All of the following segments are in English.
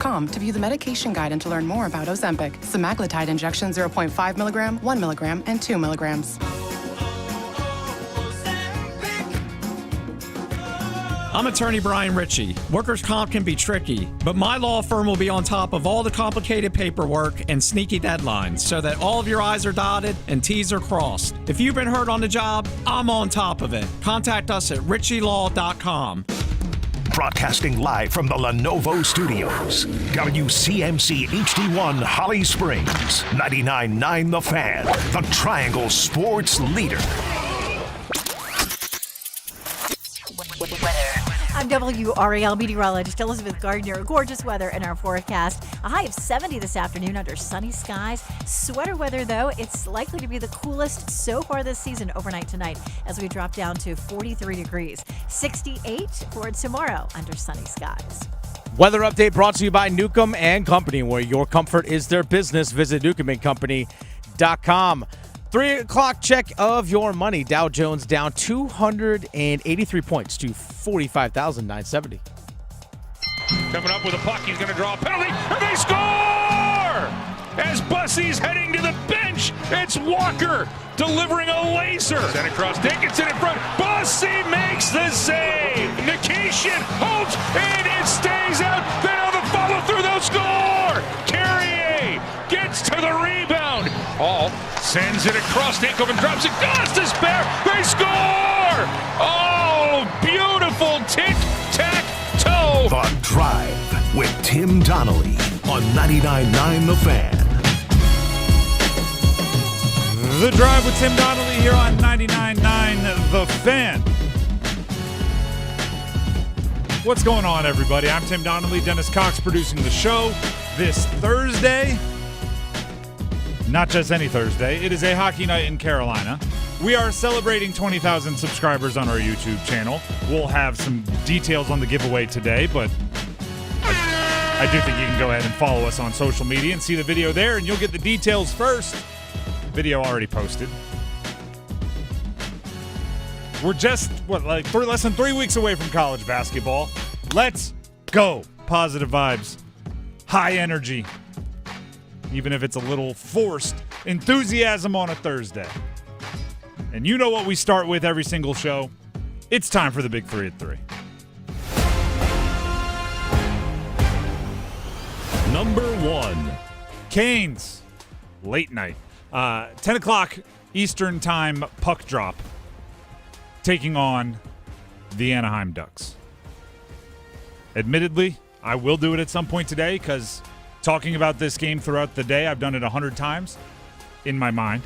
to view the medication guide and to learn more about Ozempic, semaglutide injection 0.5 milligram, 1 milligram, and 2 milligrams. I'm attorney Brian Ritchie. Workers' comp can be tricky, but my law firm will be on top of all the complicated paperwork and sneaky deadlines so that all of your I's are dotted and T's are crossed. If you've been hurt on the job, I'm on top of it. Contact us at ritchielaw.com. Broadcasting live from the Lenovo Studios. WCMC HD1 Holly Springs. 99.9 The Fan. The Triangle Sports Leader. I'm WRAL meteorologist Elizabeth Gardner. Gorgeous weather in our forecast. A high of 70 this afternoon under sunny skies. Sweater weather, though. It's likely to be the coolest so far this season overnight tonight as we drop down to 43 degrees. 68 for tomorrow under sunny skies. Weather update brought to you by Newcomb and Company, where your comfort is their business. Visit newcombandcompany.com. 3 o'clock check of your money. Dow Jones down 283 points to 45,970. Coming up with a puck, he's going to draw a penalty, and they score! As Bussy's heading to the bench, it's Walker delivering a laser. Sent across Dickinson in front. Bussy makes the save. Nikitin holds, and it stays out. Then on the follow through, they'll score. Carrier gets to the rebound. Hall sends it across Dinkum and drops it. Goes to spare. They score! Oh, beautiful tic-tac-toe. The Drive with Tim Donnelly on 99.9 The Fan. The Drive with Tim Donnelly here on 99.9 The Fan. What's going on, everybody? I'm Tim Donnelly. Dennis Cox producing the show this Thursday. Not just any Thursday. It is a hockey night in Carolina. We are celebrating 20,000 subscribers on our YouTube channel. We'll have some details on the giveaway today, but I do think you can go ahead and follow us on social media and see the video there, and you'll get the details first. Video already posted. We're just, less than 3 weeks away from college basketball. Let's go. Positive vibes. High energy. Even if it's a little forced enthusiasm on a Thursday. And you know what we start with every single show. It's time for the Big 3 at 3. Number 1. Canes. Late night. 10 o'clock Eastern time puck drop. Taking on the Anaheim Ducks. Admittedly, I will do it at some point today because talking about this game throughout the day, I've done it 100 times in my mind.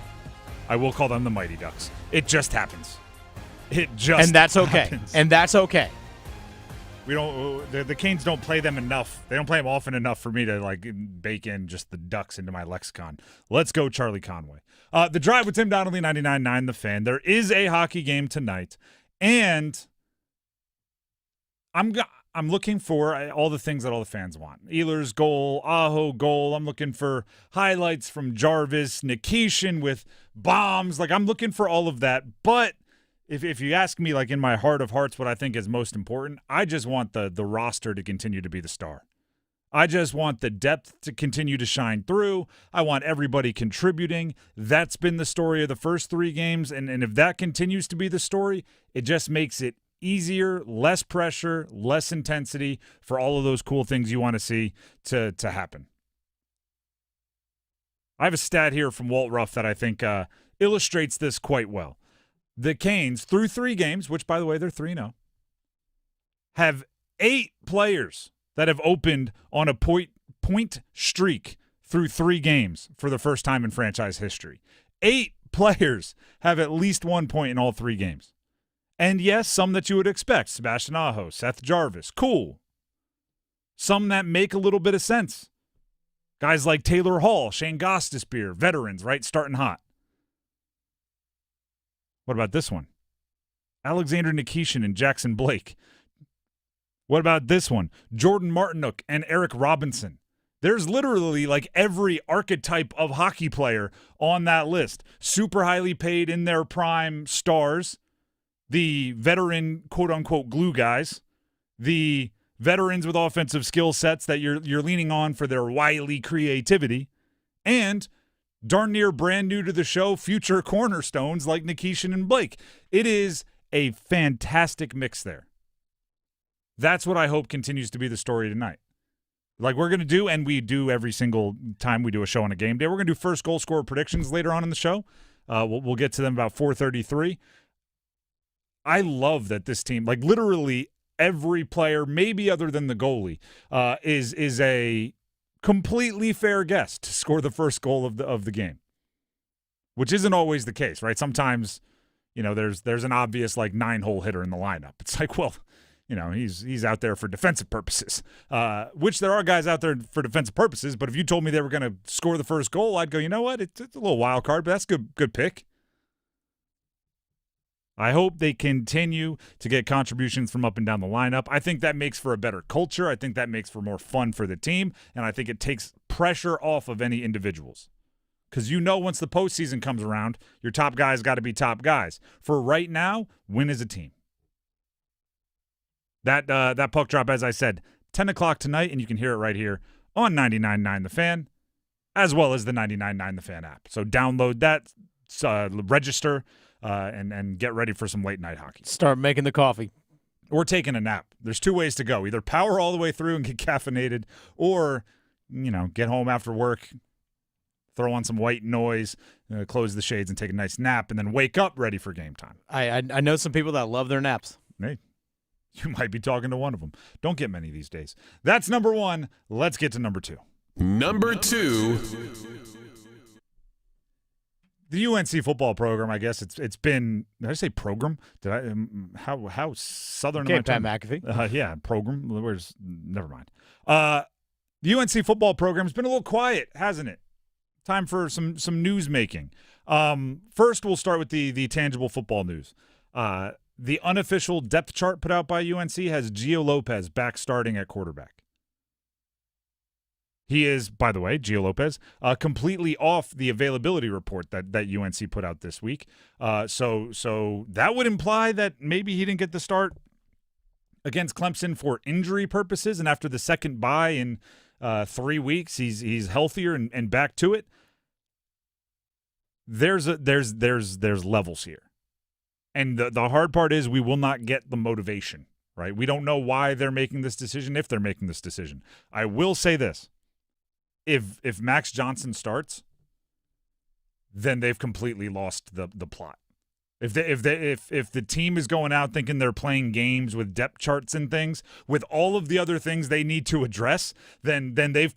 I will call them the Mighty Ducks. It just happens. It just And that's okay. happens. And that's okay. We don't. The Canes don't play them enough. They don't play them often enough for me to bake in just the Ducks into my lexicon. Let's go, Charlie Conway. The Drive with Tim Donnelly, 99.9 The Fan. There is a hockey game tonight, and I'm looking for all the things that all the fans want. Ehlers goal, Aho goal. I'm looking for highlights from Jarvis, Nikitin with bombs. I'm looking for all of that. But if you ask me, in my heart of hearts, what I think is most important, I just want the roster to continue to be the star. I just want the depth to continue to shine through. I want everybody contributing. That's been the story of the first 3 games. And if that continues to be the story, it just makes it easier, less pressure, less intensity for all of those cool things you want to see to happen. I have a stat here from Walt Ruff that I think illustrates this quite well. The Canes, through 3 games, which, by the way, they're 3-0, have 8 players that have opened on a point streak through 3 games for the first time in franchise history. 8 players have at least 1 point in all 3 games. And yes, some that you would expect. Sebastian Aho, Seth Jarvis. Cool. Some that make a little bit of sense. Guys like Taylor Hall, Shane Gostisbehere, veterans, right? Starting hot. What about this one? Alexander Nikitin and Jackson Blake. What about this one? Jordan Martinook and Eric Robinson. There's literally every archetype of hockey player on that list. Super highly paid in their prime stars. The veteran, quote-unquote, glue guys. The veterans with offensive skill sets that you're leaning on for their wily creativity, and darn near brand new to the show future cornerstones like Nikishin and Blake. It is a fantastic mix there. That's what I hope continues to be the story tonight. Like we're going to do, and we do every single time we do a show on a game day, we're going to do first goal scorer predictions later on in the show. We'll get to them about 4:33. I love that this team, like literally every player, maybe other than the goalie, is a completely fair guess to score the first goal of the game, which isn't always the case, right? Sometimes, there's an obvious like 9-hole hitter in the lineup. It's like, well, he's out there for defensive purposes, which there are guys out there for defensive purposes. But if you told me they were going to score the first goal, I'd go, you know what? It's a little wild card, but that's good pick. I hope they continue to get contributions from up and down the lineup. I think that makes for a better culture. I think that makes for more fun for the team. And I think it takes pressure off of any individuals. Because once the postseason comes around, your top guys got to be top guys. For right now, win as a team. That puck drop, as I said, 10 o'clock tonight, and you can hear it right here on 99.9 The Fan, as well as the 99.9 The Fan app. So download that, register, and get ready for some late-night hockey. Start making the coffee. Or taking a nap. There's two ways to go. Either power all the way through and get caffeinated, or, get home after work, throw on some white noise, close the shades, and take a nice nap, and then wake up ready for game time. I know some people that love their naps. Hey, you might be talking to one of them. Don't get many these days. That's number one. Let's get to number two. Number two. The UNC football program, I guess it's been. Did I say program? Did I? How southern? Okay, Pat McAfee. Yeah, program. Never mind. The UNC football program's been a little quiet, hasn't it? Time for some news making. First, we'll start with the tangible football news. The unofficial depth chart put out by UNC has Gio Lopez back starting at quarterback. He is, by the way, Gio Lopez, completely off the availability report that UNC put out this week. So that would imply that maybe he didn't get the start against Clemson for injury purposes, and after the second bye in 3 weeks, he's healthier and back to it. There's levels here. And the hard part is we will not get the motivation, right? We don't know why they're making this decision, if they're making this decision. I will say this. If Max Johnson starts, then they've completely lost the plot. If the team is going out thinking they're playing games with depth charts and things, with all of the other things they need to address, then they've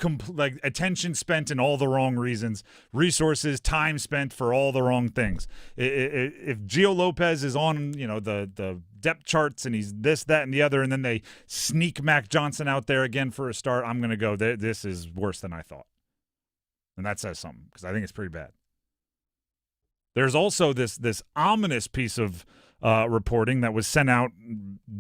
attention spent in all the wrong reasons, resources, time spent for all the wrong things. If Gio Lopez is on the depth charts and he's this, that, and the other, and then they sneak Mac Johnson out there again for a start, I'm going to go, this is worse than I thought. And that says something, because I think it's pretty bad. There's also this ominous piece of reporting that was sent out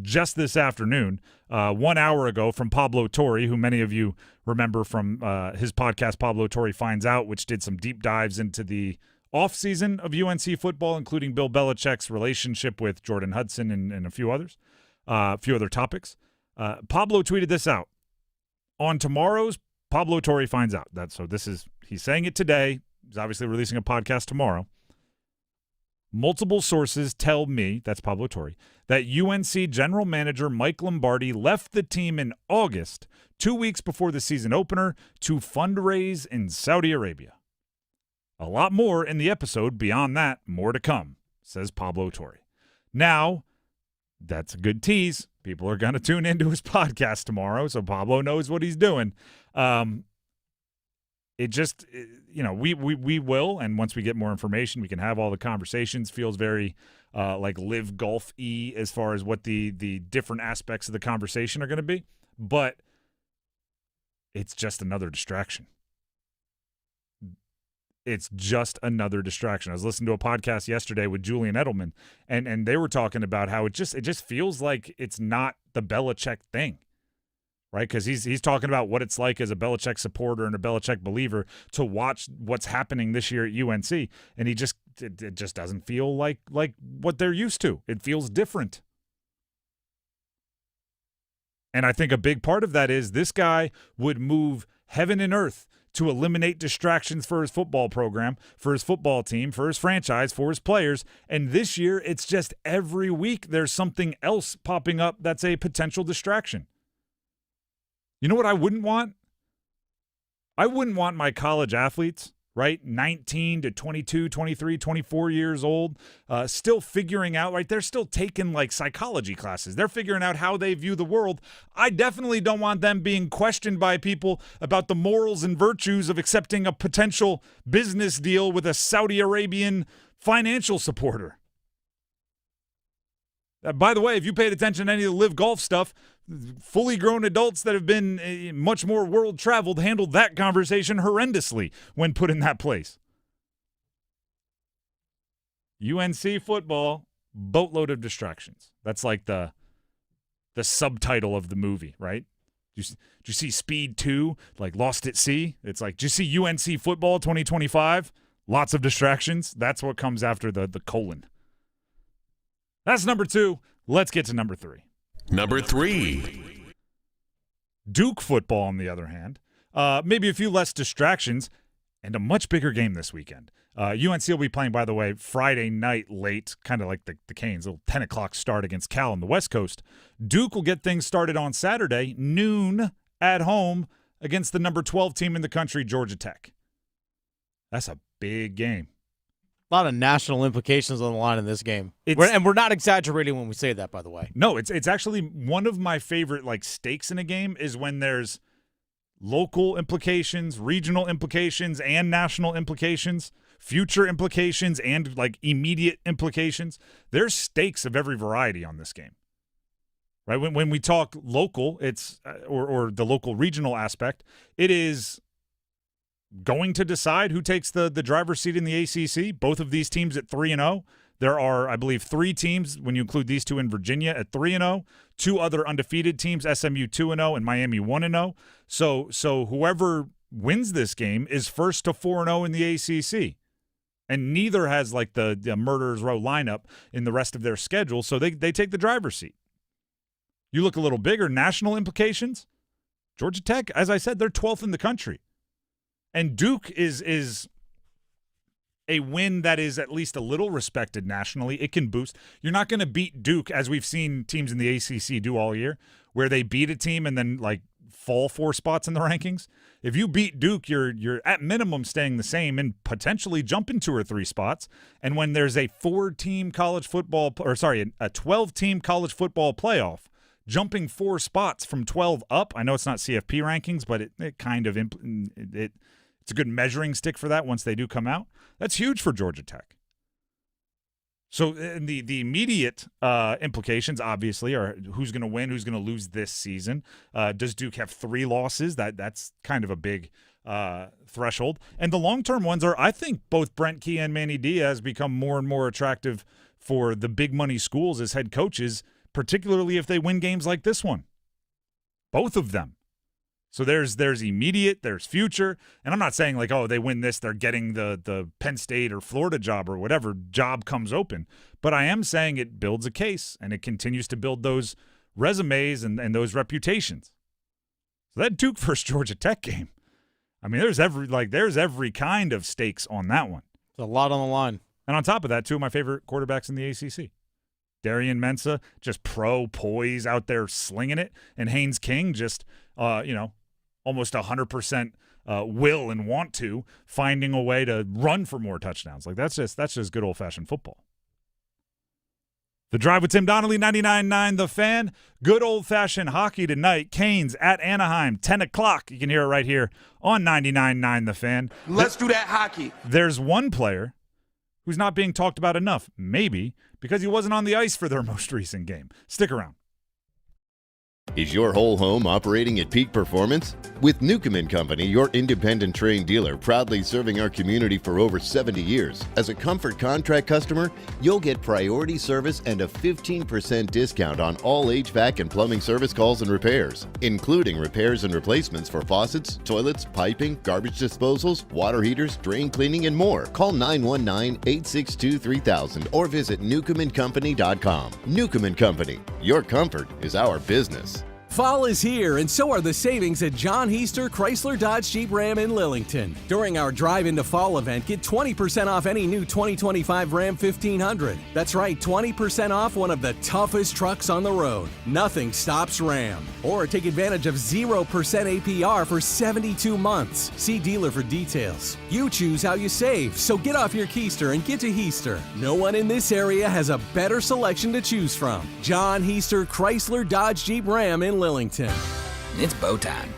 just this afternoon, 1 hour ago, from Pablo Torre, who many of you remember from his podcast, Pablo Torre Finds Out, which did some deep dives into the offseason of UNC football, including Bill Belichick's relationship with Jordan Hudson and a few others, a few other topics. Pablo tweeted this out. On tomorrow's Pablo Torre Finds Out. He's saying it today. He's obviously releasing a podcast tomorrow. Multiple sources tell me, that's Pablo Torre, that UNC general manager Mike Lombardi left the team in August, 2 weeks before the season opener, to fundraise in Saudi Arabia. A lot more in the episode. Beyond that, more to come, says Pablo Torre. Now, that's a good tease. People are going to tune into his podcast tomorrow, so Pablo knows what he's doing. It just, we will, and once we get more information, we can have all the conversations. Feels very like live golf-y as far as what the different aspects of the conversation are going to be. But it's just another distraction. It's just another distraction. I was listening to a podcast yesterday with Julian Edelman, and they were talking about how it just feels like it's not the Belichick thing. Right, because he's talking about what it's like as a Belichick supporter and a Belichick believer to watch what's happening this year at UNC, and it just doesn't feel like what they're used to. It feels different, And I think a big part of that is this guy would move heaven and earth to eliminate distractions for his football program, for his football team, for his franchise, for his players. And this year, it's just every week there's something else popping up that's a potential distraction. You know what I wouldn't want? I wouldn't want my college athletes, right, 19 to 22, 23, 24 years old, still figuring out, right, they're still taking, like, psychology classes. They're figuring out how they view the world. I definitely don't want them being questioned by people about the morals and virtues of accepting a potential business deal with a Saudi Arabian financial supporter. By the way, if you paid attention to any of the Live Golf stuff, fully grown adults that have been much more world-traveled handled that conversation horrendously when put in that place. UNC football, boatload of distractions. That's like the subtitle of the movie, right? Did you see Speed 2, like Lost at Sea? It's like, did you see UNC football 2025? Lots of distractions. That's what comes after the colon. That's number 2. Let's get to number 3. Number 3. Duke football, on the other hand, maybe a few less distractions and a much bigger game this weekend. UNC will be playing, by the way, Friday night late, kind of like the Canes, a little 10 o'clock start against Cal on the West Coast. Duke will get things started on Saturday, noon at home against the number 12 team in the country, Georgia Tech. That's a big game. A lot of national implications on the line in this game. We're not exaggerating when we say that, by the way. No, it's actually one of my favorite like stakes in a game is when there's local implications, regional implications, and national implications, future implications, and like immediate implications. There's stakes of every variety on this game. Right? When we talk local, it's or the local regional aspect, it is going to decide who takes the driver's seat in the ACC. Both of these teams at 3-0. There are, I believe, 3 teams, when you include these two in Virginia, at 3-0. 2 other undefeated teams, SMU 2-0 and Miami 1-0. So whoever wins this game is first to 4-0 in the ACC. And neither has like the Murderers Row lineup in the rest of their schedule, so they take the driver's seat. You look a little bigger, national implications. Georgia Tech, as I said, they're 12th in the country. And Duke is a win that is at least a little respected nationally. It can boost. You're not going to beat Duke, as we've seen teams in the ACC do all year, where they beat a team and then like fall 4 spots in the rankings. If you beat Duke, you're at minimum staying the same and potentially jumping 2 or 3 spots. And when there's a 12-team college football playoff, jumping 4 spots from 12 up. I know it's not CFP rankings, but it kind of it's a good measuring stick for that once they do come out. That's huge for Georgia Tech. So the immediate implications, obviously, are who's going to win, who's going to lose this season. Does Duke have 3 losses? That's kind of a big threshold. And the long-term ones are, I think, both Brent Key and Manny Diaz become more and more attractive for the big money schools as head coaches, particularly if they win games like this one. Both of them. So there's immediate, there's future, and I'm not saying like, oh, they win this, they're getting the Penn State or Florida job or whatever job comes open. But I am saying it builds a case, and it continues to build those resumes and those reputations. So that Duke versus Georgia Tech game, I mean, there's every kind of stakes on that one. It's a lot on the line. And on top of that, 2 of my favorite quarterbacks in the ACC. Darian Mensah, just poise out there slinging it, and Haynes King just, almost 100% will and want to, finding a way to run for more touchdowns. Like that's just good old-fashioned football. The Drive with Tim Donnelly, 99.9 The Fan. Good old-fashioned hockey tonight. Canes at Anaheim, 10 o'clock. You can hear it right here on 99.9 The Fan. Let's do that hockey. There's one player who's not being talked about enough, maybe because he wasn't on the ice for their most recent game. Stick around. Is your whole home operating at peak performance? With Newcomb & Company, your independent Trane dealer, proudly serving our community for over 70 years. As a Comfort contract customer, you'll get priority service and a 15% discount on all HVAC and plumbing service calls and repairs, including repairs and replacements for faucets, toilets, piping, garbage disposals, water heaters, drain cleaning, and more. Call 919-862-3000 or visit newcombandcompany.com. Newcomb & Company, your comfort is our business. Fall is here, and so are the savings at John Heister Chrysler Dodge Jeep Ram in Lillington. During our Drive into Fall event, get 20% off any new 2025 Ram 1500. That's right, 20% off one of the toughest trucks on the road. Nothing stops Ram. Or take advantage of 0% APR for 72 months. See dealer for details. You choose how you save, so get off your keister and get to Heister. No one in this area has a better selection to choose from. John Heister Chrysler Dodge Jeep Ram in Lillington. It's Bo time.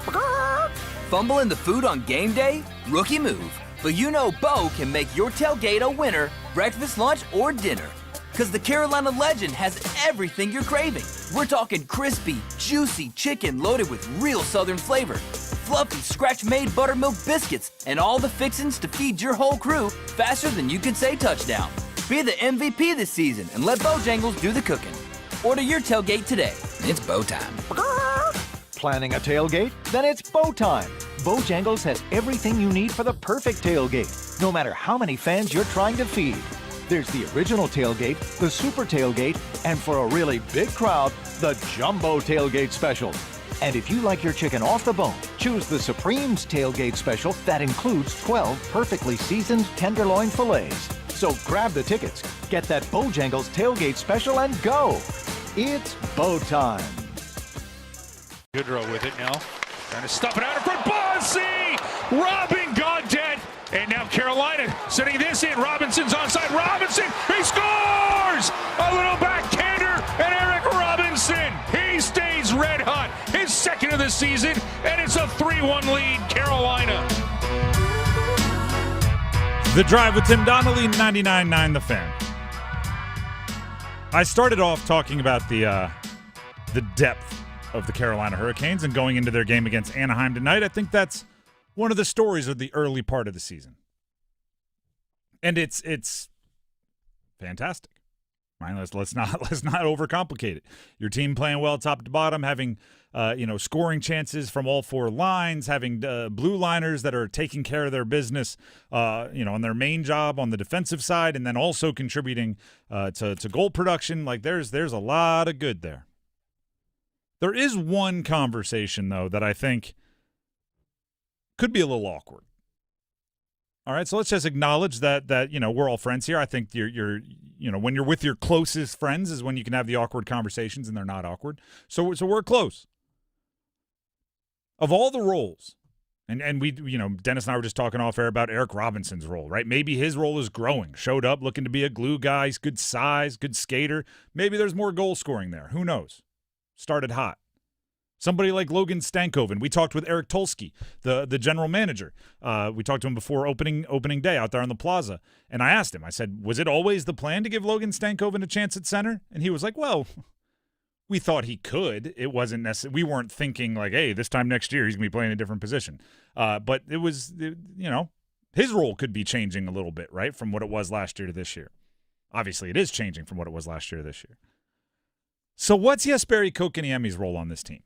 Fumbling the food on game day? Rookie move. But you know Bo can make your tailgate a winner, breakfast, lunch, or dinner. Because the Carolina Legend has everything you're craving. We're talking crispy, juicy chicken loaded with real Southern flavor, fluffy scratch-made buttermilk biscuits, and all the fixins to feed your whole crew faster than you can say touchdown. Be the MVP this season and let Bojangles do the cooking. Order your tailgate today. It's Bo time. Planning a tailgate? Then it's Bo time. Bojangles has everything you need for the perfect tailgate, no matter how many fans you're trying to feed. There's the original tailgate, the super tailgate, and for a really big crowd, the jumbo tailgate special. And if you like your chicken off the bone, choose the Supreme's tailgate special that includes 12 perfectly seasoned tenderloin fillets. So grab the tickets, get that Bojangles tailgate special, and go. It's Bo time. Goodrow with it now. Trying to stuff it out in front. Bossy! Robin Gaudet. And now Carolina sending this in. Robinson's onside. Robinson, he scores! A little backhander, and Eric Robinson, he stays red hot. His second of the season, and it's a 3-1 lead, Carolina. The Drive with Tim Donnelly, 99.9 The Fan. I started off talking about the depth of the Carolina Hurricanes and going into their game against Anaheim tonight. I think that's one of the stories of the early part of the season. And it's fantastic. Right? Let's not overcomplicate it. Your team playing well top to bottom, having scoring chances from all four lines, having blue liners that are taking care of their business, on their main job on the defensive side, and then also contributing to goal production. Like there's a lot of good there. There is one conversation though that I think could be a little awkward. All right, so let's just acknowledge that we're all friends here. I think you're when you're with your closest friends is when you can have the awkward conversations and they're not awkward. So we're close. Of all the roles, and we Dennis and I were just talking off air about Eric Robinson's role, right? Maybe his role is growing. Showed up looking to be a glue guy. He's good size, good skater. Maybe there's more goal scoring there. Who knows? Started hot. Somebody like Logan Stankoven. We talked with Eric Tulsky, the general manager. We talked to him before opening day out there on the plaza. And I asked him, I said, was it always the plan to give Logan Stankoven a chance at center? And he was like, well, we thought he could. It wasn't necessary. We weren't thinking like, hey, this time next year he's going to be playing a different position. But it was, his role could be changing a little bit, right, from what it was last year to this year. Obviously, it is changing from what it was last year to this year. So what's Jesperi Kotkaniemi's role on this team?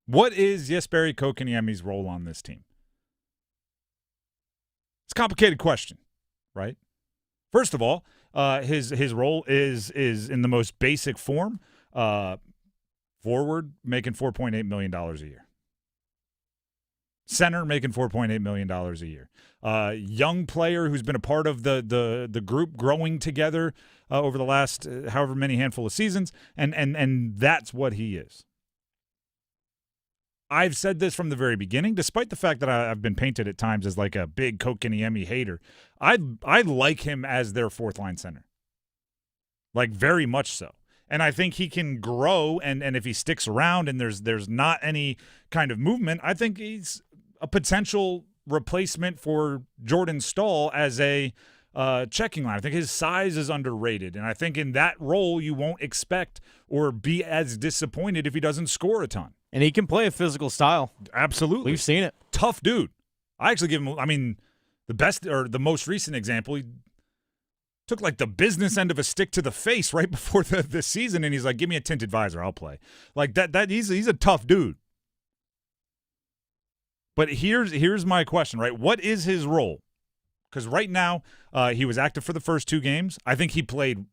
What is Jesperi Kotkaniemi's role on this team? It's a complicated question, right? First of all, his role is in the most basic form. Forward, making $4.8 million a year. Center, making $4.8 million a year. Young player who's been a part of the group growing together over the last however many handful of seasons, and that's what he is. I've said this from the very beginning, despite the fact that I've been painted at times as like a big Kotkaniemi hater. I like him as their fourth-line center. Like, very much so. And I think he can grow, and if he sticks around and there's not any kind of movement, I think he's a potential replacement for Jordan Staal as a checking line. I think his size is underrated, and I think in that role you won't expect or be as disappointed if he doesn't score a ton. And he can play a physical style. Absolutely. We've seen it. Tough dude. I actually give him, the best or the most recent example, he took like the business end of a stick to the face right before the season, and he's like, give me a tinted visor, I'll play. Like that he's a tough dude. But here's my question, right? What is his role? Because right now, he was active for the first two games. I think he played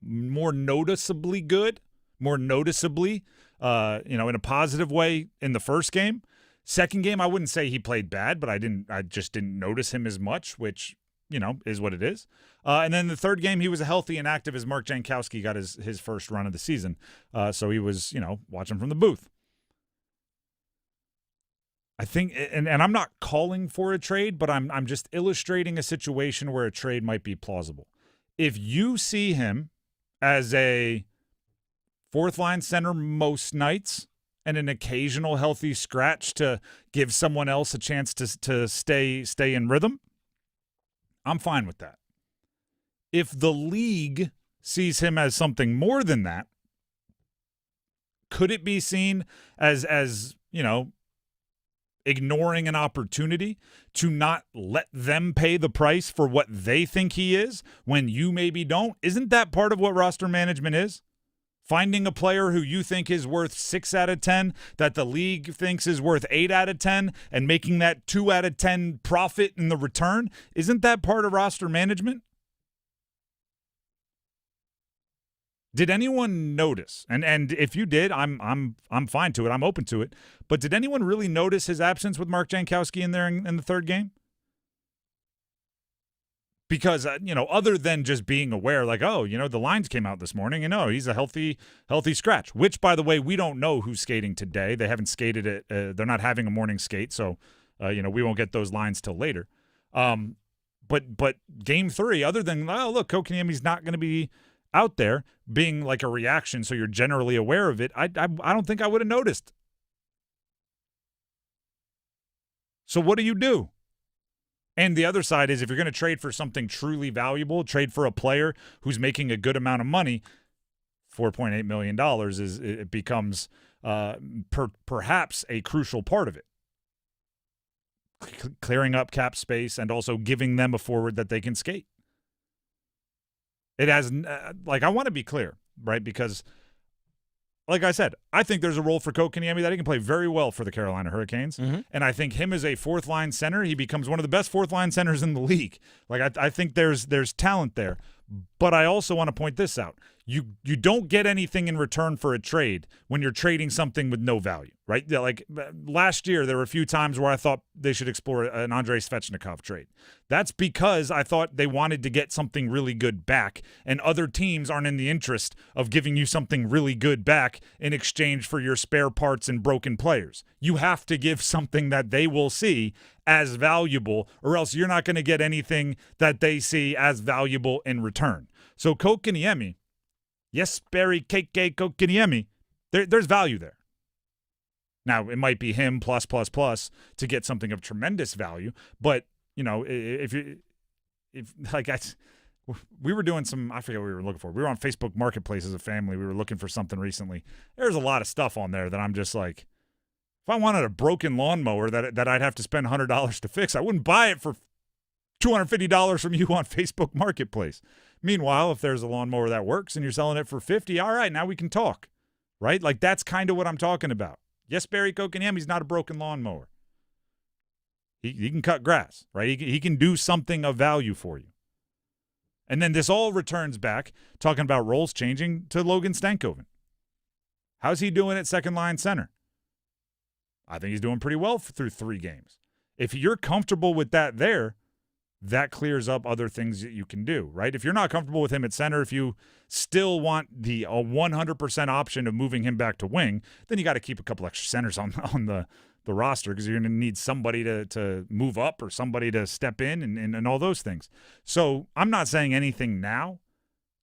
more noticeably good more noticeably, in a positive way in the first game. Second game, I wouldn't say he played bad, but I just didn't notice him as much, which, is what it is. And then the third game, he was healthy and active as Mark Jankowski got his first run of the season. So he was, watching from the booth. I think, and I'm not calling for a trade, but I'm just illustrating a situation where a trade might be plausible. If you see him as a fourth-line center most nights and an occasional healthy scratch to give someone else a chance to stay in rhythm, I'm fine with that. If the league sees him as something more than that, could it be seen as ignoring an opportunity to not let them pay the price for what they think he is when you maybe don't? Isn't that part of what roster management is? Finding a player who you think is worth 6 out of 10, that the league thinks is worth 8 out of 10, and making that 2 out of 10 profit in the return? Isn't that part of roster management? Did anyone notice? And if you did, I'm fine to it. I'm open to it. But did anyone really notice his absence with Mark Jankowski in there in the third game? Because other than just being aware, like, the lines came out this morning, and he's a healthy scratch. Which, by the way, we don't know who's skating today. They haven't skated it. They're not having a morning skate, so we won't get those lines till later. But game 3, other than look, Kotkaniemi's not going to be out there being like a reaction, so you're generally aware of it, I don't think I would have noticed. So what do you do? And the other side is, if you're going to trade for something truly valuable, trade for a player who's making a good amount of money, $4.8 million it becomes perhaps a crucial part of it. Clearing up cap space and also giving them a forward that they can skate. It has, I want to be clear, right? Because, like I said, I think there's a role for Kotkaniemi that he can play very well for the Carolina Hurricanes. Mm-hmm. And I think him as a fourth-line center, he becomes one of the best fourth-line centers in the league. I think there's talent there. But I also want to point this out. You don't get anything in return for a trade when you're trading something with no value, right? Like last year, there were a few times where I thought they should explore an Andrei Svechnikov trade. That's because I thought they wanted to get something really good back, and other teams aren't in the interest of giving you something really good back in exchange for your spare parts and broken players. You have to give something that they will see as valuable, or else you're not going to get anything that they see as valuable in return. So Kotkaniemi, Jesperi Kotkaniemi, there's value there. Now, it might be him plus to get something of tremendous value, but we were doing some, I forget what we were looking for. We were on Facebook Marketplace as a family. We were looking for something recently. There's a lot of stuff on there that I'm just like, if I wanted a broken lawnmower that I'd have to spend $100 to fix, I wouldn't buy it for $250 from you on Facebook Marketplace. Meanwhile, if there's a lawnmower that works and you're selling it for $50, all right, now we can talk, right? Like, that's kind of what I'm talking about. Jesperi Kotkaniemi's not a broken lawnmower. He can cut grass, right? He can do something of value for you. And then this all returns back, talking about roles changing, to Logan Stankoven. How's he doing at second-line center? I think he's doing pretty well through 3 games. If you're comfortable with that there, that clears up other things that you can do, right? If you're not comfortable with him at center, if you still want a 100% option of moving him back to wing, then you got to keep a couple extra centers on the roster, because you're going to need somebody to move up or somebody to step in and all those things. So I'm not saying anything now,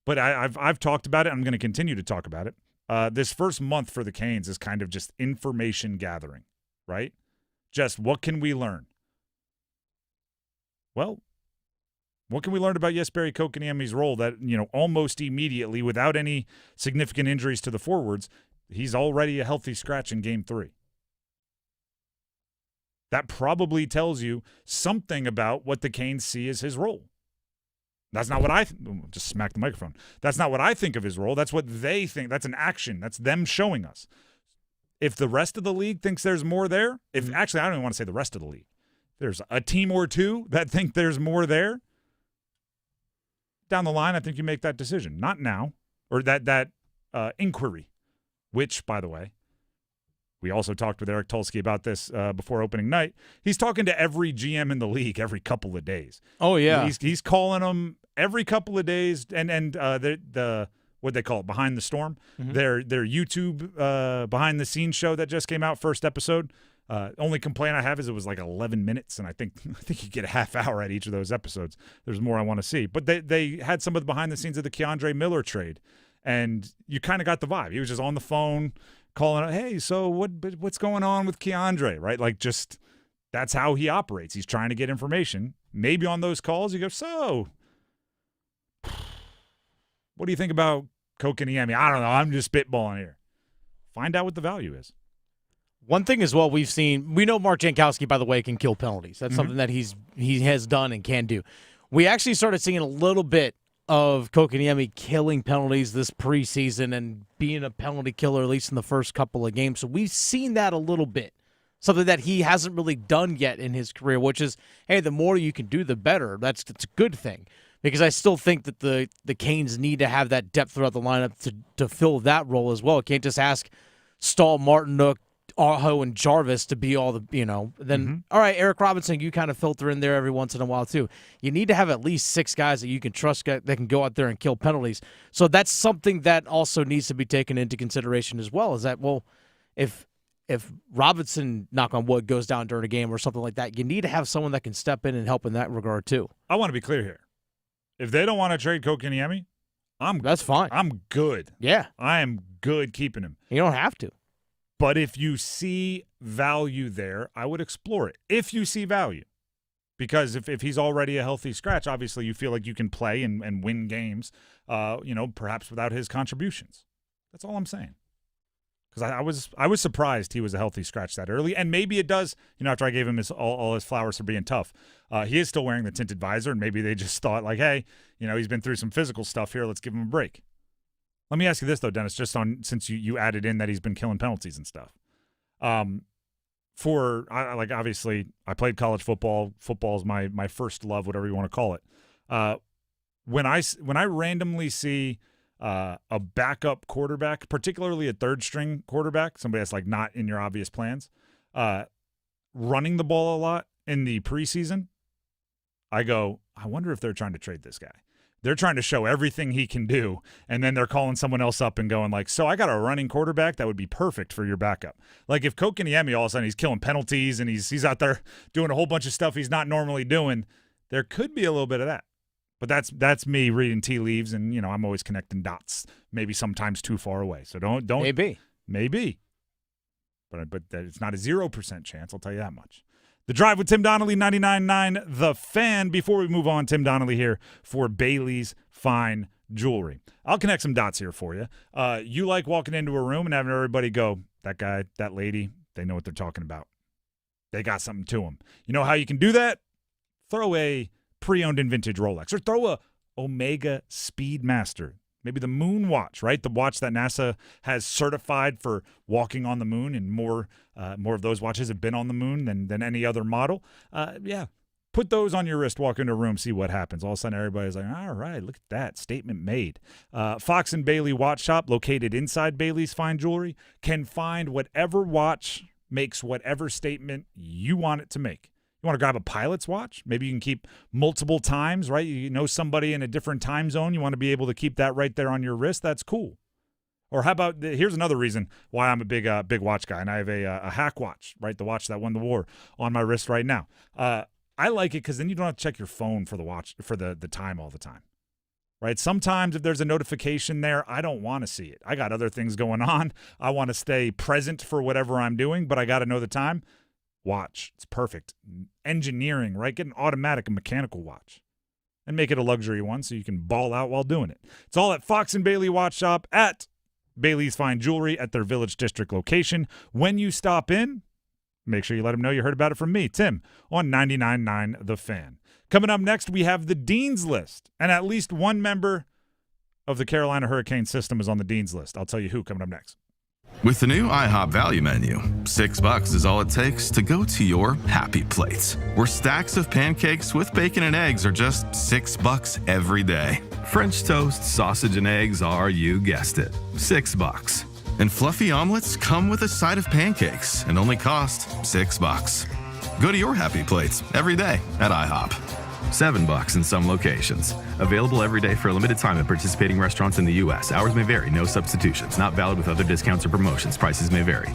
but I've talked about it. I'm going to continue to talk about it. This first month for the Canes is kind of just information gathering, right? Just what can we learn? Well, what can we learn about Jesperi Kotkaniemi's role that, almost immediately, without any significant injuries to the forwards, he's already a healthy scratch in Game 3? That probably tells you something about what the Canes see as his role. That's not what just smack the microphone. That's not what I think of his role. That's what they think. That's an action. That's them showing us. If the rest of the league thinks there's more there, actually, I don't even want to say the rest of the league. There's a team or two that think there's more there. Down the line, I think you make that decision. Not now, or that inquiry. which, by the way, we also talked with Eric Tulsky about this before opening night. He's talking to every GM in the league every couple of days. Oh, yeah. He's calling them every couple of days, and the what they call it, Behind the Storm, their YouTube behind-the-scenes show that just came out, first episode. Only complaint I have is it was like 11 minutes, and I think you get a half hour at each of those episodes. There's more I want to see. But they had some of the behind-the-scenes of the Keandre Miller trade, and you kind of got the vibe. He was just on the phone calling out, hey, so what's going on with Keandre, right? Like, just that's how he operates. He's trying to get information. Maybe on those calls you go, so what do you think about Kotkaniemi? I don't know. I'm just spitballing here. Find out what the value is. One thing as well we know Mark Jankowski, by the way, can kill penalties. That's something that he has done and can do. We actually started seeing a little bit of Kotkaniemi killing penalties this preseason and being a penalty killer, at least in the first couple of games. So we've seen that a little bit. Something that he hasn't really done yet in his career, which is, hey, the more you can do, the better. It's a good thing. Because I still think that the Canes need to have that depth throughout the lineup to fill that role as well. You can't just ask Stahl, Martinook, Aho, and Jarvis to be all the, then, all right, Eric Robinson, you kind of filter in there every once in a while too. You need to have at least 6 guys that you can trust that can go out there and kill penalties. So that's something that also needs to be taken into consideration as well, is that, well, if Robinson, knock on wood, goes down during a game or something like that, you need to have someone that can step in and help in that regard too. I want to be clear here. If they don't want to trade Kotkaniemi, that's fine. I'm good. Yeah. I am good keeping him. You don't have to. But if you see value there, I would explore it. If you see value. Because if he's already a healthy scratch, obviously you feel like you can play and win games, perhaps without his contributions. That's all I'm saying. Because I was surprised he was a healthy scratch that early. And maybe it does, after I gave him all his flowers for being tough. He is still wearing the tinted visor, and maybe they just thought, like, hey, he's been through some physical stuff here. Let's give him a break. Let me ask you this, though, Dennis, just since you added in that he's been killing penalties and stuff. Obviously, I played college football. Football is my first love, whatever you want to call it. When I randomly see a backup quarterback, particularly a third-string quarterback, somebody that's like not in your obvious plans, running the ball a lot in the preseason, I go, I wonder if they're trying to trade this guy. They're trying to show everything he can do, and then they're calling someone else up and going like, so I got a running quarterback that would be perfect for your backup. Like if Kotkaniemi all of a sudden he's killing penalties and he's out there doing a whole bunch of stuff he's not normally doing, there could be a little bit of that. But that's me reading tea leaves, and I'm always connecting dots, maybe sometimes too far away. So don't maybe. But it's not a 0% chance, I'll tell you that much. The Drive with Tim Donnelly, 99.9 The Fan. Before we move on, Tim Donnelly here for Bailey's Fine Jewelry. I'll connect some dots here for you. You like walking into a room and having everybody go, that guy, that lady, they know what they're talking about. They got something to them. You know how you can do that? Throw a pre-owned and vintage Rolex, or throw a Omega Speedmaster. Maybe the Moon Watch, right? The watch that NASA has certified for walking on the moon, and more of those watches have been on the moon than any other model. Put those on your wrist, walk into a room, see what happens. All of a sudden, everybody's like, all right, look at that. Statement made. Fox and Bailey Watch Shop, located inside Bailey's Fine Jewelry, can find whatever watch makes whatever statement you want it to make. You want to grab a pilot's watch? Maybe you can keep multiple times, right? You know somebody in a different time zone. You want to be able to keep that right there on your wrist. That's cool. Or how about, here's another reason why I'm a big watch guy, and I have a hack watch, right? The watch that won the war on my wrist right now. I like it because then you don't have to check your phone for the watch, for the time all the time, right? Sometimes if there's a notification there, I don't want to see it. I got other things going on. I want to stay present for whatever I'm doing, but I got to know the time. Watch. It's perfect. Engineering, right? Get an automatic and mechanical watch and make it a luxury one so you can ball out while doing it. It's all at Fox and Bailey Watch Shop at Bailey's Fine Jewelry at their Village District location. When you stop in, make sure you let them know you heard about it from me, Tim, on 99.9 The Fan. Coming up next, we have the Dean's List, and at least one member of the Carolina Hurricane system is on the Dean's List. I'll tell you who coming up next. With the new IHOP value menu, $6 is all it takes to go to your happy place, where stacks of pancakes with bacon and eggs are just $6 every day. French toast, sausage, and eggs are, you guessed it, $6. And fluffy omelets come with a side of pancakes and only cost $6. Go to your happy plates every day at IHOP. $7 in some locations. Available every day for a limited time at participating restaurants in the U.S. Hours may vary. No substitutions. Not valid with other discounts or promotions. Prices may vary.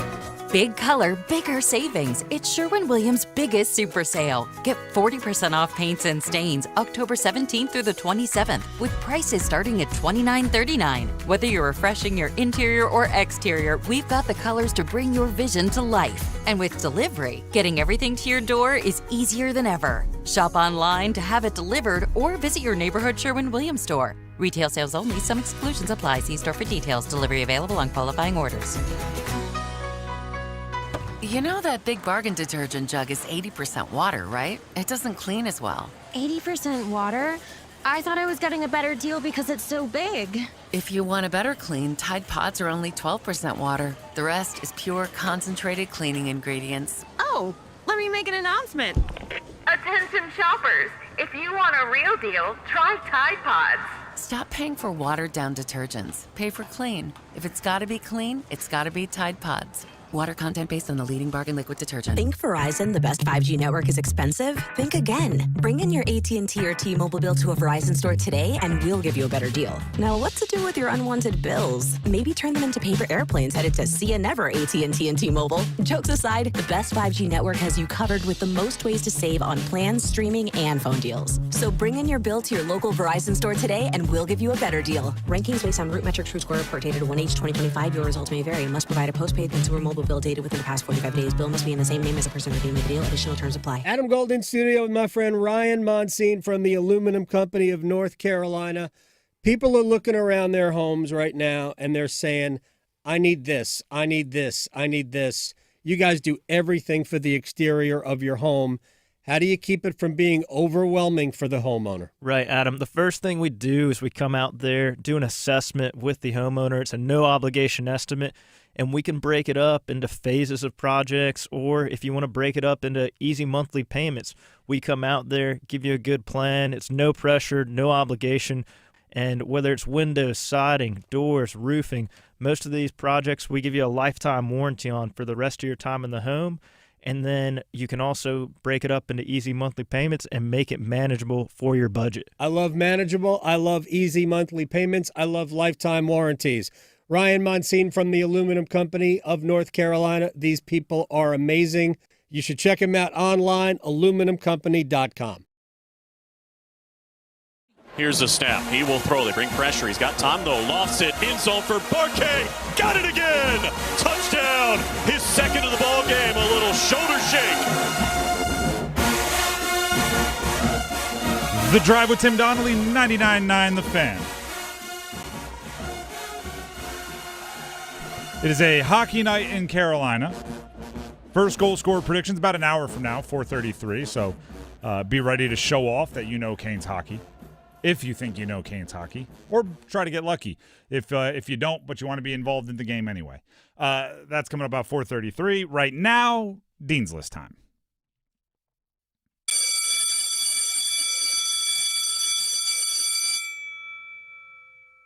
Big color, bigger savings. It's Sherwin-Williams' biggest super sale. Get 40% off paints and stains October 17th through the 27th with prices starting at $29.39. Whether you're refreshing your interior or exterior, we've got the colors to bring your vision to life. And with delivery, getting everything to your door is easier than ever. Shop online to have it delivered or visit your neighborhood Sherwin-Williams store. Retail sales only. Some exclusions apply. See store for details. Delivery available on qualifying orders. You know that Big Bargain detergent jug is 80% water, right? It doesn't clean as well. 80% water? I thought I was getting a better deal because it's so big. If you want a better clean, Tide Pods are only 12% water. The rest is pure, concentrated cleaning ingredients. Oh, let me make an announcement. Attention shoppers, if you want a real deal, try Tide Pods. Stop paying for watered-down detergents. Pay for clean. If it's gotta be clean, it's gotta be Tide Pods. Water content based on the leading bargain liquid detergent. Think Verizon, the best 5G network, is expensive? Think again. Bring in your AT&T or T-Mobile bill to a Verizon store today and we'll give you a better deal. Now, what to do with your unwanted bills? Maybe turn them into paper airplanes headed to See Ya Never AT&T and T-Mobile. Jokes aside, the best 5G network has you covered with the most ways to save on plans, streaming, and phone deals. So bring in your bill to your local Verizon store today and we'll give you a better deal. Rankings based on Root Metrics True Score report dated 1H2025. Your results may vary. Must provide a postpaid consumer mobile bill dated within the past 45 days. Bill must be in the same name as the person redeeming the deal. Additional terms apply. Adam Gold in studio with my friend Ryan Monsine from the Aluminum Company of North Carolina. People are looking around their homes right now and they're saying, I need this, I need this, I need this. You guys do everything for the exterior of your home. How do you keep it from being overwhelming for the homeowner? Right, Adam. The first thing we do is we come out there, do an assessment with the homeowner. It's a no-obligation estimate, and we can break it up into phases of projects, or if you want to break it up into easy monthly payments, we come out there, give you a good plan. It's no pressure, no obligation, and whether it's windows, siding, doors, roofing, most of these projects we give you a lifetime warranty on for the rest of your time in the home. And then you can also break it up into easy monthly payments and make it manageable for your budget. I love manageable. I love easy monthly payments. I love lifetime warranties. Ryan Monsine from the Aluminum Company of North Carolina. These people are amazing. You should check them out online, aluminumcompany.com. Here's a snap. He will throw. They bring pressure. He's got time, though. Lofts it. In zone for Barkay. Got it again. Touchdown. His second of the ball game. A little shoulder shake. The Drive with Tim Donnelly, 99.9 The Fan. It is a hockey night in Carolina. First goal scorer predictions about an hour from now, 4:33. So be ready to show off that you know Canes hockey. If you think you know Canes hockey, or try to get lucky if you don't, but you want to be involved in the game anyway. That's coming up about 4:33. Right now, Dean's List time.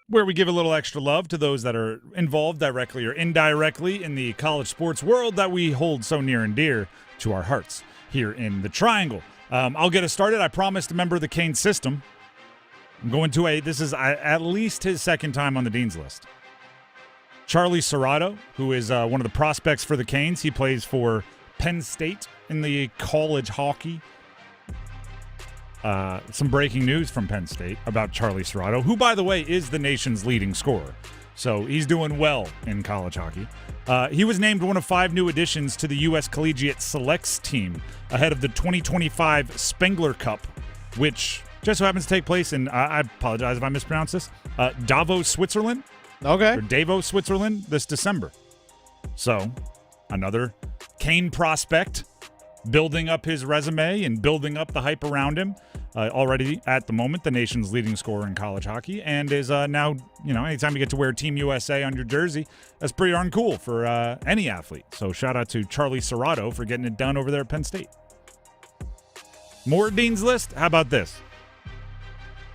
Where we give a little extra love to those that are involved directly or indirectly in the college sports world that we hold so near and dear to our hearts here in the Triangle. I'll get us started. I promised a member of the Canes system. I'm going to this is at least his second time on the Dean's List. Charlie Serrato, who is one of the prospects for the Canes. He plays for Penn State in the college hockey. Some breaking news from Penn State about Charlie Serrato, who, by the way, is the nation's leading scorer. So he's doing well in college hockey. He was named one of 5 new additions to the U.S. Collegiate Selects team ahead of the 2025 Spengler Cup, which just so happens to take place in, I apologize if I mispronounce this, Davos, Switzerland. Okay. Or Davos, Switzerland this December. So another Cane prospect building up his resume and building up the hype around him. Already at the moment, the nation's leading scorer in college hockey, and is now, anytime you get to wear Team USA on your jersey, that's pretty darn cool for any athlete. So shout out to Charlie Serrato for getting it done over there at Penn State. More Dean's List? How about this?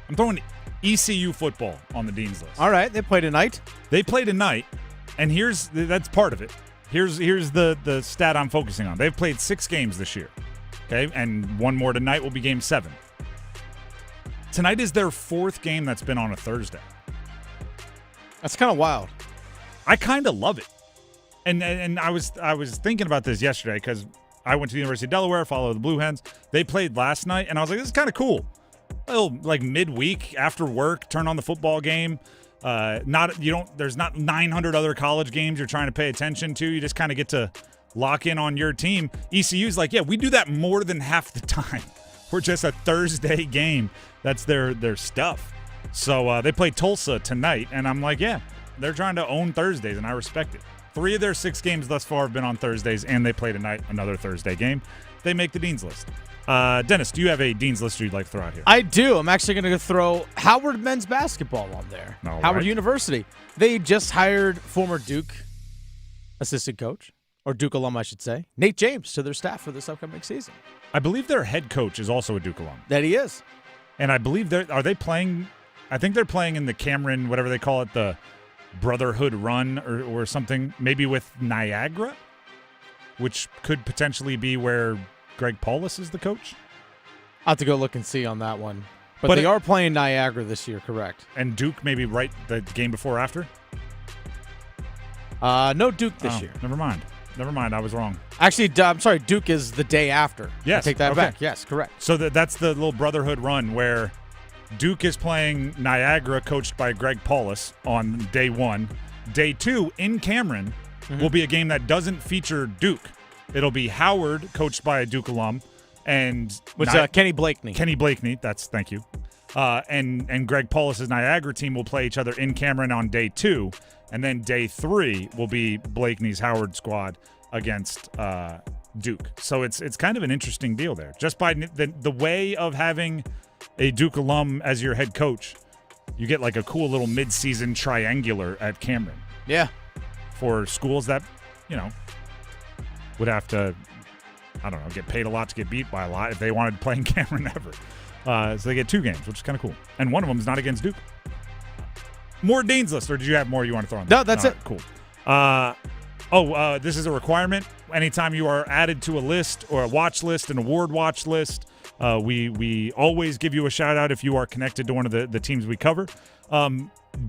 I'm throwing ECU football on the Dean's List. All right, they played tonight. They played tonight, And that's part of it. Here's the stat I'm focusing on. They've played 6 games this year. Okay, and one more tonight will be game 7. Tonight is their 4th game that's been on a Thursday. That's kind of wild. I kind of love it. And I was thinking about this yesterday because I went to the University of Delaware, followed the Blue Hens. They played last night, and I was like, this is kind of cool. A little like midweek after work, turn on the football game. There's not 900 other college games you're trying to pay attention to. You just kind of get to lock in on your team. ECU's like, yeah, we do that more than half the time. We're just a Thursday game. That's their stuff. So they play Tulsa tonight, and I'm like, yeah, they're trying to own Thursdays, and I respect it. 3 of their 6 games thus far have been on Thursdays, and they play tonight, another Thursday game. They make the Dean's List. Dennis, do you have a Dean's List you'd like to throw out here? I do. I'm actually going to throw Howard men's basketball on there. All Howard right. University. They just hired former Duke assistant coach, or Duke alum, I should say, Nate James, to their staff for this upcoming season. I believe their head coach is also a Duke alum. That he is. And I believe are they playing? I think they're playing in the Cameron, whatever they call it, the Brotherhood Run or something, maybe with Niagara, which could potentially be where Greg Paulus is the coach. I'll have to go look and see on that one. But they are playing Niagara this year, correct? And Duke maybe right the game before or after? No Duke this year. Never mind. I was wrong. Actually, I'm sorry, Duke is the day after. Yes. I take that okay. back. Yes, correct. So that's the little Brotherhood Run where Duke is playing Niagara, coached by Greg Paulus, on day 1. Day 2 in Cameron will be a game that doesn't feature Duke. It'll be Howard, coached by a Duke alum, and Kenny Blakeney. Kenny Blakeney, thank you. And Greg Paulus's Niagara team will play each other in Cameron on day 2, and then day 3 will be Blakeney's Howard squad against Duke. So it's kind of an interesting deal there. Just by the way of having a Duke alum as your head coach, you get like a cool little midseason triangular at Cameron. Yeah. For schools that, would have to, get paid a lot to get beat by a lot if they wanted to play in Cameron ever. So they get 2 games, which is kind of cool. And one of them is not against Duke. More Dean's List, or did you have more you want to throw on there? No, that's it. Cool. This is a requirement. Anytime you are added to a list or a watch list, an award watch list, we always give you a shout out if you are connected to one of the teams we cover.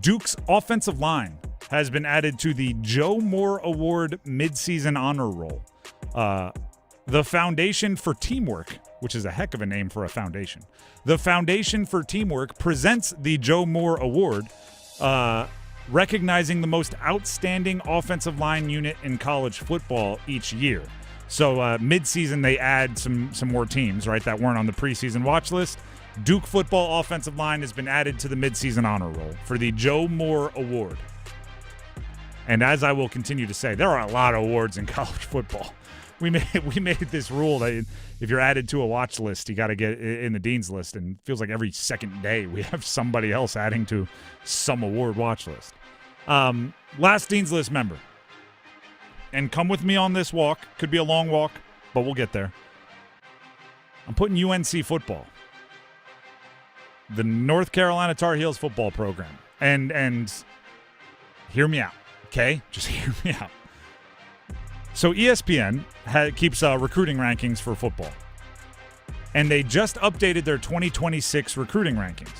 Duke's offensive line has been added to the Joe Moore Award midseason honor roll. The Foundation for Teamwork, which is a heck of a name for a foundation. The Foundation for Teamwork presents the Joe Moore Award, recognizing the most outstanding offensive line unit in college football each year. So midseason, they add some more teams, right, that weren't on the preseason watch list. Duke football offensive line has been added to the midseason honor roll for the Joe Moore Award. And as I will continue to say, there are a lot of awards in college football. We made this rule that if you're added to a watch list, you got to get in the Dean's List, and it feels like every second day we have somebody else adding to some award watch list. Last Dean's List member, and come with me on this walk. Could be a long walk, but we'll get there. I'm putting UNC football, the North Carolina Tar Heels football program, and hear me out, okay? Just hear me out. So ESPN keeps recruiting rankings for football, and they just updated their 2026 recruiting rankings.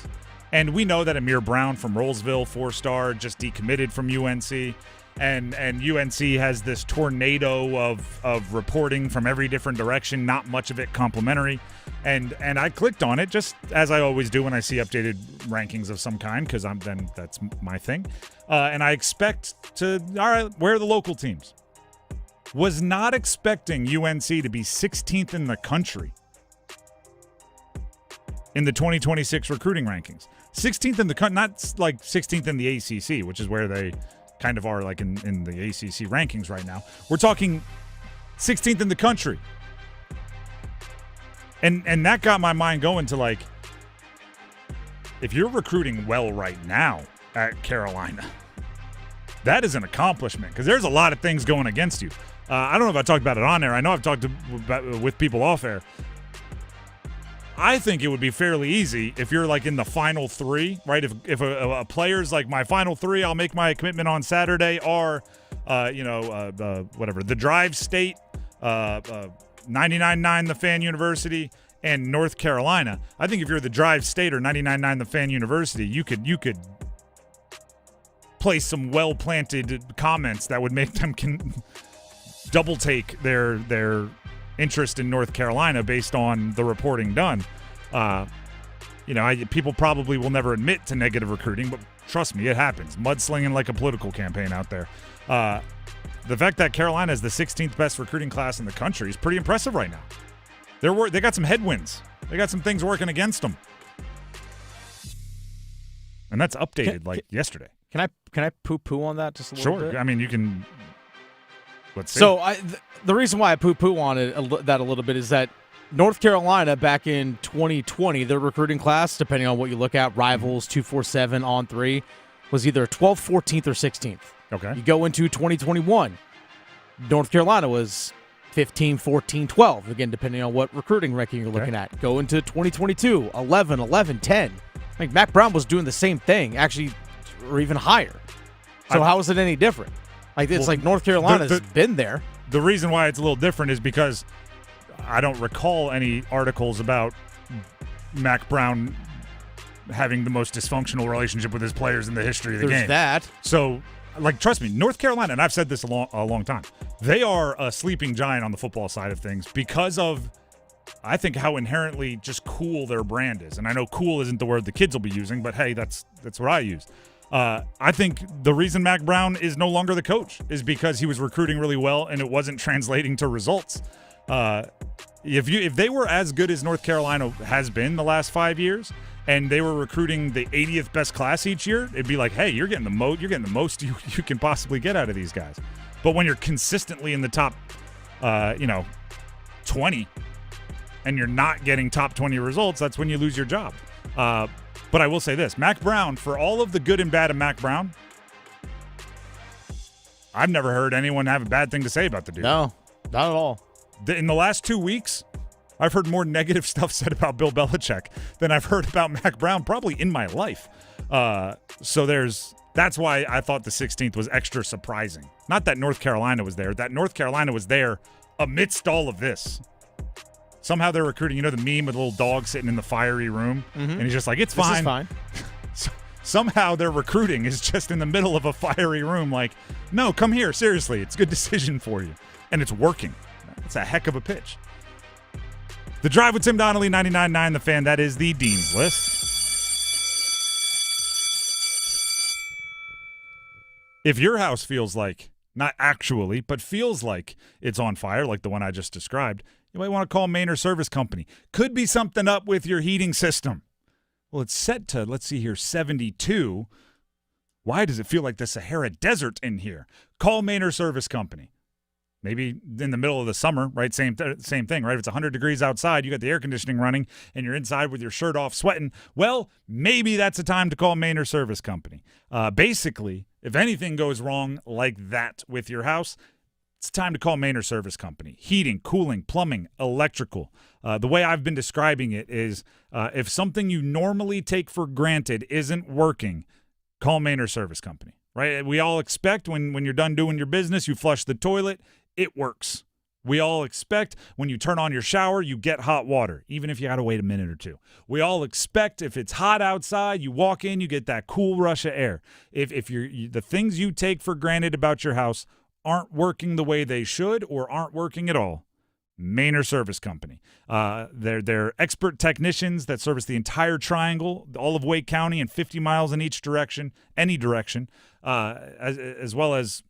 And we know that Amir Brown from Rollsville, 4-star, just decommitted from UNC, and UNC has this tornado of reporting from every different direction, not much of it complimentary. And I clicked on it, just as I always do when I see updated rankings of some kind, because that's my thing. And I expect to, all right, where are the local teams? Was not expecting UNC to be 16th in the country in the 2026 recruiting rankings. 16th in the country, not like 16th in the ACC, which is where they kind of are like in the ACC rankings right now. We're talking 16th in the country. And that got my mind going to, like, if you're recruiting well right now at Carolina, that is an accomplishment, because there's a lot of things going against you. I don't know if I talked about it on air. I know I've talked with people off air. I think it would be fairly easy if you're like in the final three, right? If a player's like, my final three, I'll make my commitment on Saturday are, whatever, the Drive State, 99.9 The Fan University, and North Carolina. I think if you're the Drive State or 99.9 The Fan University, you could place some well-planted comments that would make them double take their interest in North Carolina based on the reporting done. People probably will never admit to negative recruiting, but trust me, it happens. Mudslinging like a political campaign out there. The fact that Carolina is the 16th best recruiting class in the country is pretty impressive right now. They got some headwinds. They got some things working against them. And that's updated yesterday. Can I poo-poo on that just a little bit? Sure. I mean, you can. Let's see. So the reason why I poo-poo on that a little bit is that North Carolina back in 2020, their recruiting class, depending on what you look at, Rivals, 247, On 3, was either 12th, 14th, or 16th. Okay. You go into 2021, North Carolina was 15, 14, 12, again, depending on what recruiting ranking you're looking at. Go into 2022, 11, 10. I think Mac Brown was doing the same thing, actually, or even higher. So how is it any different? It's like North Carolina's been there. The reason why it's a little different is because I don't recall any articles about Mac Brown having the most dysfunctional relationship with his players in the history of the game. There's that. So, trust me, North Carolina, and I've said this a long time, they are a sleeping giant on the football side of things because of, I think, how inherently just cool their brand is. And I know cool isn't the word the kids will be using, but hey, that's what I use. I think the reason Mac Brown is no longer the coach is because he was recruiting really well and it wasn't translating to results. If they were as good as North Carolina has been the last 5 years, and they were recruiting the 80th best class each year, it'd be like, hey, you're getting the most you can possibly get out of these guys. But when you're consistently in the top, 20, and you're not getting top 20 results, that's when you lose your job. But I will say this, Mac Brown, for all of the good and bad of Mac Brown, I've never heard anyone have a bad thing to say about the dude. No, not at all. In the last 2 weeks, I've heard more negative stuff said about Bill Belichick than I've heard about Mac Brown probably in my life. So that's why I thought the 16th was extra surprising. Not that North Carolina was there, that North Carolina was there amidst all of this. Somehow they're recruiting, the meme with a little dog sitting in the fiery room, and he's just like, it's fine. This is fine. Somehow their recruiting is just in the middle of a fiery room like, no, come here, seriously, it's a good decision for you. And it's working. It's a heck of a pitch. The Drive with Tim Donnelly, 99.9 The Fan, that is the Dean's List. If your house feels like, not actually, but feels like it's on fire, like the one I just described, you might want to call Mainer Service Company. Could be something up with your heating system. Well, it's set to, let's see here, 72. Why does it feel like the Sahara Desert in here? Call Mainer Service Company. Maybe in the middle of the summer, right? Same thing, right? If it's 100 degrees outside, you got the air conditioning running, and you're inside with your shirt off sweating, well, maybe that's a time to call Mainer Service Company. Basically, if anything goes wrong like that with your house, it's time to call Mainer Service Company. Heating, cooling, plumbing, electrical. The way I've been describing it is if something you normally take for granted isn't working, call Mainer Service Company, right? We all expect when you're done doing your business, you flush the toilet, it works. We all expect when you turn on your shower, you get hot water, even if you got to wait a minute or two. We all expect if it's hot outside, you walk in, you get that cool rush of air. If the things you take for granted about your house aren't working the way they should or aren't working at all, Mainer Service Company. They're expert technicians that service the entire triangle, all of Wake County, and 50 miles in each direction, any direction, as well as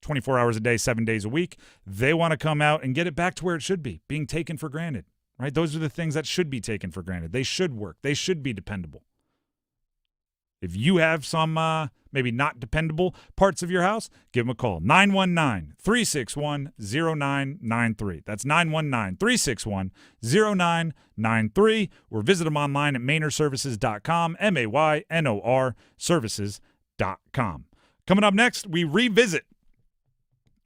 24 hours a day, 7 days a week. They want to come out and get it back to where it should be, being taken for granted, right? Those are the things that should be taken for granted. They should work. They should be dependable. If you have some maybe not dependable parts of your house, give them a call. 919-361-0993. That's 919-361-0993. Or visit them online at MainerServices.com, MAYNOR services.com. Coming up next, we revisit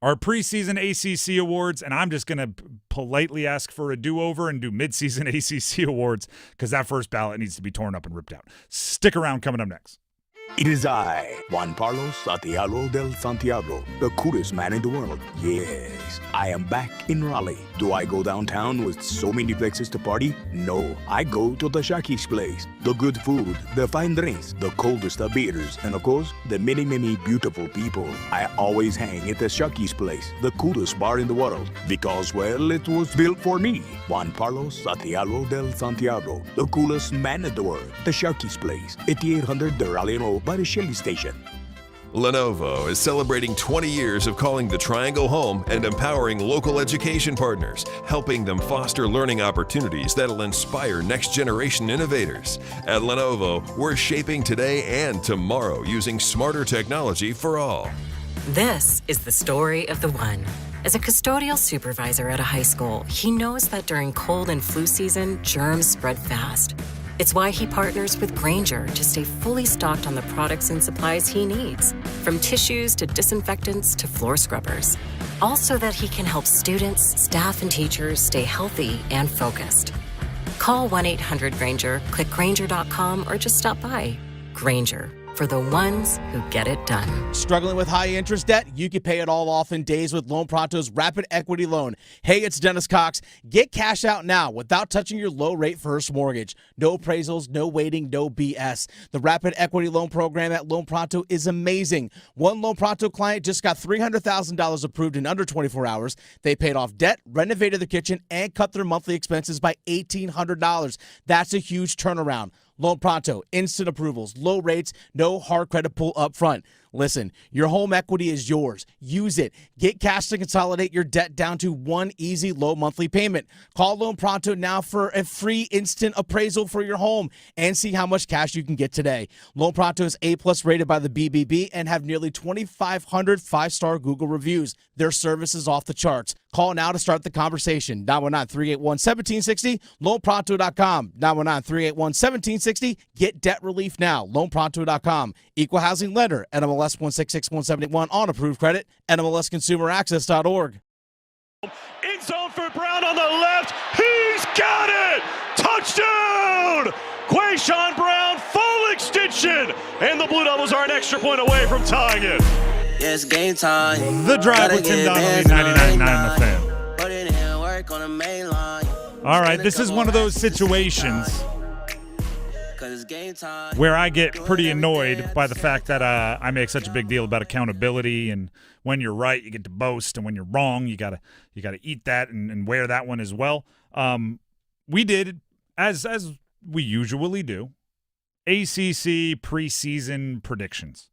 our preseason ACC awards, and I'm just going to politely ask for a do-over and do midseason ACC awards because that first ballot needs to be torn up and ripped out. Stick around, coming up next. It is I, Juan Carlos Santiago del Santiago, the coolest man in the world. Yes, I am back in Raleigh. Do I go downtown with so many places to party? No, I go to the Shakey's place. The good food, the fine drinks, the coldest of beers, and of course, the many, many beautiful people. I always hang at the Shakey's place, the coolest bar in the world, because, well, it was built for me. Juan Carlos Santiago del Santiago, the coolest man in the world. The Shakey's place, 8800 de Raleigh Road by the Shelley Station. Lenovo is celebrating 20 years of calling the Triangle home and empowering local education partners, helping them foster learning opportunities that'll inspire next-generation innovators. At Lenovo, we're shaping today and tomorrow using smarter technology for all. This is the story of the one. As a custodial supervisor at a high school, he knows that during cold and flu season, germs spread fast. It's why he partners with Grainger to stay fully stocked on the products and supplies he needs, from tissues to disinfectants to floor scrubbers. All so that he can help students, staff, and teachers stay healthy and focused. Call 1-800-GRAINGER, click Grainger.com, or just stop by. Grainger, for the ones who get it done. Struggling with high interest debt? You can pay it all off in days with Loan Pronto's Rapid Equity Loan. Hey, it's Dennis Cox. Get cash out now without touching your low-rate first mortgage. No appraisals, no waiting, no BS. The Rapid Equity Loan program at Loan Pronto is amazing. One Loan Pronto client just got $300,000 approved in under 24 hours. They paid off debt, renovated their kitchen, and cut their monthly expenses by $1,800. That's a huge turnaround. Loan Pronto, instant approvals, low rates, no hard credit pull up front. Listen, your home equity is yours. Use it. Get cash to consolidate your debt down to one easy low monthly payment. Call Loan Pronto now for a free instant appraisal for your home and see how much cash you can get today. Loan Pronto is A+ rated by the BBB and have nearly 2,500 five-star Google reviews. Their service is off the charts. Call now to start the conversation. 919-381-1760, loanpronto.com. 919-381-1760. Get debt relief now. Loanpronto.com. Equal housing lender. NMLS 1661781 on approved credit. NMLSconsumeraccess.org. In zone for Brown on the left. He's got it! Touchdown! Quayshawn Brown, full extension. And the Blue Devils are an extra point away from tying it. It's game time. The Drive with Tim Donnelly, 99.9 The Fan. Put it in work on the main line. All right, this is one of those situations where I get pretty annoyed by the fact that I make such a big deal about accountability, and when you're right, you get to boast, and when you're wrong, you gotta eat that and wear that one as well. We did, as we usually do, ACC preseason predictions.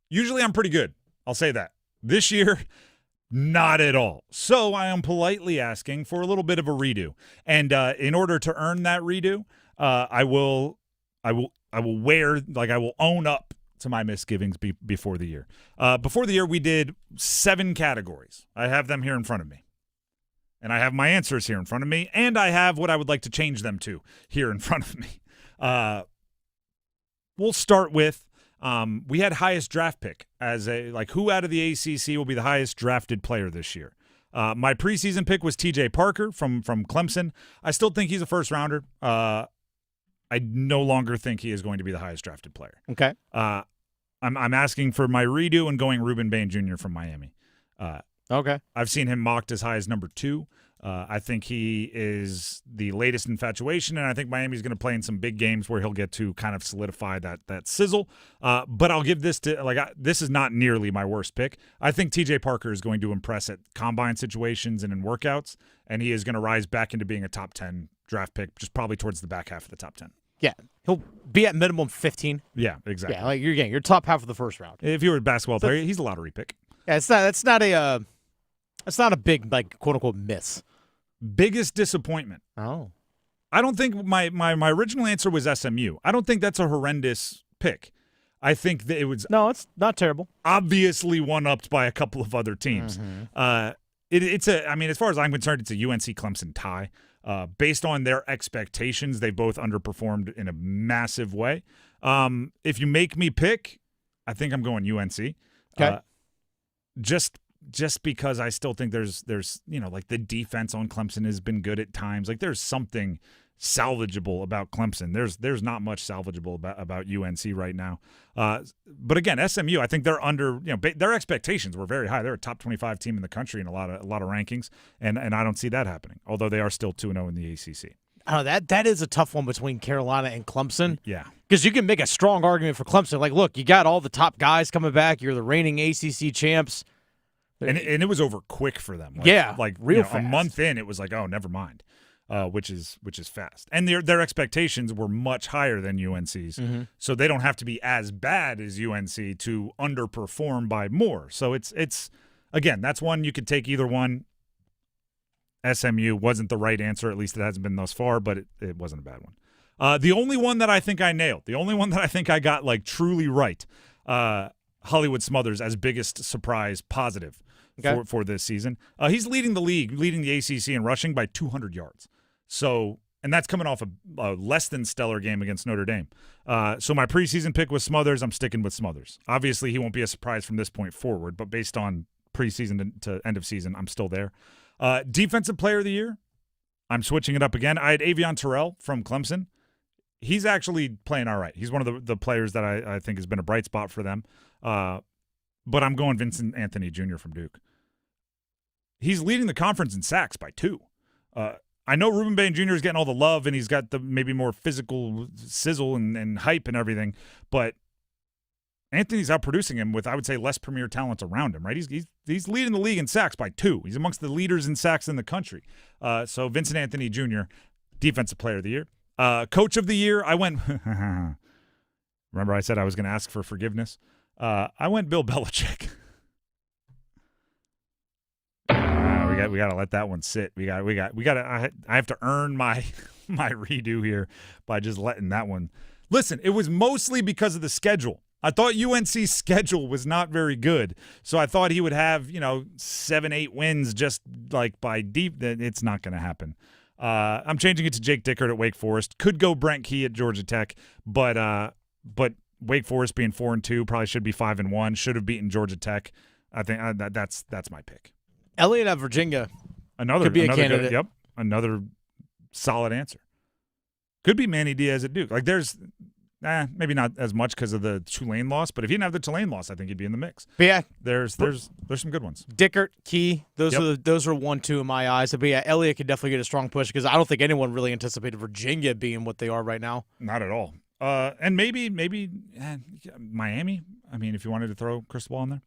Usually I'm pretty good. I'll say that. This year, not at all. So I am politely asking for a little bit of a redo. And in order to earn that redo, I will own up to my misgivings before the year. Before the year, we did 7 categories. I have them here in front of me. And I have my answers here in front of me. And I have what I would like to change them to here in front of me. We'll start with we had highest draft pick as who out of the ACC will be the highest drafted player this year. My preseason pick was TJ Parker from Clemson. I still think he's a first rounder. I no longer think he is going to be the highest drafted player. Okay. I'm asking for my redo and going Ruben Bain Jr. from Miami. Okay. I've seen him mocked as high as number 2. I think he is the latest infatuation, and I think Miami's going to play in some big games where he'll get to kind of solidify that sizzle. But I'll give this to this is not nearly my worst pick. I think TJ Parker is going to impress at combine situations and in workouts, and he is going to rise back into being a top 10 draft pick, just probably towards the back half of the top 10. Yeah, he'll be at minimum 15. Yeah, exactly. Yeah, you're top half of the first round. If you were a basketball player, he's a lottery pick. Yeah, it's not a big quote unquote miss. Biggest disappointment. Oh. I don't think my original answer was SMU. I don't think that's a horrendous pick. I think that it was it's not terrible. Obviously one-upped by a couple of other teams. Mm-hmm. As far as I'm concerned, it's a UNC Clemson tie. Based on their expectations, they both underperformed in a massive way. If you make me pick, I think I'm going UNC. Okay. Just because I still think there's like the defense on Clemson has been good at times. Like there's something salvageable about Clemson. There's not much salvageable about UNC right now. But again, SMU, I think they're under, their expectations were very high. They're a top 25 team in the country in a lot of rankings, and I don't see that happening. Although they are still 2-0 in the ACC. Oh, that is a tough one between Carolina and Clemson. Yeah. Because you can make a strong argument for Clemson. Like, look, you got all the top guys coming back. You're the reigning ACC champs. And it was over quick for them. Real fast. A month in, it was like, oh, never mind. Which is fast, and their expectations were much higher than UNC's, so they don't have to be as bad as UNC to underperform by more. So it's again, that's one you could take either one. SMU wasn't the right answer, at least it hasn't been thus far, but it wasn't a bad one. The only one that I think I nailed, the only one that I think I got like truly right, Hollywood Smothers as biggest surprise positive for this season. He's leading the league, leading the ACC in rushing by 200 yards. So, and that's coming off a less than stellar game against Notre Dame. So my preseason pick was Smothers. I'm sticking with Smothers. Obviously, he won't be a surprise from this point forward, but based on preseason to end of season, I'm still there. Defensive player of the year, I'm switching it up again. I had Avion Terrell from Clemson. He's actually playing all right. He's one of the players that I think has been a bright spot for them. But I'm going Vincent Anthony Jr. from Duke. He's leading the conference in sacks by 2. I know Ruben Bain Jr. is getting all the love, and he's got the maybe more physical sizzle and hype and everything, but Anthony's outproducing him with, I would say, less premier talent around him, right? He's leading the league in sacks by 2. He's amongst the leaders in sacks in the country. So Vincent Anthony Jr., Defensive Player of the Year. Coach of the Year, I went – remember I said I was going to ask for forgiveness? I went Bill Belichick. We got to let that one sit. We got to. I have to earn my redo here by just letting that one. Listen, it was mostly because of the schedule. I thought UNC's schedule was not very good, so I thought he would have 7-8 wins just like by deep. It's not going to happen. I'm changing it to Jake Dickert at Wake Forest. Could go Brent Key at Georgia Tech, but Wake Forest being 4-2 probably should be 5-1. Should have beaten Georgia Tech. I think that's my pick. Elliott at Virginia. Another could be a Good, candidate. yep, another solid answer. Could be Manny Diaz at Duke. Like there's, maybe not as much because of the Tulane loss, but if he didn't have the Tulane loss, I think he'd be in the mix. But yeah, there's some good ones. Dickert, Key, those are 1-2 in my eyes. But yeah, Elliott could definitely get a strong push because I don't think anyone really anticipated Virginia being what they are right now. Not at all. And maybe Miami. I mean, if you wanted to throw crystal ball in there.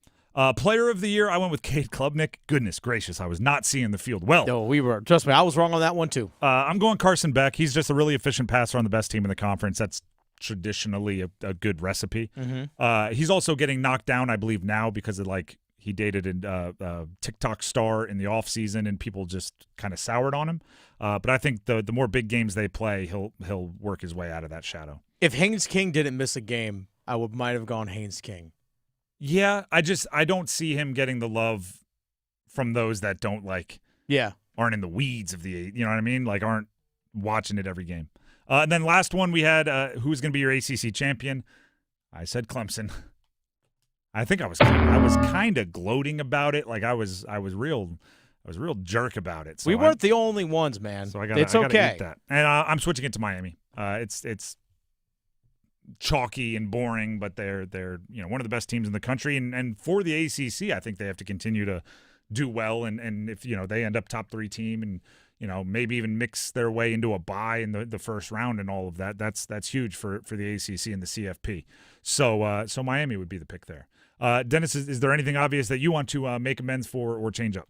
Player of the year, I went with Cade Klubnik. Goodness gracious, I was not seeing the field well. No, trust me, I was wrong on that one too. I'm going Carson Beck. He's just a really efficient passer on the best team in the conference. That's traditionally a good recipe. Mm-hmm. He's also getting knocked down, I believe, now because of he dated a TikTok star in the offseason and people just kind of soured on him. But I think the more big games they play, he'll work his way out of that shadow. If Haynes King didn't miss a game, I might have gone Haynes King. Yeah, I don't see him getting the love from those that don't aren't in the weeds of the, you know what I mean? Like aren't watching it every game. And then last one we had, who's going to be your ACC champion? I said Clemson. I think I was kind of gloating about it. Like I was real jerk about it. So we weren't the only ones, man. So it's okay. Eat that. And I'm switching it to Miami. It's chalky and boring, but they're one of the best teams in the country, and for the ACC, I think they have to continue to do well, and if they end up top 3 team, and maybe even mix their way into a bye in the first round and all of that, that's huge for the ACC and the CFP. So Miami would be the pick there. Dennis, is there anything obvious that you want to make amends for or change up?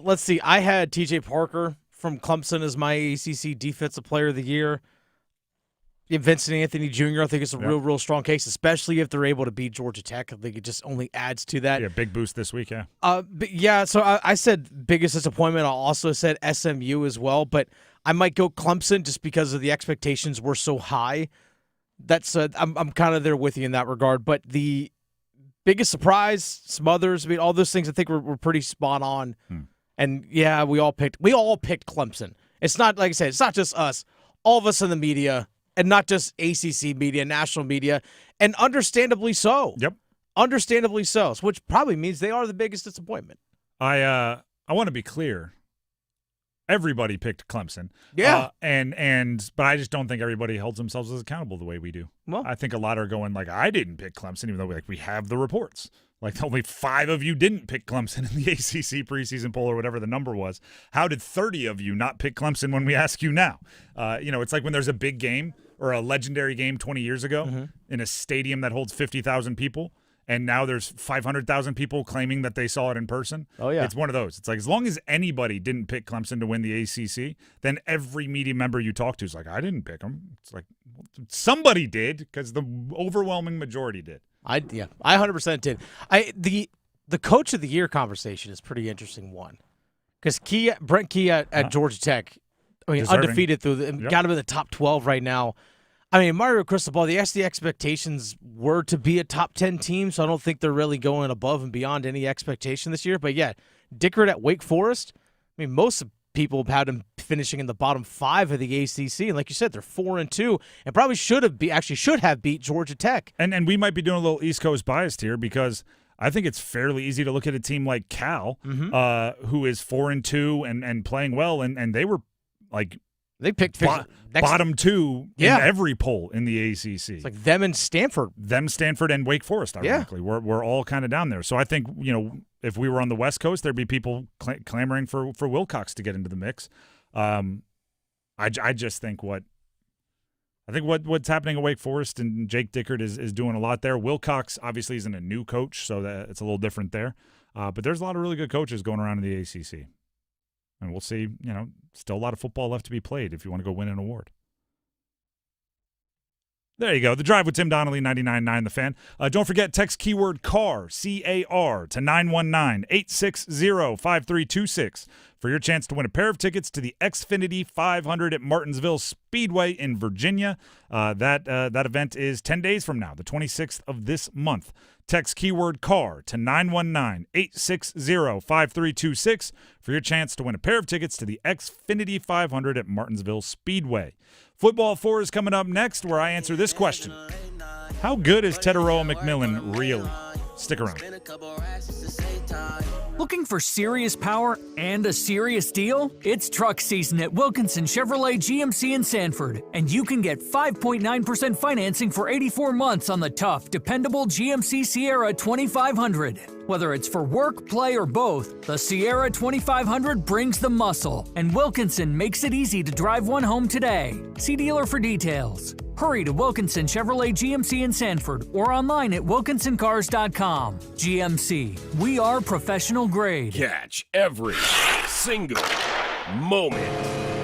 Let's see. I had TJ Parker from Clemson as my ACC Defensive Player of the Year. Vincent Anthony Jr., I think it's a real strong case, especially if they're able to beat Georgia Tech. I think it just only adds to that. Yeah, big boost this week, yeah. But yeah, so I said biggest disappointment. I also said SMU as well, but I might go Clemson just because of the expectations were so high. I'm kind of there with you in that regard. But the biggest surprise, Smothers, all those things I think were pretty spot on. And yeah, we all picked Clemson. It's not, like I said, it's not just us. All of us in the media. And not just ACC media, national media, and understandably so. Yep. understandably so, which probably means they are the biggest disappointment. I want to be clear. Everybody picked Clemson. Yeah. But I just don't think everybody holds themselves as accountable the way we do. Well, I think a lot are going like, I didn't pick Clemson, even though we have the reports. Like only 5 of you didn't pick Clemson in the ACC preseason poll or whatever the number was. How did 30 of you not pick Clemson when we ask you now? It's like when there's a big game or a legendary game 20 years ago in a stadium that holds 50,000 people. And now there's 500,000 people claiming that they saw it in person. Oh, yeah. It's one of those. It's like as long as anybody didn't pick Clemson to win the ACC, then every media member you talk to is like, I didn't pick them. It's like, somebody did because the overwhelming majority did. I 100% did. The coach of the year conversation is a pretty interesting one because Brent Key at Georgia Tech, undefeated got him in the top 12 right now. I mean, Mario Cristobal, the expectations were to be a top 10 team, so I don't think they're really going above and beyond any expectation this year. But yeah, Dickert at Wake Forest, I mean, most people have had him finishing in the bottom 5 of the ACC, and like you said, they're 4-2, and probably should have beat Georgia Tech. And we might be doing a little East Coast biased here because I think it's fairly easy to look at a team like Cal, who is 4-2 and playing well, and they were like. They picked bottom 2 in every poll in the ACC. It's like them and Stanford. Stanford, and Wake Forest, ironically. Yeah. We're all kind of down there. So I think, if we were on the West Coast, there'd be people clamoring for Wilcox to get into the mix. I just think what's happening at Wake Forest and Jake Dickert is doing a lot there. Wilcox obviously isn't a new coach, so that it's a little different there. But there's a lot of really good coaches going around in the ACC. And we'll see, still a lot of football left to be played if you want to go win an award. There you go. The Drive with Tim Donnelly, 99.9 The Fan. Don't forget, text keyword CAR, C-A-R, to 919-860-5326 for your chance to win a pair of tickets to the Xfinity 500 at Martinsville Speedway in Virginia. That event is 10 days from now, the 26th of this month. Text keyword CAR to 919-860-5326 for your chance to win a pair of tickets to the Xfinity 500 at Martinsville Speedway. Football 4 is coming up next, where I answer this question. How good is Tetairoa McMillan really? Stick around. Looking for serious power and a serious deal? It's truck season at Wilkinson Chevrolet GMC in Sanford, and you can get 5.9% financing for 84 months on the tough, dependable GMC Sierra 2500. Whether it's for work, play, or both, the Sierra 2500 brings the muscle, and Wilkinson makes it easy to drive one home today. See dealer for details. Hurry to Wilkinson Chevrolet GMC in Sanford or online at wilkinsoncars.com. GMC, we are professional grade. Catch every single moment.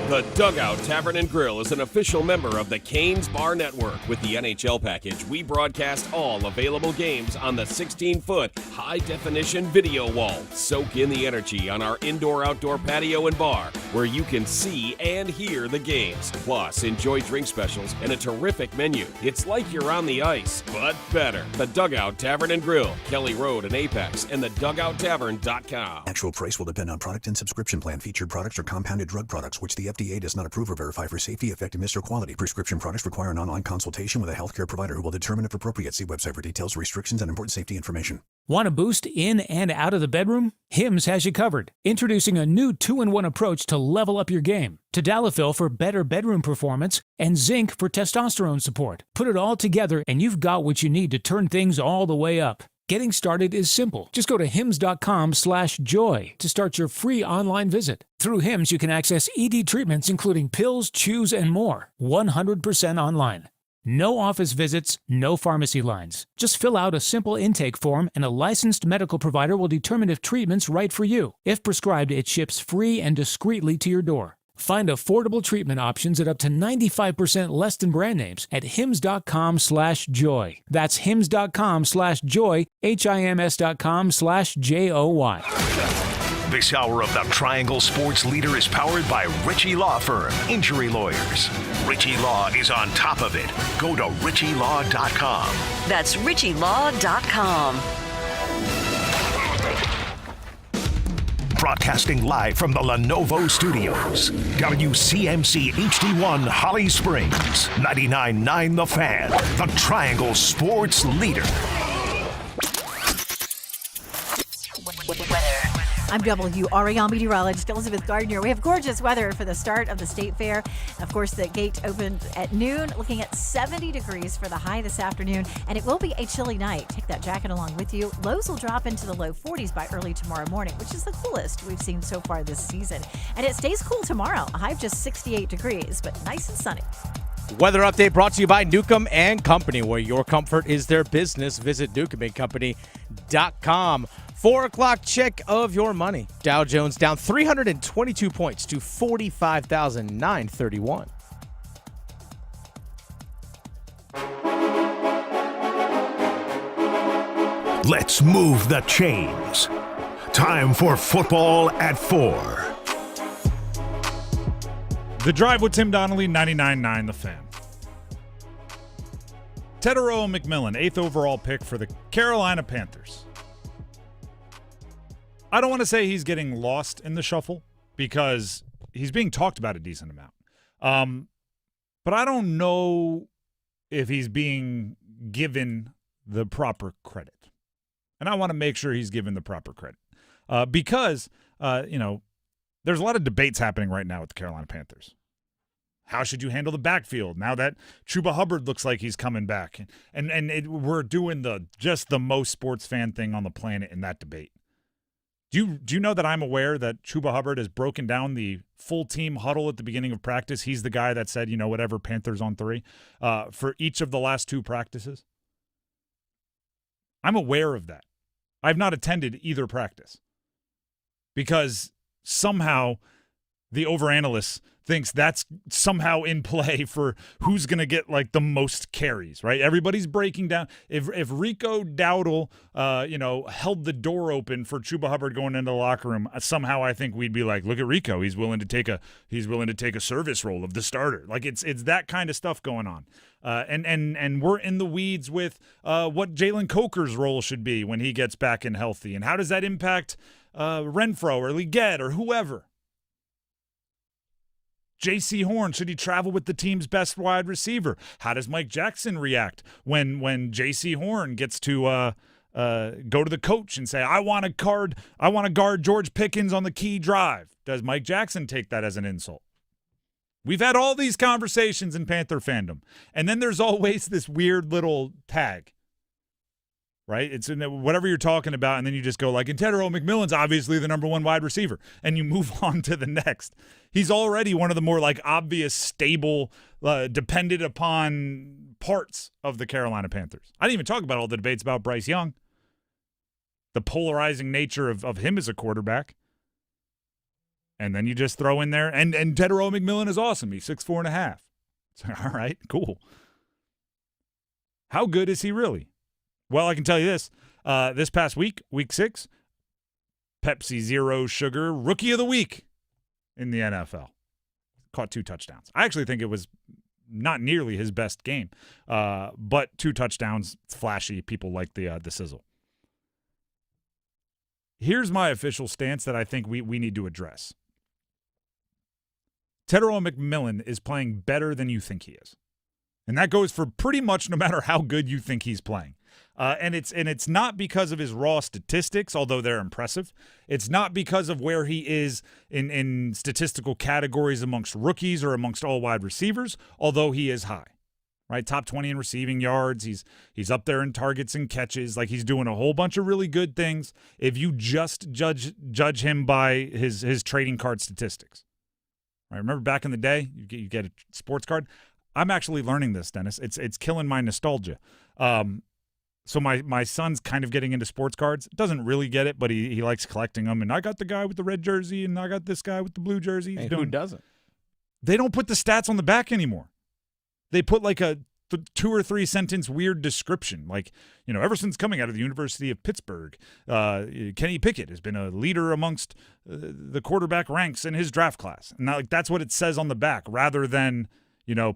The Dugout Tavern and Grill is an official member of the Canes Bar Network. With the NHL package, we broadcast all available games on the 16-foot high-definition video wall. Soak in the energy on our indoor-outdoor patio and bar, where you can see and hear the games. Plus, enjoy drink specials and a terrific menu. It's like you're on the ice, but better. The Dugout Tavern and Grill, Kelly Road in Apex, and thedugouttavern.com. Actual price will depend on product and subscription plan. Featured products are compounded drug products, which the FDA does not approve or verify for safety, effectiveness, or quality. Prescription products require an online consultation with a healthcare provider who will determine if appropriate. See website for details, restrictions, and important safety information. Want a boost in and out of the bedroom? Hims has you covered. Introducing a new 2-in-1 approach to level up your game. Tadalafil for better bedroom performance and zinc for testosterone support. Put it all together and you've got what you need to turn things all the way up. Getting started is simple. Just go to hims.com/joy to start your free online visit. Through Hims, you can access ED treatments including pills, chews, and more. 100% online. No office visits, no pharmacy lines. Just fill out a simple intake form and a licensed medical provider will determine if treatment's right for you. If prescribed, it ships free and discreetly to your door. Find affordable treatment options at up to 95% less than brand names at hims.com/joy. That's hims.com/joy, HIMS.com/JOY. This hour of the Triangle Sports Leader is powered by Ritchie Law Firm, injury lawyers. Ritchie Law is on top of it. Go to ritchielaw.com. That's ritchielaw.com. Broadcasting live from the Lenovo Studios. WCMC HD1 Holly Springs. 99.9 The Fan. The Triangle Sports Leader. I'm WRAL meteorologist Elizabeth Gardner. We have gorgeous weather for the start of the State Fair. Of course, the gate opened at noon, looking at 70 degrees for the high this afternoon, and it will be a chilly night. Take that jacket along with you. Lows will drop into the low 40s by early tomorrow morning, which is the coolest we've seen so far this season. And it stays cool tomorrow, a high of just 68 degrees, but nice and sunny. Weather update brought to you by Newcomb and Company, where your comfort is their business. Visit newcombandcompany.com. 4 o'clock check of your money. Dow Jones down 322 points to 45,931. Let's move the chains. Time for football at 4. The Drive with Tim Donnelly, 99.9 The Fan. Tetairoa McMillan, 8th overall pick for the Carolina Panthers. I don't want to say he's getting lost in the shuffle because he's being talked about a decent amount. But I don't know if he's being given the proper credit. And I want to make sure he's given the proper credit. Because there's a lot of debates happening right now with the Carolina Panthers. How should you handle the backfield now that Chuba Hubbard looks like he's coming back? We're doing the most sports fan thing on the planet in that debate. Do you know that I'm aware that Chuba Hubbard has broken down the full team huddle at the beginning of practice? He's the guy that said, whatever, Panthers on 3 for each of the last 2 practices. I'm aware of that. I've not attended either practice because somehow the overanalyst thinks that's somehow in play for who's going to get like the most carries, right? Everybody's breaking down. If Rico Dowdle, held the door open for Chuba Hubbard going into the locker room, somehow I think we'd be like, look at Rico. He's willing to take a service role of the starter. Like it's that kind of stuff going on. And we're in the weeds with what Jalen Coker's role should be when he gets back and healthy, and how does that impact Renfro or Leggett or whoever. J.C. Horn, should he travel with the team's best wide receiver? How does Mike Jackson react when J.C. Horn gets to go to the coach and say, I want to guard George Pickens on the key drive? Does Mike Jackson take that as an insult? We've had all these conversations in Panther fandom, and then there's always this weird little tag, right? It's in whatever you're talking about, and then you just go like, and Tetairoa McMillan's obviously the number 1 wide receiver, and you move on to the next. He's already one of the more like obvious, stable, dependent upon parts of the Carolina Panthers. I didn't even talk about all the debates about Bryce Young, the polarizing nature of him as a quarterback. And then you just throw in there, and Tetairoa McMillan is awesome. He's 6'4.5". All right, cool. How good is he really? Well, I can tell you this. This past week, week 6, Pepsi Zero Sugar Rookie of the Week in the NFL. Caught 2 touchdowns. I actually think it was not nearly his best game, but 2 touchdowns, flashy. People like the sizzle. Here's my official stance that I think we need to address. Tetairoa McMillan is playing better than you think he is. And that goes for pretty much no matter how good you think he's playing. And it's not because of his raw statistics, although they're impressive. It's not because of where he is in statistical categories amongst rookies or amongst all wide receivers, although he is high, right? Top 20 in receiving yards. He's up there in targets and catches. Like, he's doing a whole bunch of really good things if you just judge him by his trading card statistics. Right? Remember back in the day, you get a sports card? I'm actually learning this, Dennis. It's killing my nostalgia. So my son's kind of getting into sports cards. Doesn't really get it, but he likes collecting them. And I got the guy with the red jersey, and I got this guy with the blue jersey. And who doesn't? They don't put the stats on the back anymore. They put like a 2 or 3 sentence weird description. Like, ever since coming out of the University of Pittsburgh, Kenny Pickett has been a leader amongst the quarterback ranks in his draft class. And that's what it says on the back, rather than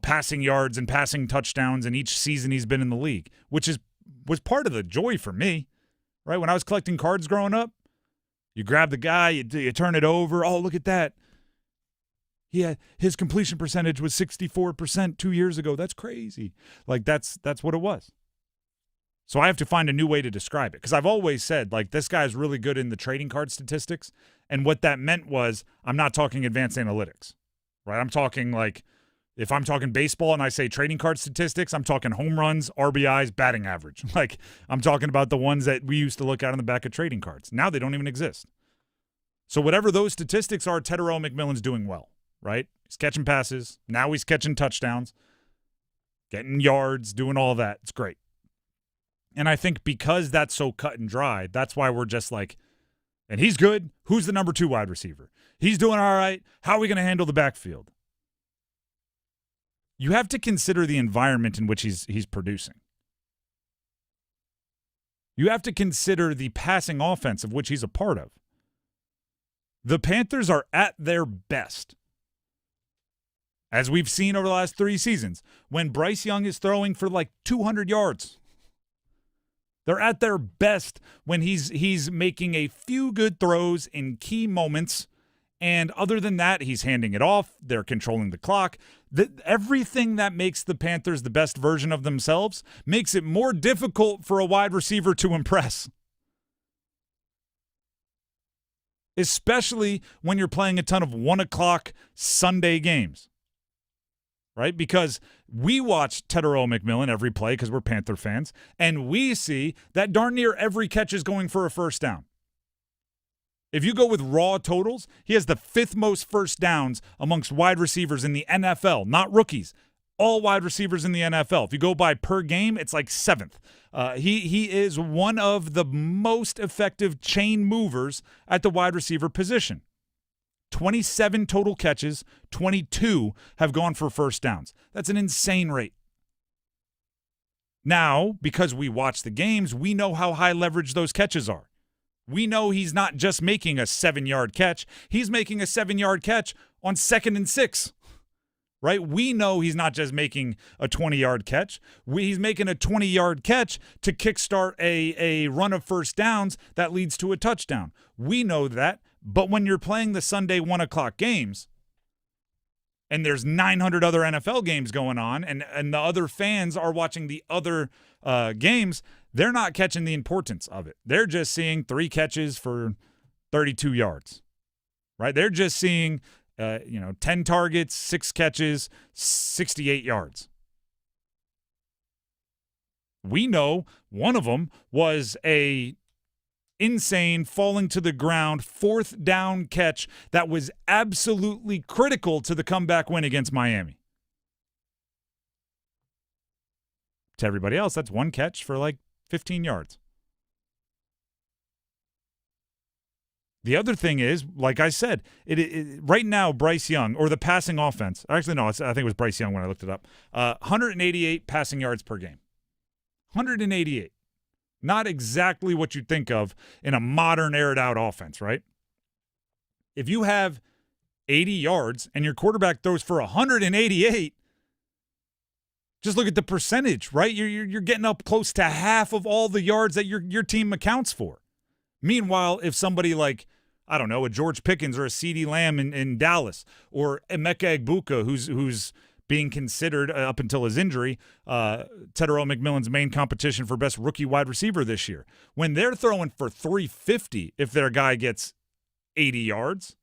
passing yards and passing touchdowns in each season he's been in the league, which was part of the joy for me, right? When I was collecting cards growing up, you grab the guy, you turn it over. Oh, look at that. His completion percentage was 64% 2 years ago. That's crazy. Like, that's what it was. So I have to find a new way to describe it, because I've always said, like, this guy's really good in the trading card statistics, and what that meant was I'm not talking advanced analytics, right? I'm talking, like, if I'm talking baseball and I say trading card statistics, I'm talking home runs, RBIs, batting average. Like, I'm talking about the ones that we used to look at on the back of trading cards. Now they don't even exist. So whatever those statistics are, Tetairoa McMillan's doing well, right? He's catching passes. Now he's catching touchdowns, getting yards, doing all that. It's great. And I think because that's so cut and dry, that's why we're just like, and he's good. Who's the number 2 wide receiver? He's doing all right. How are we going to handle the backfield? You have to consider the environment in which he's producing. You have to consider the passing offense of which he's a part of. The Panthers are at their best, as we've seen over the last 3 seasons, when Bryce Young is throwing for like 200 yards. They're at their best when he's making a few good throws in key moments, and other than that, he's handing it off. They're controlling the clock. Everything that makes the Panthers the best version of themselves makes it more difficult for a wide receiver to impress, especially when you're playing a ton of 1 o'clock Sunday games. Right? Because we watch Tetairoa McMillan every play because we're Panther fans, and we see that darn near every catch is going for a first down. If you go with raw totals, he has the 5th most first downs amongst wide receivers in the NFL, not rookies. All wide receivers in the NFL. If you go by per game, it's like 7th. He is one of the most effective chain movers at the wide receiver position. 27 total catches, 22 have gone for first downs. That's an insane rate. Now, because we watch the games, we know how high leverage those catches are. We know he's not just making a 7-yard catch. He's making a 7-yard catch on 2nd and 6, right? We know he's not just making a 20-yard catch. He's making a 20-yard catch to kickstart a run of first downs that leads to a touchdown. We know that. But when you're playing the Sunday 1 o'clock games, and there's 900 other NFL games going on, and the other fans are watching the other games, they're not catching the importance of it. They're just seeing 3 catches for 32 yards, right? They're just seeing 10 targets, 6 catches, 68 yards. We know one of them was a insane falling to the ground 4th down catch that was absolutely critical to the comeback win against Miami. To everybody else, that's 1 catch for like 15 yards. The other thing is, like I said, right now, Bryce Young, or the passing offense, actually, no, I think it was Bryce Young when I looked it up, 188 passing yards per game. 188. Not exactly what you'd think of in a modern aired-out offense, right? If you have 80 yards and your quarterback throws for 188, just look at the percentage, right? You're getting up close to half of all the yards that your team accounts for. Meanwhile, if somebody like, I don't know, a George Pickens or a CeeDee Lamb in Dallas, or Emeka Egbuka, who's being considered, up until his injury, Tetairoa McMillan's main competition for best rookie wide receiver this year. When they're throwing for 350 if their guy gets 80 yards,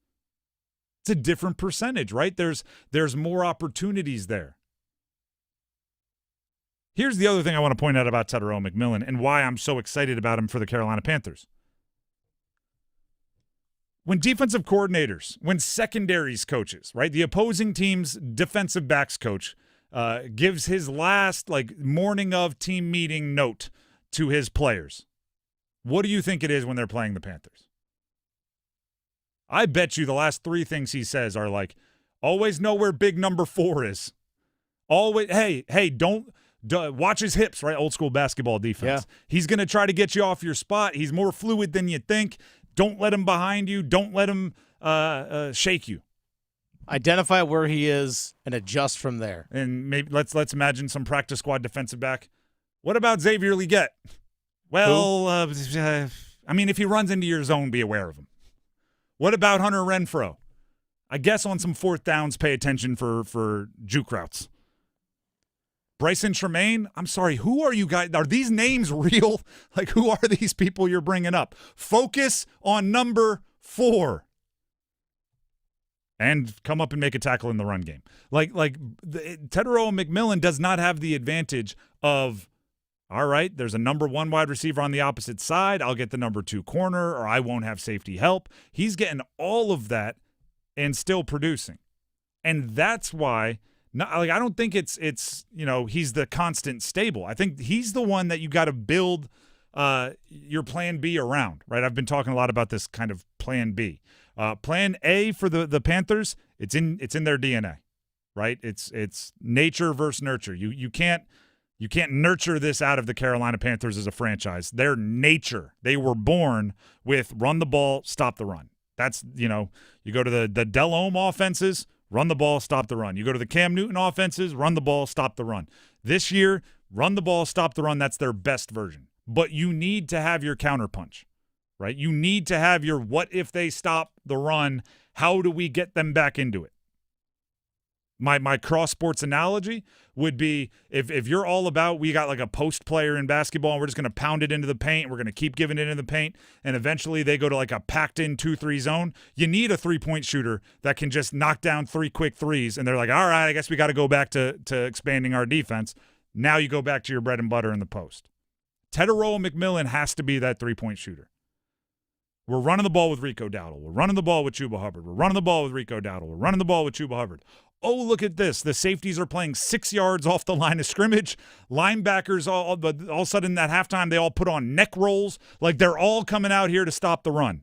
it's a different percentage, right? There's more opportunities there. Here's the other thing I want to point out about Tetairoa McMillan and why I'm so excited about him for the Carolina Panthers. When defensive coordinators, when secondaries coaches, right, the opposing team's defensive backs coach gives his last, morning of team meeting note to his players, what do you think it is when they're playing the Panthers? I bet you the last 3 things he says are like, always know where big number 4 is. Always, hey, don't watch his hips, right? Old school basketball defense. Yeah. He's going to try to get you off your spot. He's more fluid than you think. Don't let him behind you. Don't let him shake you. Identify where he is and adjust from there. And maybe let's imagine some practice squad defensive back. What about Xavier Legette? Well, if he runs into your zone, be aware of him. What about Hunter Renfrow? I guess on some 4th downs, pay attention for juke routes. Bryson Tremaine, I'm sorry, who are you guys? Are these names real? Like, who are these people you're bringing up? Focus on number 4. And come up and make a tackle in the run game. Tetairoa McMillan does not have the advantage of, all right, there's a number 1 wide receiver on the opposite side. I'll get the number 2 corner, or I won't have safety help. He's getting all of that and still producing. And that's why I don't think it's he's the constant stable. I think he's the one that you got to build your plan B around, right? I've been talking a lot about this kind of plan B. Plan A for the Panthers, it's in their DNA, right? It's nature versus nurture. You can't nurture this out of the Carolina Panthers as a franchise. Their nature, they were born with run the ball, stop the run. That's, you go to the Delhomme offenses, run the ball, stop the run. You go to the Cam Newton offenses, run the ball, stop the run. This year, run the ball, stop the run. That's their best version. But you need to have your counterpunch, right? You need to have your what if they stop the run? How do we get them back into it? My cross sports analogy would be if you're all about, we got like a post player in basketball and we're just going to pound it into the paint. We're going to keep giving it into the paint. And eventually they go to like a packed in 2-3 zone. You need a 3-point shooter that can just knock down 3 quick threes. And they're like, all right, I guess we got to go back to expanding our defense. Now you go back to your bread and butter in the post. Tetairoa McMillan has to be that 3-point shooter. We're running the ball with Rico Dowdle. We're running the ball with Chuba Hubbard. We're running the ball with Rico Dowdle. We're running the ball with Chuba Hubbard. Oh, look at this. The safeties are playing 6 yards off the line of scrimmage. Linebackers, all of a sudden at halftime, they all put on neck rolls. Like they're all coming out here to stop the run.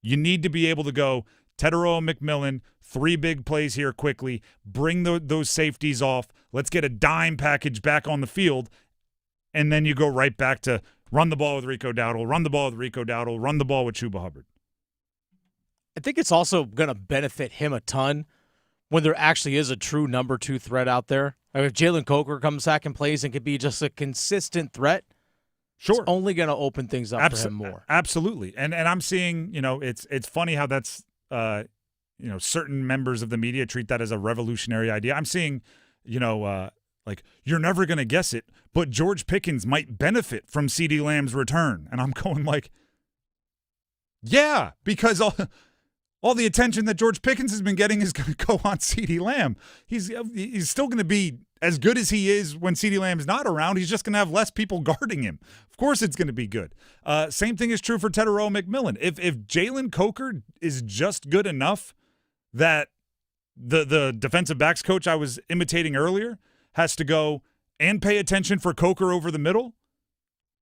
You need to be able to go Tetairoa McMillan, 3 big plays here quickly, bring those safeties off. Let's get a dime package back on the field, and then you go right back to run the ball with Rico Dowdle, run the ball with Rico Dowdle, run the ball with Chuba Hubbard. I think it's also going to benefit him a ton when there actually is a true number 2 threat out there. Like if Jalen Coker comes back and plays and could be just a consistent threat, sure, it's only going to open things up for him more. Absolutely. And I'm seeing, it's funny how that's, certain members of the media treat that as a revolutionary idea. I'm seeing, like, you're never going to guess it, but George Pickens might benefit from CeeDee Lamb's return. And I'm going like, yeah, because all the attention that George Pickens has been getting is going to go on CeeDee Lamb. He's still going to be as good as he is when CeeDee Lamb is not around. He's just going to have less people guarding him. Of course it's going to be good. Same thing is true for Tetairoa McMillan. If Jalen Coker is just good enough that the defensive backs coach I was imitating earlier has to go and pay attention for Coker over the middle,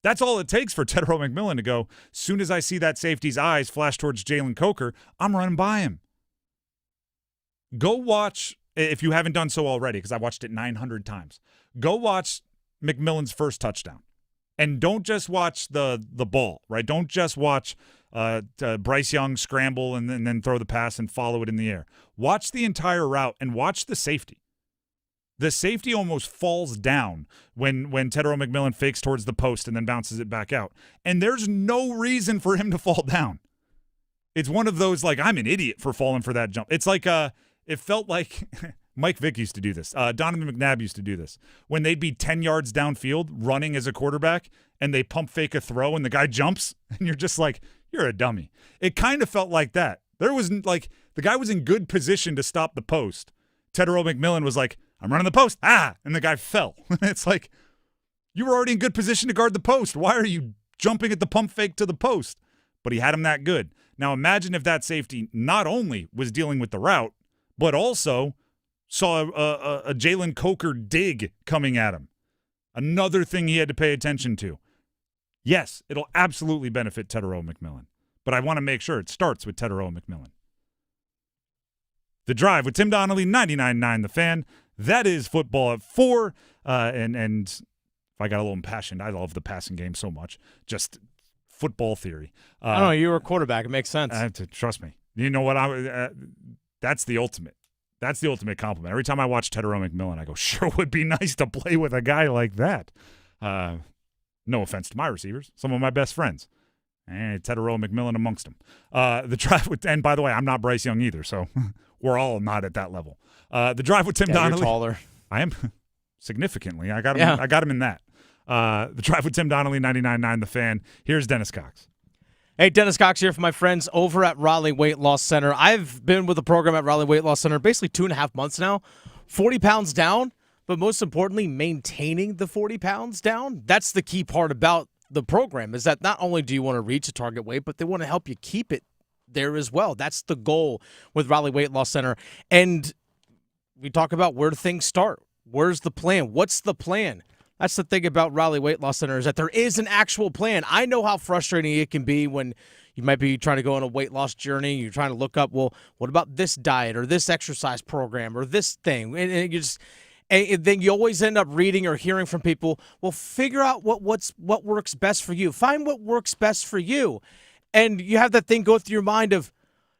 that's all it takes for Tetairoa McMillan to go, as soon as I see that safety's eyes flash towards Jalen Coker, I'm running by him. Go watch, if you haven't done so already, because I watched it 900 times, go watch McMillan's first touchdown. And don't just watch the ball, right? Don't just watch Bryce Young scramble and then throw the pass and follow it in the air. Watch the entire route and watch the safety. The safety almost falls down when Tetairoa McMillan fakes towards the post and then bounces it back out. And there's no reason for him to fall down. It's one of those, like, I'm an idiot for falling for that jump. It's like, it felt like Mike Vick used to do this. Donovan McNabb used to do this. When they'd be 10 yards downfield running as a quarterback and they pump fake a throw and the guy jumps and you're just like, you're a dummy. It kind of felt like that. There was, like, the guy was in good position to stop the post. Tetairoa McMillan was like, I'm running the post. And the guy fell. It's like, you were already in good position to guard the post. Why are you jumping at the pump fake to the post? But he had him that good. Now imagine if that safety not only was dealing with the route, but also saw a Jalen Coker dig coming at him. Another thing he had to pay attention to. Yes, it'll absolutely benefit Tetairoa McMillan. But I want to make sure it starts with Tetairoa McMillan. The Drive with Tim Donnelly, 99.9 The Fan. That is football at 4. And if I got a little impassioned, I love the passing game so much. Just football theory. I don't know. You were a quarterback. It makes sense. Trust me. You know what? That's the ultimate. That's the ultimate compliment. Every time I watch Tetairoa McMillan, I go, sure would be nice to play with a guy like that. No offense to my receivers. Some of my best friends. And Tetairoa McMillan amongst them. The Drive with, and by the way, I'm not Bryce Young either, so we're all not at that level. The Drive with Tim Donnelly. You're taller. I am. significantly. I got him in that. The Drive with Tim Donnelly, 99.9 The Fan. Here's Dennis Cox. Hey, Dennis Cox here for my friends over at Raleigh Weight Loss Center. I've been with the program at Raleigh Weight Loss Center basically 2.5 months now. 40 pounds down, but most importantly, maintaining the 40 pounds down. That's the key part about the program, is that not only do you want to reach a target weight, but they want to help you keep it there as well. That's the goal with Raleigh Weight Loss Center. And we talk about where do things start. Where's the plan? What's the plan? That's the thing about Raleigh Weight Loss Center, is that there is an actual plan. I know how frustrating it can be when you might be trying to go on a weight loss journey. You're trying to look up, well, what about this diet or this exercise program or this thing? And then you always end up reading or hearing from people, well, figure out what works best for you. Find what works best for you. And you have that thing go through your mind of,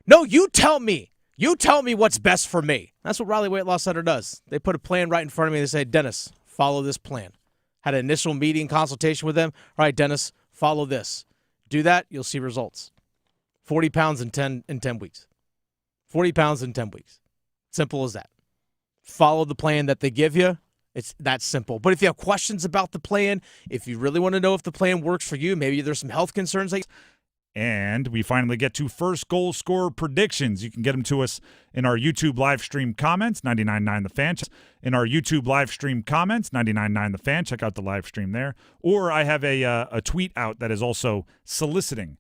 no, you tell me. You tell me what's best for me. That's what Raleigh Weight Loss Center does. They put a plan right in front of me. They say, Dennis, follow this plan. Had an initial meeting consultation with them. All right, Dennis, follow this. Do that, you'll see results. 40 pounds in 10 weeks. 40 pounds in 10 weeks. Simple as that. Follow the plan that they give you. It's that simple. But if you have questions about the plan, if you really want to know if the plan works for you, maybe there's some health concerns. And we finally get to first goal scorer predictions. You can get them to us in our YouTube live stream comments, 99.9 The Fan. In our YouTube live stream comments, 99.9 The Fan. Check out the live stream there. Or I have a tweet out that is also soliciting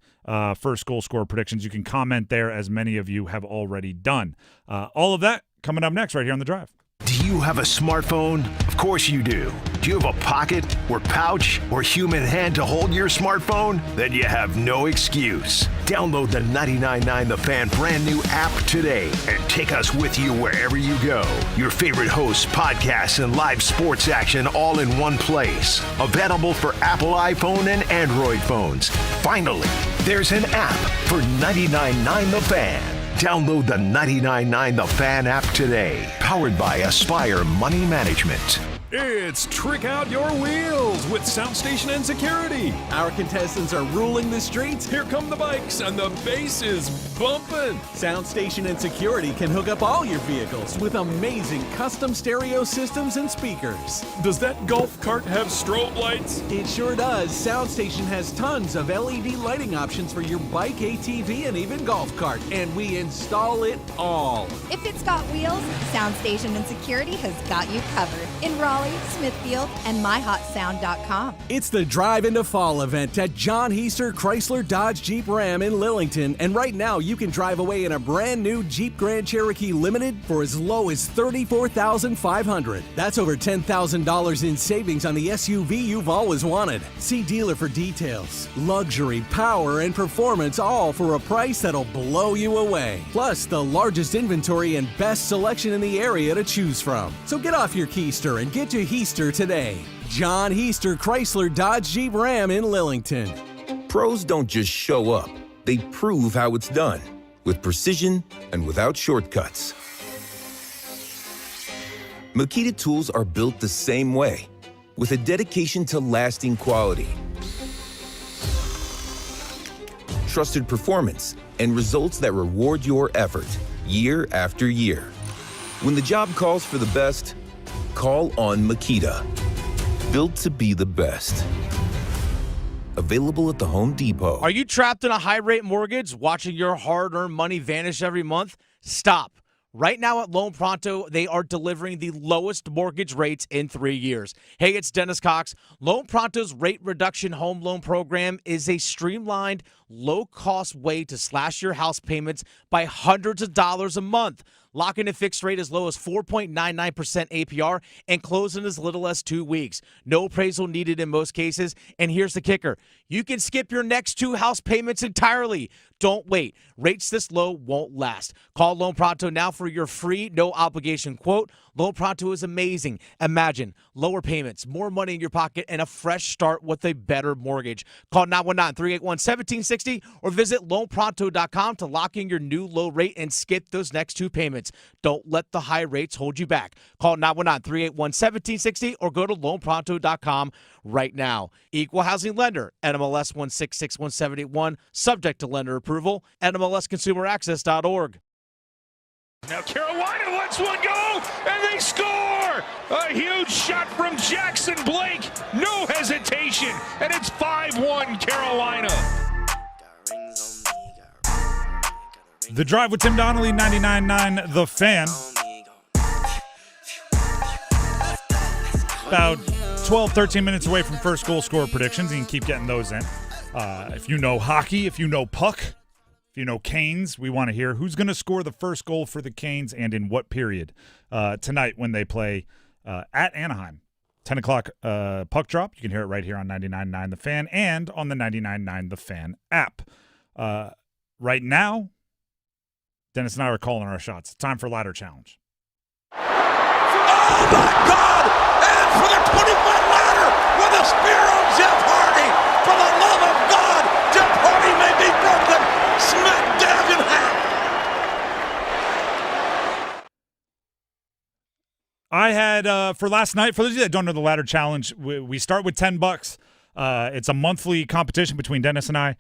first goal scorer predictions. You can comment there, as many of you have already done. All of that coming up next right here on The Drive. Do you have a smartphone? Of course you do. Do you have a pocket or pouch or human hand to hold your smartphone? Then you have no excuse. Download the 99.9 The Fan brand new app today and take us with you wherever you go. Your favorite hosts, podcasts, and live sports action all in one place. Available for Apple iPhone and Android phones. Finally, there's an app for 99.9 The Fan. Download the 99.9 The Fan app today. Powered by Aspire Money Management. It's Trick Out Your Wheels with Soundstation and Security. Our contestants are ruling the streets. Here come the bikes, and the bass is bumping. Soundstation and Security can hook up all your vehicles with amazing custom stereo systems and speakers. Does that golf cart have strobe lights? It sure does. Soundstation has tons of LED lighting options for your bike, ATV, and even golf cart, and we install it all. If it's got wheels, Soundstation and Security has got you covered. In Raleigh, Smithfield, and myhotsound.com. It's the Drive into Fall event at John Heister Chrysler Dodge Jeep Ram in Lillington, and right now you can drive away in a brand new Jeep Grand Cherokee Limited for as low as $34,500. That's over $10,000 in savings on the SUV you've always wanted. See dealer for details. Luxury, power, and performance, all for a price that'll blow you away. Plus, the largest inventory and best selection in the area to choose from. So get off your keister and get to Heister today. John Heister Chrysler Dodge Jeep Ram in Lillington. Pros don't just show up. They prove how it's done. With precision and without shortcuts. Makita tools are built the same way. With a dedication to lasting quality. Trusted performance and results that reward your effort year after year. When the job calls for the best, call on Makita. Built to be the best. Available at the Home Depot. Are you trapped in a high-rate mortgage, watching your hard-earned money vanish every month? Stop. Right now at Loan Pronto, they are delivering the lowest mortgage rates in 3 years. Hey, it's Dennis Cox. Loan Pronto's rate reduction home loan program is a streamlined, low-cost way to slash your house payments by hundreds of dollars a month. Lock in a fixed rate as low as 4.99% APR and close in as little as 2 weeks. No appraisal needed in most cases. And here's the kicker. You can skip your next 2 house payments entirely. Don't wait. Rates this low won't last. Call Loan Pronto now for your free, no-obligation quote. Loan Pronto is amazing. Imagine lower payments, more money in your pocket, and a fresh start with a better mortgage. Call 919-381-1760 or visit loanpronto.com to lock in your new low rate and skip those next 2 payments. Don't let the high rates hold you back. Call 919-381-1760 or go to loanpronto.com right now. Equal housing lender, NMLS 1661781, subject to lender approval, NMLSconsumeraccess.org. Now Carolina lets one go, and they score! A huge shot from Jackson Blake. No hesitation. And it's 5-1 Carolina. The Drive with Tim Donnelly, 99.9 The Fan. About 12, 13 minutes away from first goal scorer predictions. You can keep getting those in. If you know hockey, if you know puck, if you know Canes, we want to hear who's going to score the first goal for the Canes and in what period tonight when they play at Anaheim. 10 o'clock puck drop. You can hear it right here on 99.9 The Fan and on the 99.9 The Fan app. Right now, Dennis and I are calling our shots. Time for ladder challenge. Oh, my God! And for the 20-foot ladder with a spear on Jeff Hardy. For the love of God, Jeff Hardy may be broken. Smack dab in half. I had, for last night, for those of you that don't know the ladder challenge, we start with $10. It's a monthly competition between Dennis and I.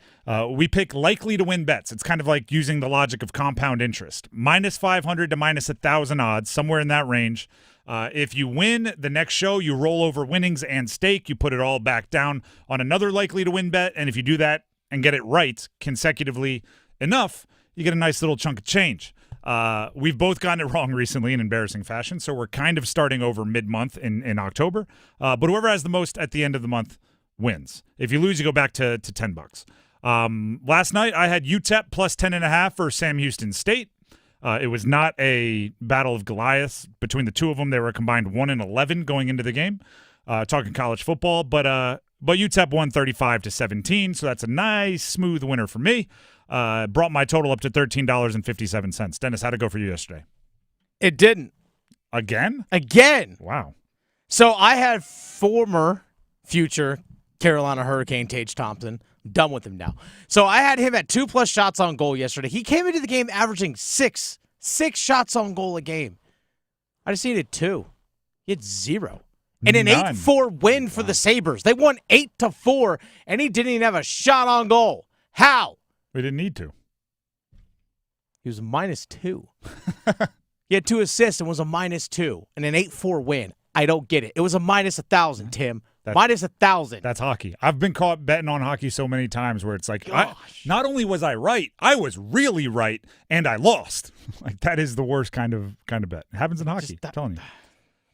We pick likely to win bets. It's kind of like using the logic of compound interest. Minus 500 to minus 1,000 odds, somewhere in that range. If you win the next show, you roll over winnings and stake. You put it all back down on another likely to win bet. And if you do that and get it right consecutively enough, you get a nice little chunk of change. We've both gotten it wrong recently in embarrassing fashion. So we're kind of starting over mid-month in October. But whoever has the most at the end of the month wins. If you lose, you go back to $10. Last night, I had UTEP plus 10.5 for Sam Houston State. It was not a battle of Goliaths between the two of them. They were a combined 1-11 going into the game, talking college football. But UTEP won 35-17, so that's a nice, smooth winner for me. Brought my total up to $13.57. Dennis, how'd it go for you yesterday? It didn't. Again? Again. Wow. So I had future Carolina Hurricane Tage Thompson. I'm done with him now. So I had him at 2+ shots on goal yesterday. He came into the game averaging six shots on goal a game. I just needed 2. He had 0. And an 8-4 win for the Sabres. They won 8-4, and he didn't even have a shot on goal. How? We didn't need to. He was a -2. He had 2 assists and was a -2 and an 8-4 win. I don't get it. It was a -1,000, Tim. -1,000. That's hockey. I've been caught betting on hockey so many times where it's like, not only was I right, I was really right, and I lost. Like that is the worst kind of bet. It happens in hockey. I'm telling you.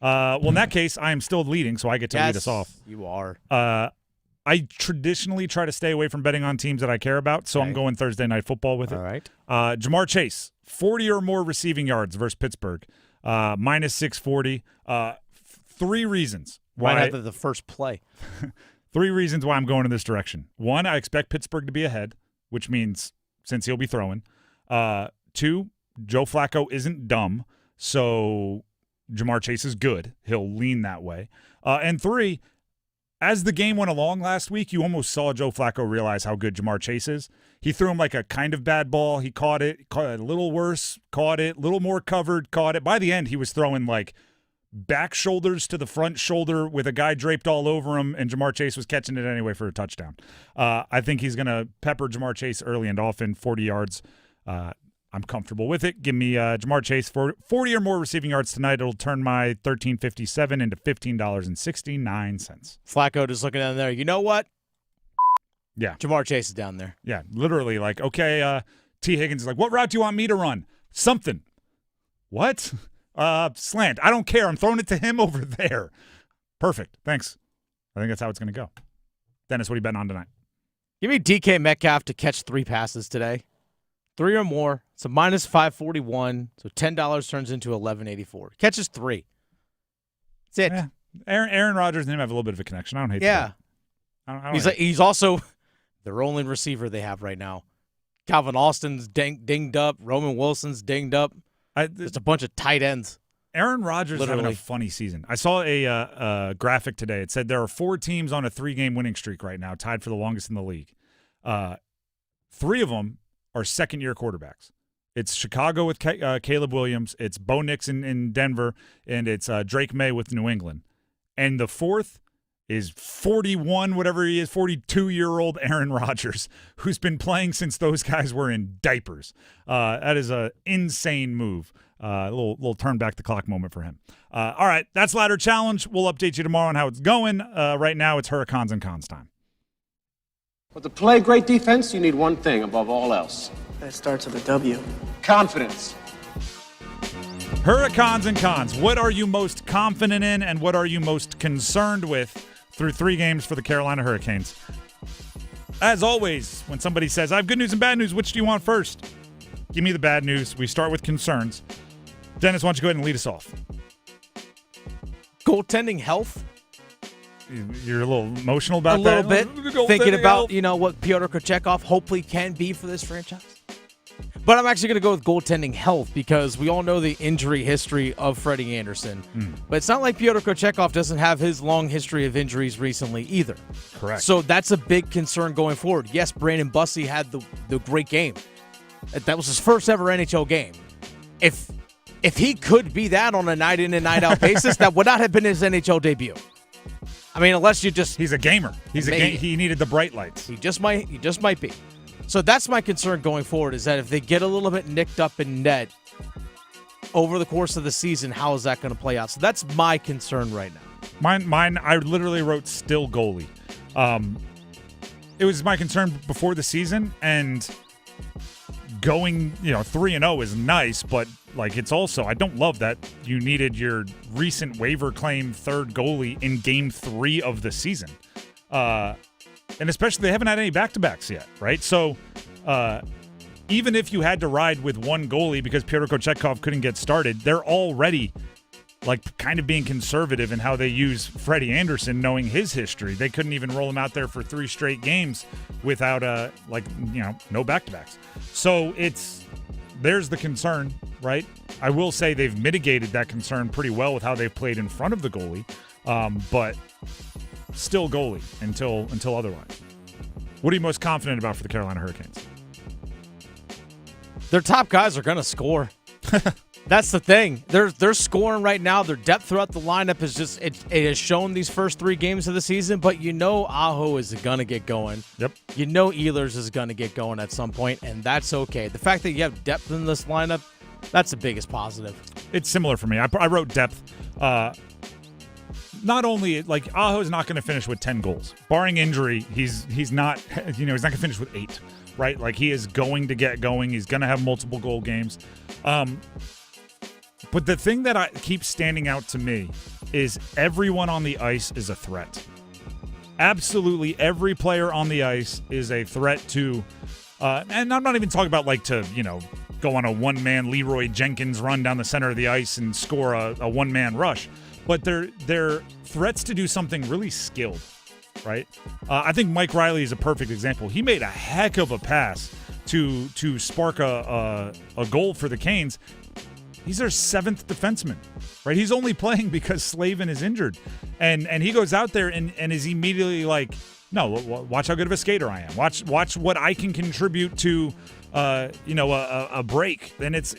Well, in that case, I am still leading, so I get to lead us off. You are. I traditionally try to stay away from betting on teams that I care about, so I'm going Thursday Night Football with it. All right. Jamar Chase, 40 or more receiving yards versus Pittsburgh, -640. 3 reasons why. Right after the first play. 3 reasons why I'm going in this direction. 1, I expect Pittsburgh to be ahead, which means since he'll be throwing. 2, Joe Flacco isn't dumb, so Jamar Chase is good. He'll lean that way. And 3, as the game went along last week, you almost saw Joe Flacco realize how good Jamar Chase is. He threw him like a kind of bad ball. He caught it a little worse, caught it, a little more covered, caught it. By the end, he was throwing like back shoulders to the front shoulder with a guy draped all over him, and Jamar Chase was catching it anyway for a touchdown. I think he's going to pepper Jamar Chase early and often, 40 yards. I'm comfortable with it. Give me Jamar Chase for 40 or more receiving yards tonight. It'll turn my $13.57 into $15.69. Flacco just looking down there. You know what? Yeah. Jamar Chase is down there. Yeah, literally like, okay, T. Higgins is like, what route do you want me to run? Something. What? Slant. I don't care. I'm throwing it to him over there. Perfect. Thanks. I think that's how it's going to go. Dennis, what are you betting on tonight? Give me DK Metcalf to catch 3 passes today. 3 or more. It's a -541. So $10 turns into $11.84. Catches 3. That's it. Yeah. Aaron Rodgers and him have a little bit of a connection. I don't hate that. Yeah. He's also their only receiver they have right now. Calvin Austin's dinged up. Roman Wilson's dinged up. It's a bunch of tight ends. Aaron Rodgers is having a funny season. I saw a graphic today. It said there are 4 teams on a 3-game winning streak right now, tied for the longest in the league. 3 of them are second-year quarterbacks. It's Chicago with Caleb Williams. It's Bo Nix in Denver, and it's Drake May with New England. And the 4th is 41, whatever he is, 42-year-old Aaron Rodgers, who's been playing since those guys were in diapers. That is an insane move. A little turn back the clock moment for him. All right, that's Ladder Challenge. We'll update you tomorrow on how it's going. Right now, it's Hurricanes and Cons time. But to play great defense, you need one thing above all else. That starts with a W. Confidence. Hurricanes and Cons. What are you most confident in, and what are you most concerned with through 3 games for the Carolina Hurricanes? As always, when somebody says, I have good news and bad news, which do you want first? Give me the bad news. We start with concerns. Dennis, why don't you go ahead and lead us off? Goaltending health. You're a little emotional about that? A little bit. Thinking about, health. What Pyotr Kochetkov hopefully can be for this franchise. But I'm actually going to go with goaltending health because we all know the injury history of Freddie Andersen. But it's not like Pyotr Kochetkov doesn't have his long history of injuries recently either. Correct. So that's a big concern going forward. Yes, Brandon Bussey had the great game. That was his first ever NHL game. If he could be that on a night in and night out basis, that would not have been his NHL debut. I mean, unless you just... He's a gamer. He needed the bright lights. He just might be. So that's my concern going forward, is that if they get a little bit nicked up in net over the course of the season, how is that going to play out? So that's my concern right now. Mine, I literally wrote still goalie. It was my concern before the season, and going 3-0 is nice, but it's also, I don't love that you needed your recent waiver claim third goalie in game 3 of the season. And especially they haven't had any back-to-backs yet, right? So even if you had to ride with one goalie because Pyotr Kochetkov couldn't get started, they're already kind of being conservative in how they use Freddie Andersen, knowing his history. They couldn't even roll him out there for 3 straight games without no back-to-backs. So there's the concern, right? I will say they've mitigated that concern pretty well with how they've played in front of the goalie, but still goalie until otherwise. What are you most confident about for the Carolina Hurricanes? Their top guys are going to score. That's the thing. They're scoring right now. Their depth throughout the lineup is just it has shown these first 3 games of the season, but Aho is going to get going. Yep. Ehlers is going to get going at some point, and that's okay. The fact that you have depth in this lineup, that's the biggest positive. It's similar for me. I wrote depth. Not only Aho is not going to finish with 10 goals, barring injury. He's not he's not going to finish with 8, right? He is going to get going. He's going to have multiple goal games. But the thing that keeps standing out to me is everyone on the ice is a threat. Absolutely every player on the ice is a threat to, and I'm not even talking about to go on a one-man Leroy Jenkins run down the center of the ice and score a one-man rush. But they're threats to do something really skilled, right? I think Mike Riley is a perfect example. He made a heck of a pass to spark a goal for the Canes. He's their 7th defenseman, right? He's only playing because Slavin is injured. And he goes out there and is immediately no, watch how good of a skater I am. Watch what I can contribute to a break. Then that's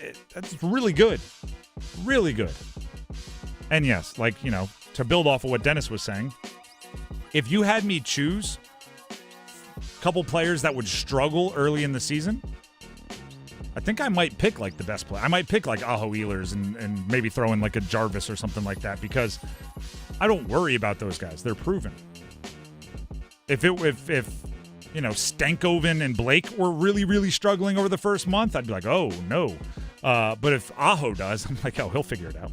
really good. Really good. And yes, to build off of what Dennis was saying, if you had me choose a couple players that would struggle early in the season, I think I might pick the best player. I might pick Aho Ehlers and maybe throw in a Jarvis or something like that, because I don't worry about those guys. They're proven. If Stankoven and Blake were really, really struggling over the first month, I'd be oh no. But if Aho does, I'm he'll figure it out.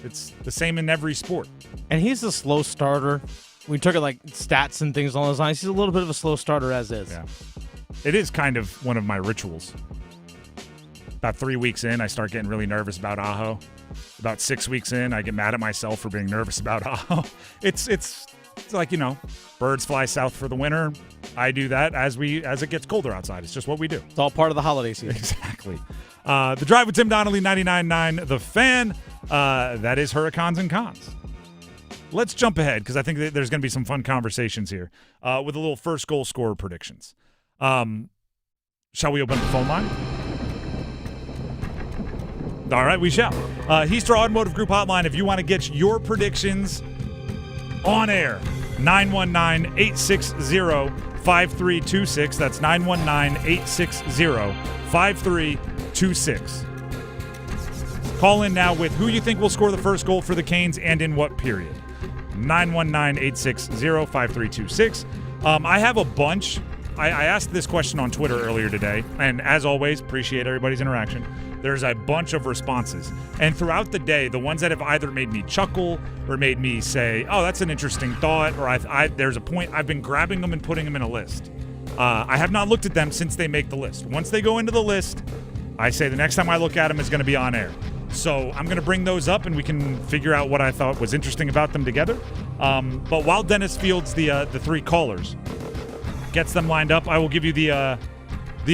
It's the same in every sport. And he's a slow starter. We took it stats and things along those lines. He's a little bit of a slow starter as is. Yeah. It is kind of one of my rituals. About 3 weeks in, I start getting really nervous about Aho. About 6 weeks in, I get mad at myself for being nervous about Aho. It's birds fly south for the winter. I do that as it gets colder outside. It's just what we do. It's all part of the holiday season. Exactly. The Drive with Tim Donnelly, 99.9 The Fan. That is Hurricanes and Cons. Let's jump ahead because I think that there's going to be some fun conversations here with a little first goal scorer predictions. Shall we open up the phone line? All right, we shall. Heaster Automotive Group hotline, if you want to get your predictions on air, 919-860-5326. That's 919-860-5326. Call in now with who you think will score the first goal for the Canes and in what period. 919-860-5326. I have a bunch. I asked this question on Twitter earlier today, and as always, appreciate everybody's interaction. There's a bunch of responses. And throughout the day, the ones that have either made me chuckle or made me say, oh, that's an interesting thought, or there's a point, I've been grabbing them and putting them in a list. I have not looked at them since they make the list. Once they go into the list, I say the next time I look at them is going to be on air. So I'm going to bring those up, and we can figure out what I thought was interesting about them together. But while Dennis fields the three callers, gets them lined up, I will give you the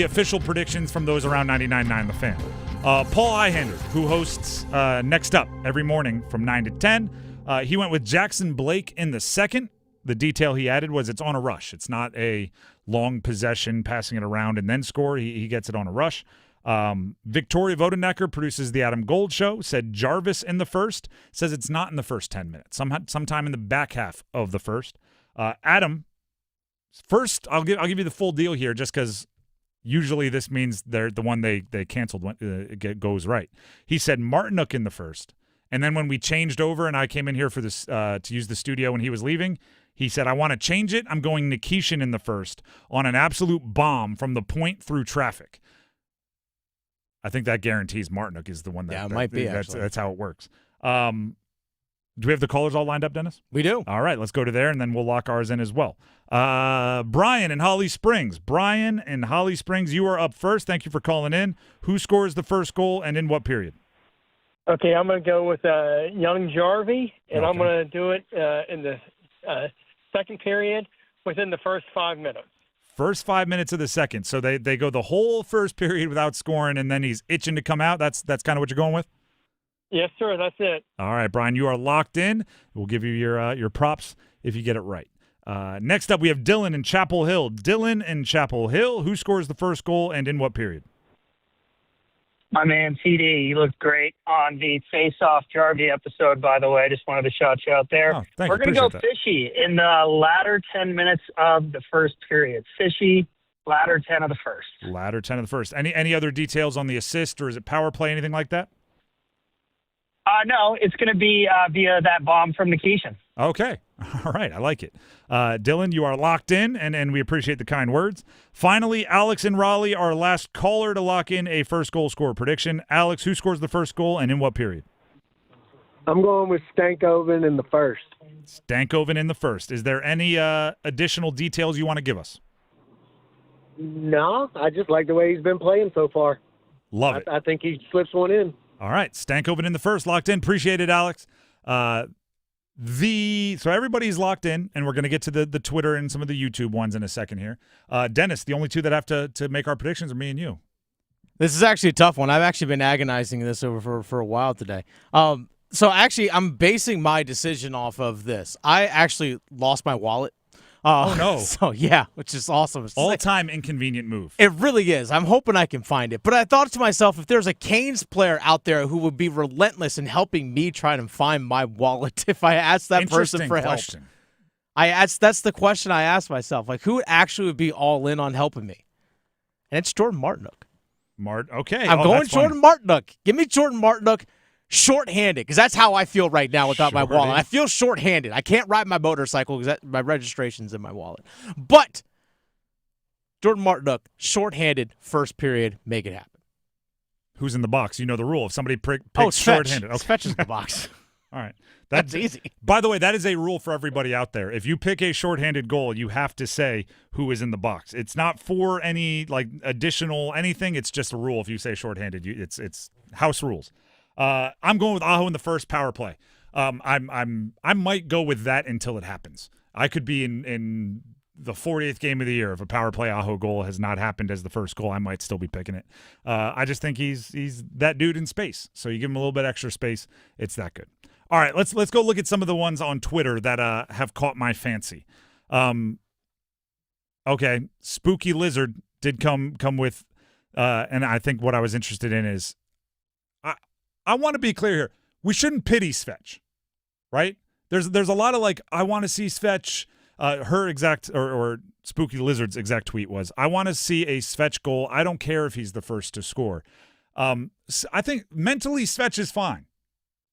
official predictions from those around 99.9 The Fan. Paul Ihander, who hosts Next Up every morning from 9 to 10, he went with Jackson Blake in the second. The detail he added was it's on a rush. It's not a long possession, passing it around and then score. He gets it on a rush. Victoria Vodenecker produces the Adam Gold Show, said Jarvis in the first, says it's not in the first 10 minutes, sometime in the back half of the first. Adam, first, I'll give you the full deal here just because usually this means they're the one they canceled when it goes right. He said Martinook in the first, and then when we changed over and I came in here for this to use the studio when he was leaving, he said, I want to change it. I'm going Nikishin in the first on an absolute bomb from the point through traffic. I think that guarantees Martinook is the one that. Yeah, it might be. That's how it works. Do we have the callers all lined up, Dennis? We do. All right, let's go to there, and then we'll lock ours in as well. Brian in Holly Springs. Brian in Holly Springs, you are up first. Thank you for calling in. Who scores the first goal and in what period? Okay, I'm going to go with young Jarvie, and I'm going to do it in the second period within the first 5 minutes. First 5 minutes of the second. So they go the whole first period without scoring, and then he's itching to come out. That's kind of what you're going with? Yes, sir. That's it. All right, Brian, you are locked in. We'll give you your props if you get it right. Next up, we have Dylan in Chapel Hill. Dylan in Chapel Hill. Who scores the first goal and in what period? My man, TD, you looked great on the Face-Off Jarvie episode, by the way. Just wanted to shout you out there. Oh, thank We're going to go that. fishy in the latter 10 minutes of the first period. Fishy, latter 10 of the first. Latter 10 of the first. Any other details on the assist, or is it power play, anything like that? No, it's going to be via that bomb from Nikishin. Okay. All right. I like it. Dylan, you are locked in, and we appreciate the kind words. Finally, Alex in Raleigh, our last caller to lock in a first goal score prediction. Alex, who scores the first goal and in what period? I'm going with Stankoven in the first. Stankoven in the first. Is there any additional details you want to give us? No, I just like the way he's been playing so far. Love it. I think he slips one in. All right, Stankoven in the first, locked in. Appreciate it, Alex. So everybody's locked in, and we're going to get to the Twitter and some of the YouTube ones in a second here. Dennis, the only two that have to make our predictions are me and you. This is actually a tough one. I've actually been agonizing this over for a while today. So actually, I'm basing my decision off of this. I actually lost my wallet. Oh, no. So, yeah, which is awesome. All-time inconvenient move. It really is. I'm hoping I can find it. But I thought to myself, if there's a Canes player out there who would be relentless in helping me try to find my wallet if I asked that person for help. That's the question I asked myself. Like, who actually would be all in on helping me? And it's Jordan Martinook. Okay. I'm going Jordan Martinook. Give me Jordan Martinook. Short-handed, because that's how I feel right now without my wallet. I feel short-handed. I can't ride my motorcycle because my registration's in my wallet. But Jordan Martinook, short-handed, first period, make it happen. Who's in the box? You know the rule. If somebody picks Short-handed. short-handed. Okay. Fetch is in the box. All right. That's easy. By the way, that is a rule for everybody out there. If you pick a shorthanded goal, you have to say who is in the box. It's not for any additional anything. It's just a rule. If you say shorthanded, it's house rules. I'm going with Aho in the first power play. I might go with that until it happens. I could be in the 40th game of the year if a power play Aho goal has not happened as the first goal. I might still be picking it. I just think he's that dude in space. So you give him a little bit extra space, it's that good. All right, let's go look at some of the ones on Twitter that have caught my fancy. Okay, Spooky Lizard did come with, and I think what I was interested in is. I want to be clear here. We shouldn't pity Svetch, right? There's a lot of I want to see Svetch. Her exact or Spooky Lizard's exact tweet was, I want to see a Svetch goal. I don't care if he's the first to score. I think mentally Svech is fine,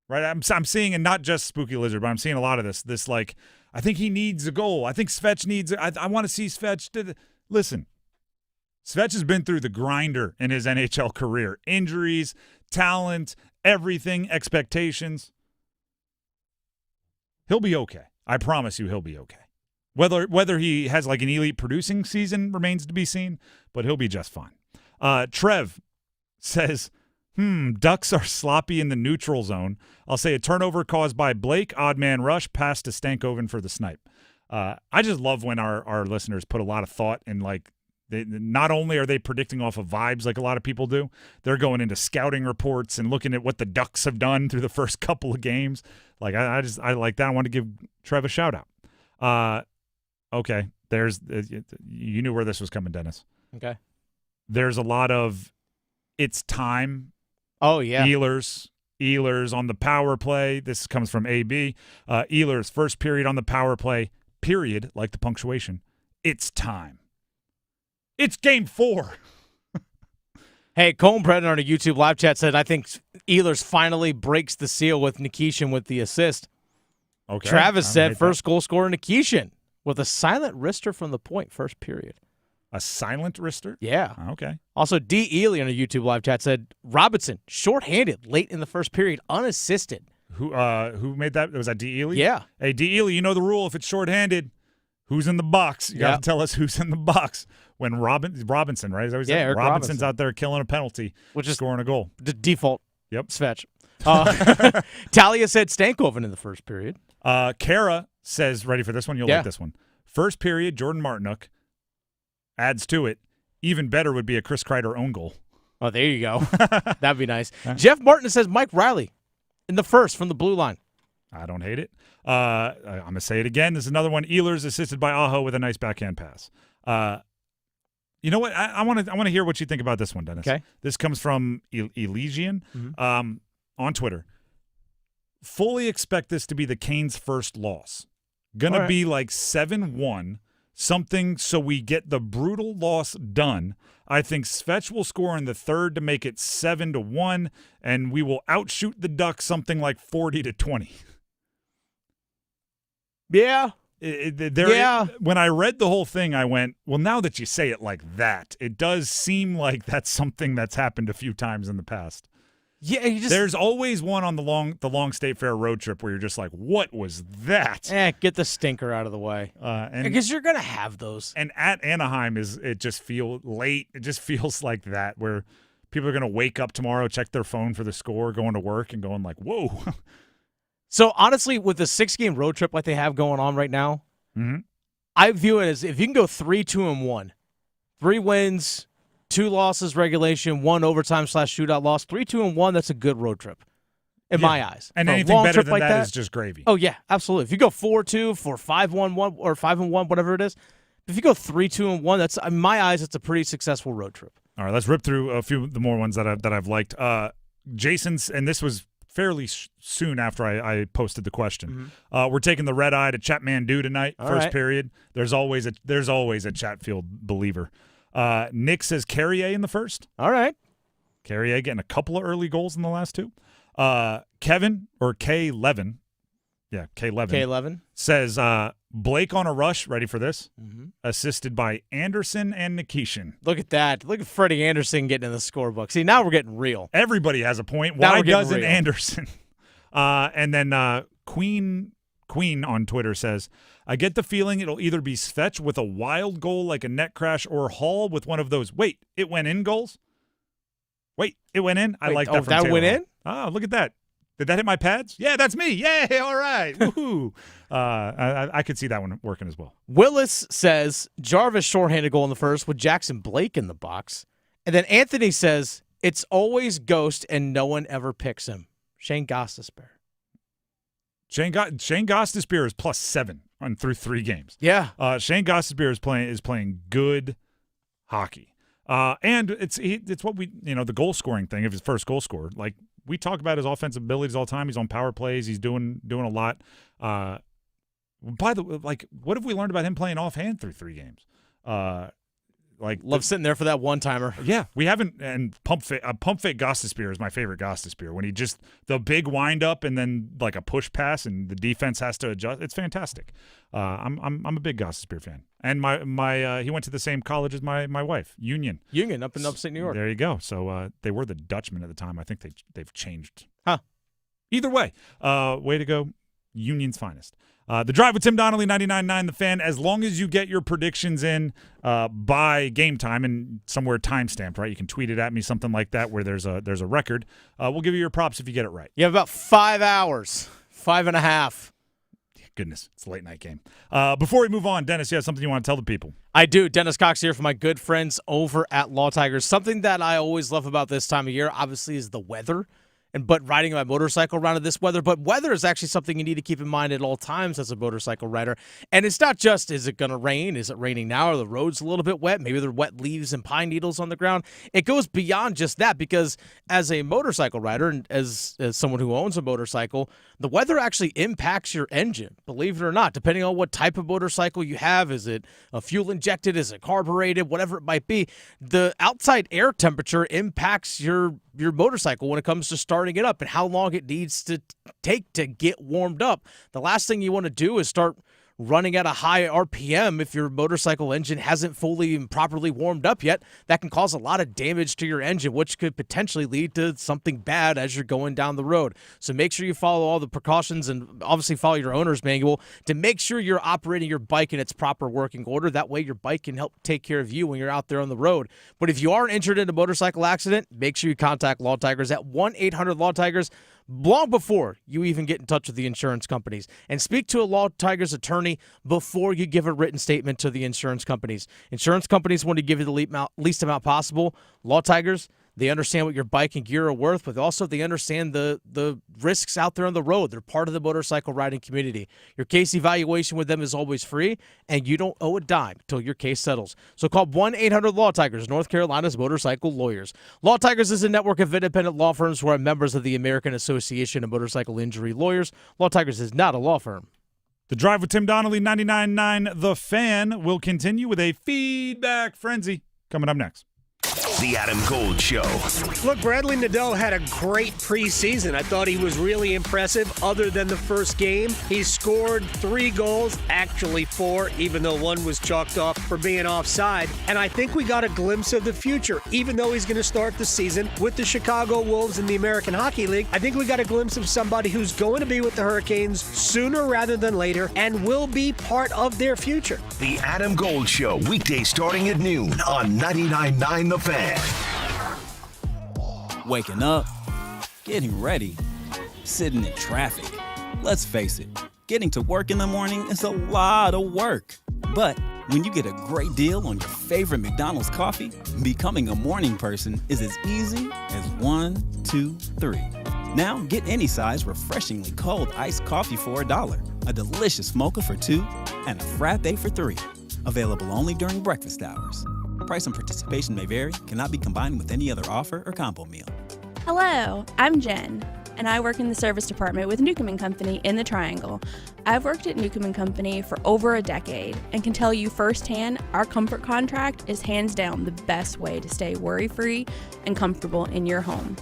right? I'm seeing, and not just Spooky Lizard, but I'm seeing a lot of this like, I think he needs a goal. I think Svech needs, I want to see Svech. Listen, Svech has been through the grinder in his NHL career. Injuries, talent, everything, expectations. He'll be okay. I promise you he'll be okay. Whether he has like an elite producing season remains to be seen, but he'll be just fine. Trev says, Ducks are sloppy in the neutral zone. I'll say a turnover caused by Blake, odd man rush, pass to Stankoven for the snipe. I just love when our listeners put a lot of thought in, like, not only are they predicting off of vibes like a lot of people do, they're going into scouting reports and looking at what the Ducks have done through the first couple of games. Like, I like that. I want to give Trev a shout out. Okay, you knew where this was coming, Dennis. Okay. There's a lot of it's time. Oh, yeah. Ehlers on the power play. This comes from AB. Ehlers, first period on the power play, period, like the punctuation. It's time. It's game 4. Hey, Colin Brennan on a YouTube live chat said, I think Ehlers finally breaks the seal with Nikishin with the assist. Okay. Travis said first goal scorer Nikishin with a silent wrister from the point, first period. A silent wrister? Yeah. Okay. Also, D. Ely on a YouTube live chat said, Robinson, shorthanded late in the first period, unassisted. Who made that? Was that D. Ely? Yeah. Hey, D. Ely, you know the rule. If it's shorthanded, who's in the box? You got to tell us who's in the box. When Robinson, right? Is that what he said? Eric Robinson's out there killing a penalty, which is scoring a goal. The default. Yep. Svech. Talia said Stankoven in the first period. Kara says, ready for this one? You'll like this one. First period, Jordan Martinook adds to it. Even better would be a Chris Kreider own goal. Oh, there you go. That'd be nice. Jeff Martin says Mike Riley in the first from the blue line. I don't hate it. I'm going to say it again. This is another one. Ehlers assisted by Aho with a nice backhand pass. You know what? I want to hear what you think about this one, Dennis. Okay. This comes from Elysian on Twitter. Fully expect this to be the Canes' first loss. Gonna be like 7-1, something so we get the brutal loss done. I think Svech will score in the third to make it 7-1, and we will outshoot the Ducks something like 40-20. Yeah. When I read the whole thing, I went, well, now that you say it like that, it does seem like that's something that's happened a few times in the past. Yeah, there's always one on the long State Fair road trip where you're just like, what was that? Get the stinker out of the way. Because you're going to have those. And at Anaheim, it just feels late. It just feels like that, where people are going to wake up tomorrow, check their phone for the score, going to work, and going like, whoa. So, honestly, with the 6-game road trip like they have going on right now, I view it as if you can go 3-2-1, 3 wins, 2 losses regulation, 1 overtime/shootout loss, 3-2-1, that's a good road trip in my eyes. And for anything better than that is just gravy. Oh, yeah, absolutely. If you go 4-2, 4-5-1, or 5-1, whatever it is, if you go 3-2-1, that's in my eyes, it's a pretty successful road trip. All right, let's rip through a few of the more ones that I've liked. Jason's, and this was fairly soon after I posted the question. We're taking the red eye to Chatmandu tonight. First period. There's always a Chatfield believer. Nick says Carrier in the first. All right. Carrier getting a couple of early goals in the last 2. Kevin, or K11. Yeah, K11 says Blake on a rush. Ready for this? Assisted by Anderson and Nikishin. Look at that. Look at Freddie Anderson getting in the scorebook. See, now we're getting real. Everybody has a point. Why doesn't Anderson? And then Queen on Twitter says, I get the feeling it'll either be Svech with a wild goal like a net crash or Hall with one of those, wait, it went in goals? Wait, it went in? I like that from that Taylor went Hall. in? Oh, look at that. Did that hit my pads? Yeah, that's me. Yay, all right. Woohoo. I could see that one working as well. Willis says Jarvis shorthanded goal in the first with Jackson Blake in the box. And then Anthony says it's always Ghost and no one ever picks him. Shane Gostisbehere. Shane Gostisbehere is +7 through 3 games. Yeah. Shane Gostisbehere is playing good hockey. And it's what we, the goal scoring thing of his first goal scorer. Like, we talk about his offensive abilities all the time. He's on power plays. He's doing a lot. By the way, like, what have we learned about him playing offhand through 3 games? Like love sitting there for that one timer. Yeah, we haven't. And pump fake Gostisbehere is my favorite Gostisbehere when he just the big wind up and then like a push pass and the defense has to adjust. It's fantastic. I'm a big Gostisbehere fan, and my he went to the same college as my wife, Union up in upstate New York. There you go. So they were the Dutchmen at the time. I think they've changed. Huh. Either way, way to go, Union's finest. The Drive with Tim Donnelly, 99.9 The Fan. As long as you get your predictions in by game time and somewhere timestamped, right? You can tweet it at me, something like that, where there's a record. We'll give you your props if you get it right. You have about 5 hours, 5.5. Goodness, it's a late night game. Before we move on, Dennis, you have something you want to tell the people? I do. Dennis Cox here for my good friends over at Law Tigers. Something that I always love about this time of year, obviously, is the weather. But riding my motorcycle around in this weather. But weather is actually something you need to keep in mind at all times as a motorcycle rider. And it's not just, is it going to rain? Is it raining now? Are the roads a little bit wet? Maybe there are wet leaves and pine needles on the ground. It goes beyond just that, because as a motorcycle rider and as someone who owns a motorcycle, the weather actually impacts your engine, believe it or not, depending on what type of motorcycle you have. Is it a fuel injected? Is it carbureted? Whatever it might be. The outside air temperature impacts your motorcycle when it comes to starting it up and how long it needs to take to get warmed up. The last thing you want to do is start running at a high RPM if your motorcycle engine hasn't fully and properly warmed up yet. That can cause a lot of damage to your engine, which could potentially lead to something bad as you're going down the road. So make sure you follow all the precautions and obviously follow your owner's manual to make sure you're operating your bike in its proper working order. That way your bike can help take care of you when you're out there on the road. But if you are injured in a motorcycle accident, make sure you contact Law Tigers at 1-800-LAW-TIGERS long before you even get in touch with the insurance companies. And speak to a Law Tigers attorney before you give a written statement to the insurance companies. Insurance companies want to give you the least amount possible. Law Tigers, they understand what your bike and gear are worth, but also they understand the risks out there on the road. They're part of the motorcycle riding community. Your case evaluation with them is always free, and you don't owe a dime until your case settles. So call 1-800-LAW-TIGERS, North Carolina's motorcycle lawyers. Law Tigers is a network of independent law firms who are members of the American Association of Motorcycle Injury Lawyers. Law Tigers is not a law firm. The Drive with Tim Donnelly, 99.9 The Fan, will continue with a feedback frenzy coming up next. The Adam Gold Show. Look, Bradley Nadeau had a great preseason. I thought he was really impressive other than the first game. He scored 3 goals, actually 4, even though 1 was chalked off for being offside. And I think we got a glimpse of the future. Even though he's going to start the season with the Chicago Wolves in the American Hockey League, I think we got a glimpse of somebody who's going to be with the Hurricanes sooner rather than later and will be part of their future. The Adam Gold Show, weekdays starting at noon on 99.9 The Fan. Waking up, getting ready, sitting in traffic. Let's face it, getting to work in the morning is a lot of work. But when you get a great deal on your favorite McDonald's coffee, becoming a morning person is as easy as 1, 2, 3. Now get any size refreshingly cold iced coffee for $1, a delicious mocha for $2, and a frappe for $3. Available only during breakfast hours. Price and participation may vary, cannot be combined with any other offer or combo meal. Hello, I'm Jen, and I work in the service department with Newcomb & Company in the Triangle. I've worked at Newcomb & Company for over a decade and can tell you firsthand our comfort contract is hands down the best way to stay worry-free and comfortable in your home.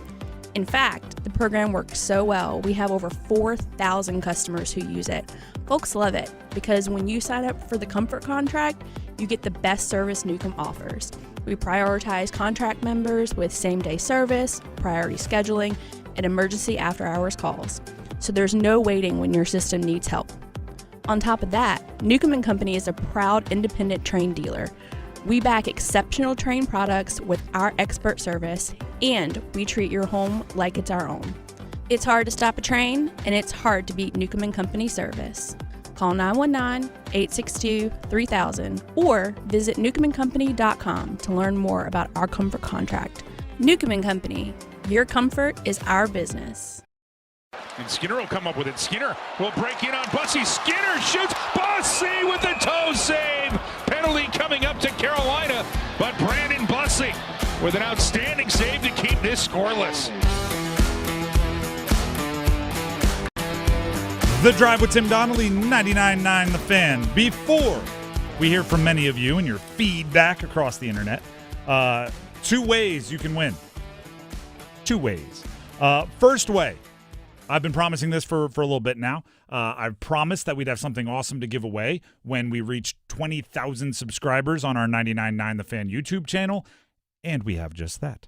In fact, the program works so well, we have over 4,000 customers who use it. Folks love it because when you sign up for the comfort contract, you get the best service Newcomb offers. We prioritize contract members with same-day service, priority scheduling, and emergency after-hours calls. So there's no waiting when your system needs help. On top of that, Newcomb & Company is a proud independent Trane dealer. We back exceptional Trane products with our expert service, and we treat your home like it's our own. It's hard to stop a Trane, and it's hard to beat Newcomb & Company service. Call 919-862-3000 or visit newcombandcompany.com to learn more about our comfort contract. Newcomb & Company, your comfort is our business. And Skinner will come up with it. Skinner will break in on Bussey. Skinner shoots. Bussey with the toe save. Penalty coming up to Carolina, but Brandon Bussey with an outstanding save to keep this scoreless. The Drive with Tim Donnelly, 99.9 The Fan. Before We hear from many of you and your feedback across the internet. 2 ways you can win. 2 ways. First way, I've been promising this for a little bit now. I've promised that we'd have something awesome to give away when we reach 20,000 subscribers on our 99.9 The Fan YouTube channel, and we have just that.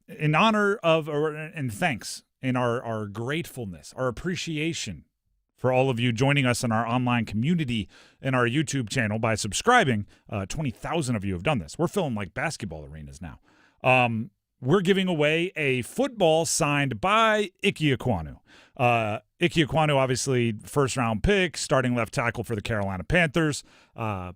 In honor of, and thanks, in our gratefulness, our appreciation for all of you joining us in our online community in our YouTube channel by subscribing. 20,000 of you have done this. We're filling like basketball arenas now. We're giving away a football signed by Ike Ekwonu. Ike Ekwonu, obviously, first-round pick, starting left tackle for the Carolina Panthers,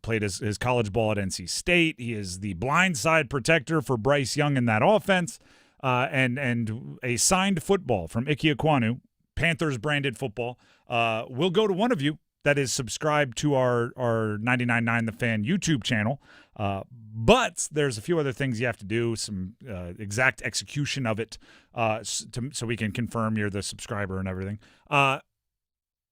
played his college ball at NC State. He is the blindside protector for Bryce Young in that offense. And a signed football from Ike Ekwonu, Panthers-branded football, will go to one of you that is subscribed to our 99.9 The Fan YouTube channel. But there's a few other things you have to do, some exact execution of it so we can confirm you're the subscriber and everything.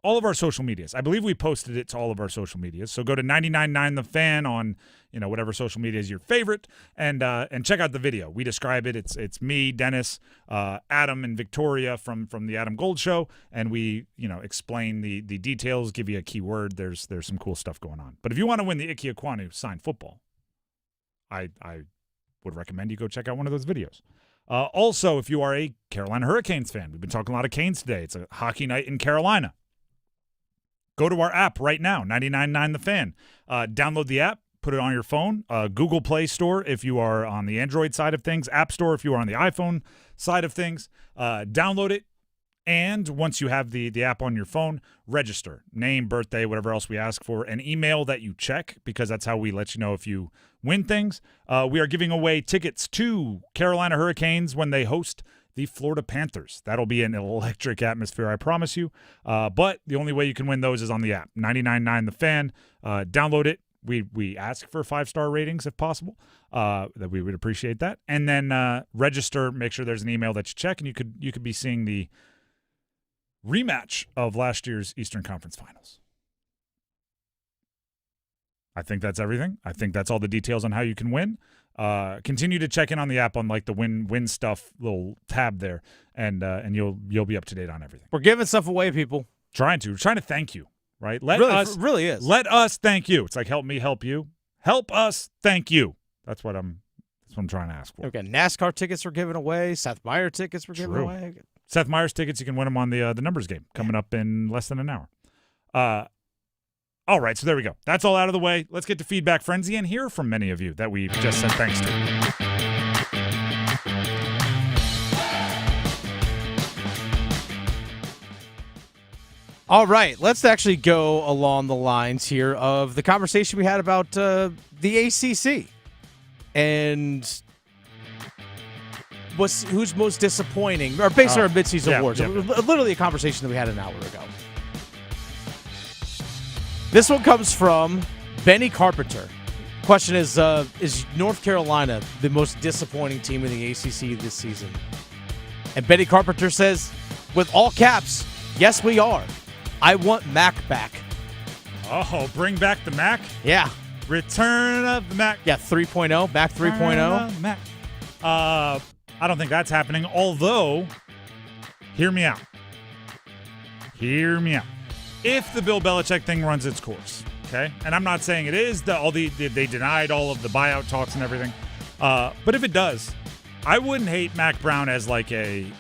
All of our social medias. I believe we posted it to all of our social medias. So go to 99.9 The Fan on whatever social media is your favorite and check out the video. We describe it. It's me, Dennis, Adam, and Victoria from the Adam Gold Show, and we explain the details, give you a keyword. There's some cool stuff going on. But if you want to win the Ike Ekwonu signed football, I would recommend you go check out one of those videos. Also, if you are a Carolina Hurricanes fan, we've been talking a lot of Canes today. It's a hockey night in Carolina. Go to our app right now, 99.9 The Fan. Download the app, put it on your phone. Google Play Store if you are on the Android side of things. App Store if you are on the iPhone side of things. Download it. And once you have the app on your phone, register. Name, birthday, whatever else we ask for. An email that you check, because that's how we let you know if you win things. We are giving away tickets to Carolina Hurricanes when they host the Florida Panthers. That'll be an electric atmosphere, I promise you. But the only way you can win those is on the app, 99.9 The Fan. Download it. We ask for 5-star ratings if possible. That we would appreciate that. And then register. Make sure there's an email that you check, and you could be seeing the rematch of last year's Eastern Conference Finals. I think that's everything. I think that's all the details on how you can win. Continue to check in on the app on like the win stuff little tab there, and you'll be up to date on everything. We're giving stuff away, people. Trying to thank you, right? Really is. Let us thank you. It's like help me help you. Help us thank you. That's what I'm trying to ask for. Okay, NASCAR tickets were given away. Seth Meyer tickets were given away. Seth Meyer's tickets, you can win them on the numbers game coming up in less than an hour. All right, so there we go. That's all out of the way. Let's get to Feedback Frenzy and hear from many of you that we've just said thanks to. All right, let's actually go along the lines here of the conversation we had about the ACC and who's most disappointing, or based on our midseason awards. Literally a conversation that we had an hour ago. This one comes from Benny Carpenter. Question is North Carolina the most disappointing team in the ACC this season? And Benny Carpenter says, with all caps, yes, we are. I want Mac back. Oh, bring back the Mac? Yeah. Return of the Mac. Yeah, 3.0, Mac 3.0. Mac. I don't think that's happening, although, hear me out. Hear me out. If the Bill Belichick thing runs its course, okay? And I'm not saying it is. They denied all of the buyout talks and everything. But if it does, I wouldn't hate Mac Brown as like a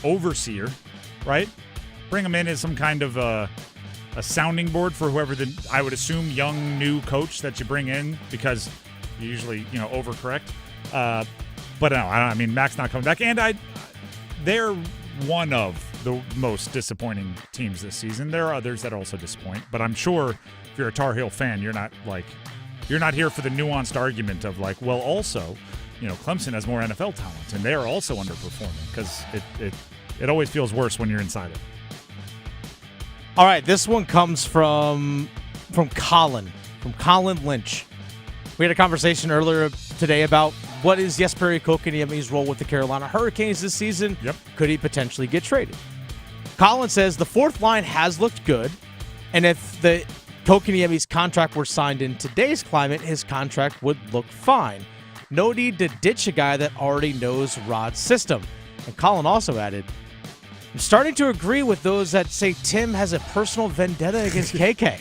overseer, right? Bring him in as some kind of a sounding board for whoever I would assume young new coach that you bring in, because you usually overcorrect. But no, I mean Mac's not coming back, and they're one of the most disappointing teams this season. There are others that also disappoint, but I'm sure if you're a Tar Heel fan, you're not here for the nuanced argument of like, well, also, Clemson has more NFL talent and they are also underperforming, because it always feels worse when you're inside it. All right, this one comes from Colin Lynch. We had a conversation earlier today about what is Jesperi Kotkaniemi's role with the Carolina Hurricanes this season. Yep. Could he potentially get traded? Colin says the fourth line has looked good, and if the Kotkaniemi's contract were signed in today's climate, his contract would look fine. No need to ditch a guy that already knows Rod's system. And Colin also added, I'm starting to agree with those that say Tim has a personal vendetta against KK.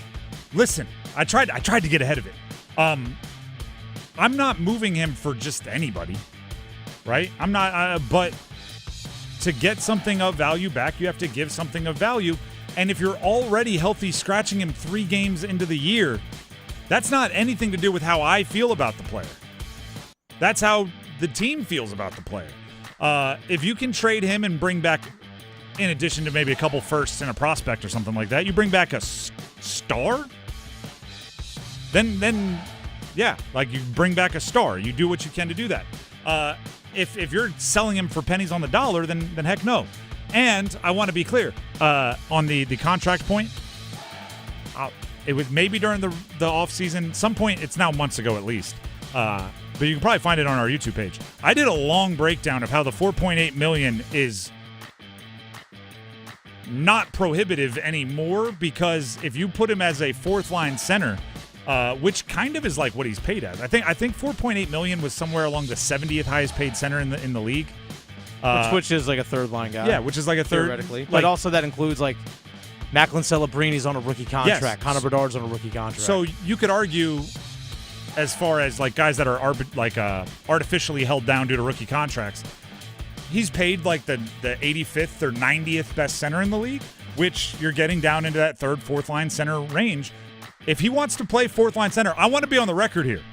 Listen, I tried to get ahead of it. I'm not moving him for just anybody, right? I'm not, but to get something of value back, you have to give something of value. And if you're already healthy, scratching him 3 games into the year, that's not anything to do with how I feel about the player. That's how the team feels about the player. If you can trade him and bring back, in addition to maybe a couple firsts and a prospect or something like that, you bring back a star, then yeah, like you bring back a star. You do what you can to do that. If you're selling him for pennies on the dollar, then heck no. And I want to be clear on the contract point. It was maybe during the offseason, some point. It's now months ago at least. But you can probably find it on our YouTube page. I did a long breakdown of how the $4.8 million is not prohibitive anymore, because if you put him as a fourth line center, which kind of is like what he's paid as. I think $4.8 million was somewhere along the 70th highest paid center in the league. Which is like a third line guy. Yeah, which is like a third. Theoretically. But also that includes like Macklin Celebrini's on a rookie contract. Yes. Connor Bedard's on a rookie contract. So you could argue, as far as like guys that are artificially held down due to rookie contracts, he's paid like the 85th or 90th best center in the league, which you're getting down into that third, fourth line center range. If he wants to play fourth line center, I want to be on the record here.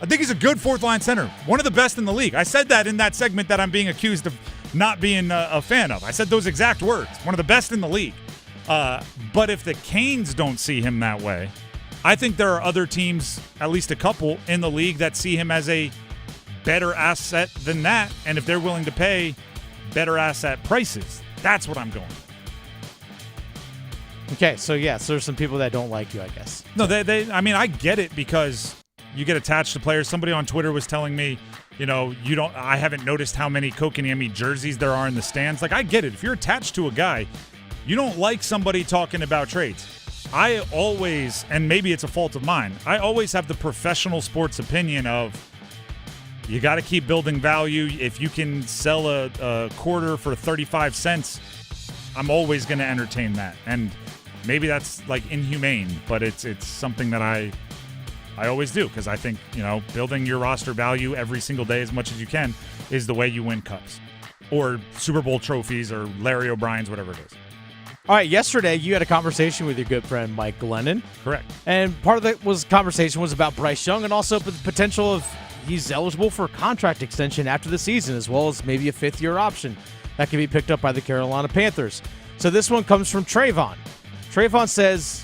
I think he's a good fourth line center, one of the best in the league. I said that in that segment that I'm being accused of not being a fan of. I said those exact words, one of the best in the league. But if the Canes don't see him that way, I think there are other teams, at least a couple in the league, that see him as a better asset than that. And if they're willing to pay better asset prices, that's what I'm going with. Okay, so yes, there's some people that don't like you, I guess. No, I mean, I get it, because you get attached to players. Somebody on Twitter was telling me, I haven't noticed how many Kotkaniemi jerseys there are in the stands. Like, I get it. If you're attached to a guy, you don't like somebody talking about trades. I always, and maybe it's a fault of mine, I always have the professional sports opinion of, you got to keep building value. If you can sell a quarter for 35 cents, I'm always going to entertain that. And maybe that's like inhumane, but it's something that I always do, because I think, building your roster value every single day as much as you can is the way you win cups or Super Bowl trophies or Larry O'Brien's, whatever it is. All right, yesterday you had a conversation with your good friend Mike Glennon. Correct. And part of the conversation was about Bryce Young and also the potential of he's eligible for a contract extension after the season, as well as maybe a fifth-year option that can be picked up by the Carolina Panthers. So this one comes from Trayvon. Trayvon says,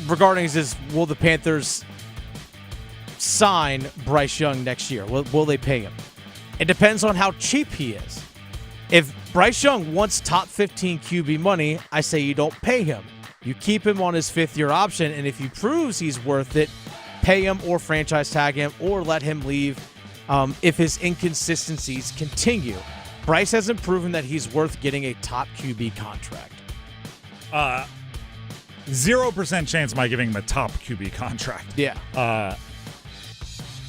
regarding his, will the Panthers sign Bryce Young next year? Will they pay him? It depends on how cheap he is. If Bryce Young wants top 15 QB money, I say you don't pay him. You keep him on his fifth-year option, and if he proves he's worth it, pay him or franchise tag him or let him leave if his inconsistencies continue. Bryce hasn't proven that he's worth getting a top QB contract. 0% chance of my giving him a top QB contract. Yeah.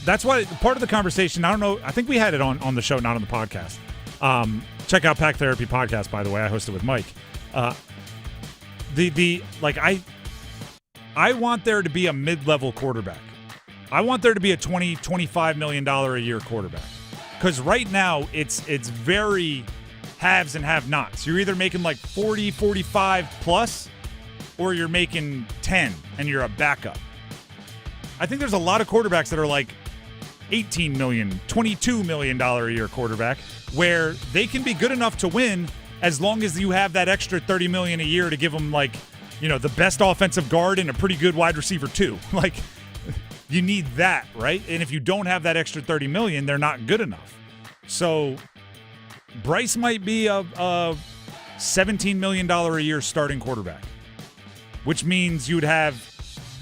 That's why part of the conversation, I don't know, I think we had it on the show, not on the podcast. Check out Pack Therapy Podcast, by the way. I hosted with Mike. I want there to be a mid-level quarterback. I want there to be a $20, $25 million a year quarterback. Because right now, it's very haves and have-nots. You're either making like 40, 45 plus, or you're making 10 and you're a backup. I think there's a lot of quarterbacks that are like $18 million, $22 million a year quarterback, where they can be good enough to win as long as you have that extra $30 million a year to give them, like, the best offensive guard and a pretty good wide receiver too. Like, you need that, right? And if you don't have that extra $30 million, they're not good enough. So Bryce might be a $17 million a year starting quarterback, which means you'd have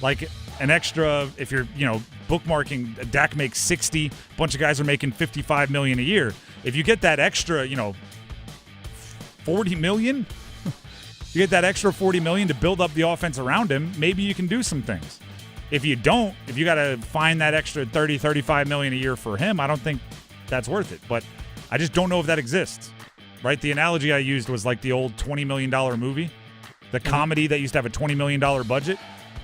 like an extra, if you're, bookmarking, Dak makes 60, a bunch of guys are making $55 million a year. If you get that extra, $40 million, You get that extra $40 million to build up the offense around him, maybe you can do some things. If you don't, if you got to find that extra $30, $35 million a year for him, I don't think that's worth it. But I just don't know if that exists, right? The analogy I used was like the old $20 million movie, the comedy that used to have a $20 million budget.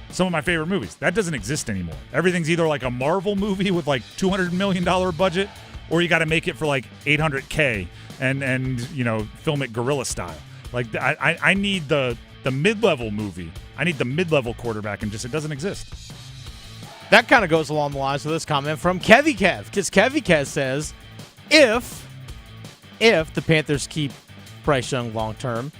Some of my favorite movies. That doesn't exist anymore. Everything's either like a Marvel movie with like $200 million budget, or you got to make it for like $800K and film it guerrilla style. Like I need the mid-level movie. I need the mid-level quarterback, and it doesn't exist. That kind of goes along the lines of this comment from Kevy Kev, because Kevy Kev says, if the Panthers keep Bryce Young long-term,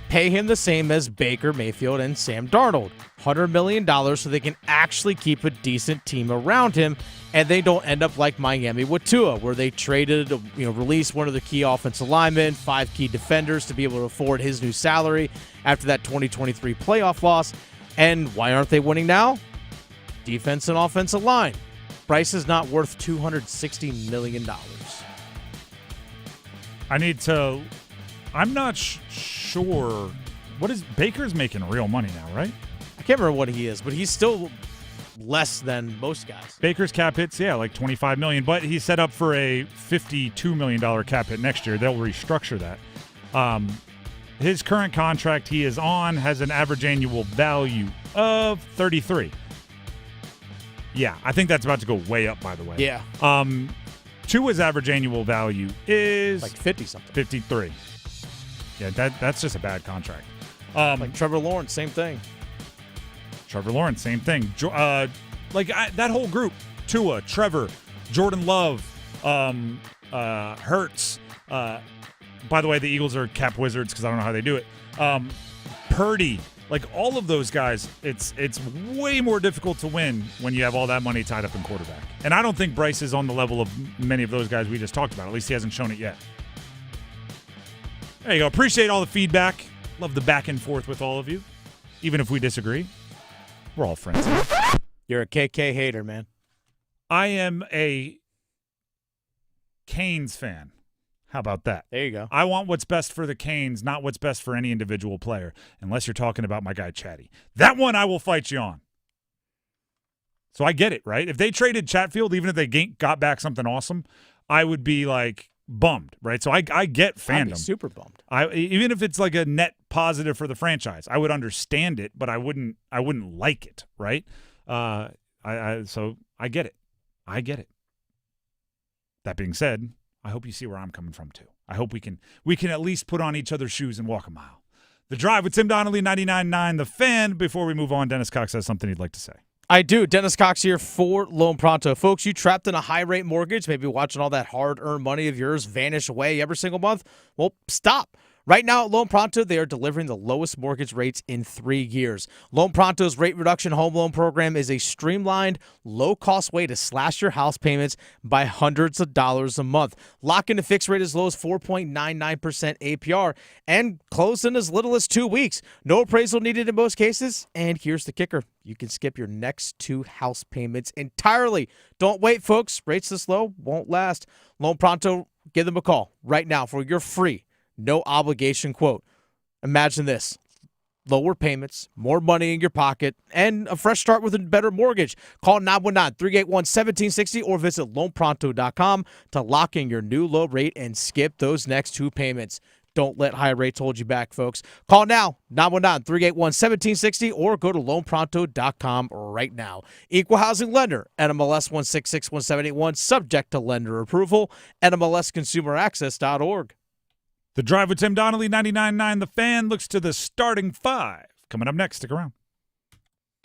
pay him the same as Baker Mayfield and Sam Darnold, $100 million, so they can actually keep a decent team around him, and they don't end up like Miami with Tua, where they traded, released one of the key offensive linemen, 5 key defenders to be able to afford his new salary after that 2023 playoff loss. And why aren't they winning now? Defense and offensive line. Bryce is not worth $260 million. I'm not sure. What is Baker's making real money now, right? I can't remember what he is, but he's still less than most guys. Baker's cap hits, like $25 million, but he's set up for a $52 million cap hit next year. They'll restructure that. His current contract he is on has an average annual value of 33. Yeah, I think that's about to go way up, by the way. Yeah. Tua's average annual value is like 50-something. 53. Yeah, that's just a bad contract. Like Trevor Lawrence, same thing. Trevor Lawrence, same thing. That whole group, Tua, Trevor, Jordan Love, Hurts. By the way, the Eagles are cap wizards because I don't know how they do it. Purdy. Like all of those guys, it's way more difficult to win when you have all that money tied up in quarterback. And I don't think Bryce is on the level of many of those guys we just talked about. At least he hasn't shown it yet. There you go. Appreciate all the feedback. Love the back and forth with all of you. Even if we disagree, we're all friends. You're a KK hater, man. I am a Canes fan. How about that? There you go. I want what's best for the Canes, not what's best for any individual player, unless you're talking about my guy Chatty. That one I will fight you on. So I get it, right? If they traded Chatfield, even if they got back something awesome, I would be like bummed, right? So I get fandom. I'd be super bummed. Even if it's like a net positive for the franchise, I would understand it, but I wouldn't like it, right? So I get it. I get it. That being said, I hope you see where I'm coming from too. I hope we can at least put on each other's shoes and walk a mile. The Drive with Tim Donnelly, 99.9 The Fan. Before we move on, Dennis Cox has something he'd like to say. I do. Dennis Cox here for Loan Pronto. Folks, you trapped in a high-rate mortgage, maybe watching all that hard-earned money of yours vanish away every single month? Well, stop. Right now at Loan Pronto, they are delivering the lowest mortgage rates in 3 years. Loan Pronto's rate reduction home loan program is a streamlined, low-cost way to slash your house payments by hundreds of dollars a month. Lock in a fixed rate as low as 4.99% APR and close in as little as 2 weeks. No appraisal needed in most cases. And here's the kicker. You can skip your next 2 house payments entirely. Don't wait, folks. Rates this low won't last. Loan Pronto, give them a call right now for your free, no obligation quote. Imagine this. Lower payments, more money in your pocket, and a fresh start with a better mortgage. Call 919-381-1760 or visit loanpronto.com to lock in your new low rate and skip those next 2 payments. Don't let high rates hold you back, folks. Call now, 919-381-1760 or go to loanpronto.com right now. Equal housing lender, NMLS 1661781, subject to lender approval, NMLSconsumeraccess.org. The Drive with Tim Donnelly, 99.9 The Fan, looks to the starting 5. Coming up next, stick around.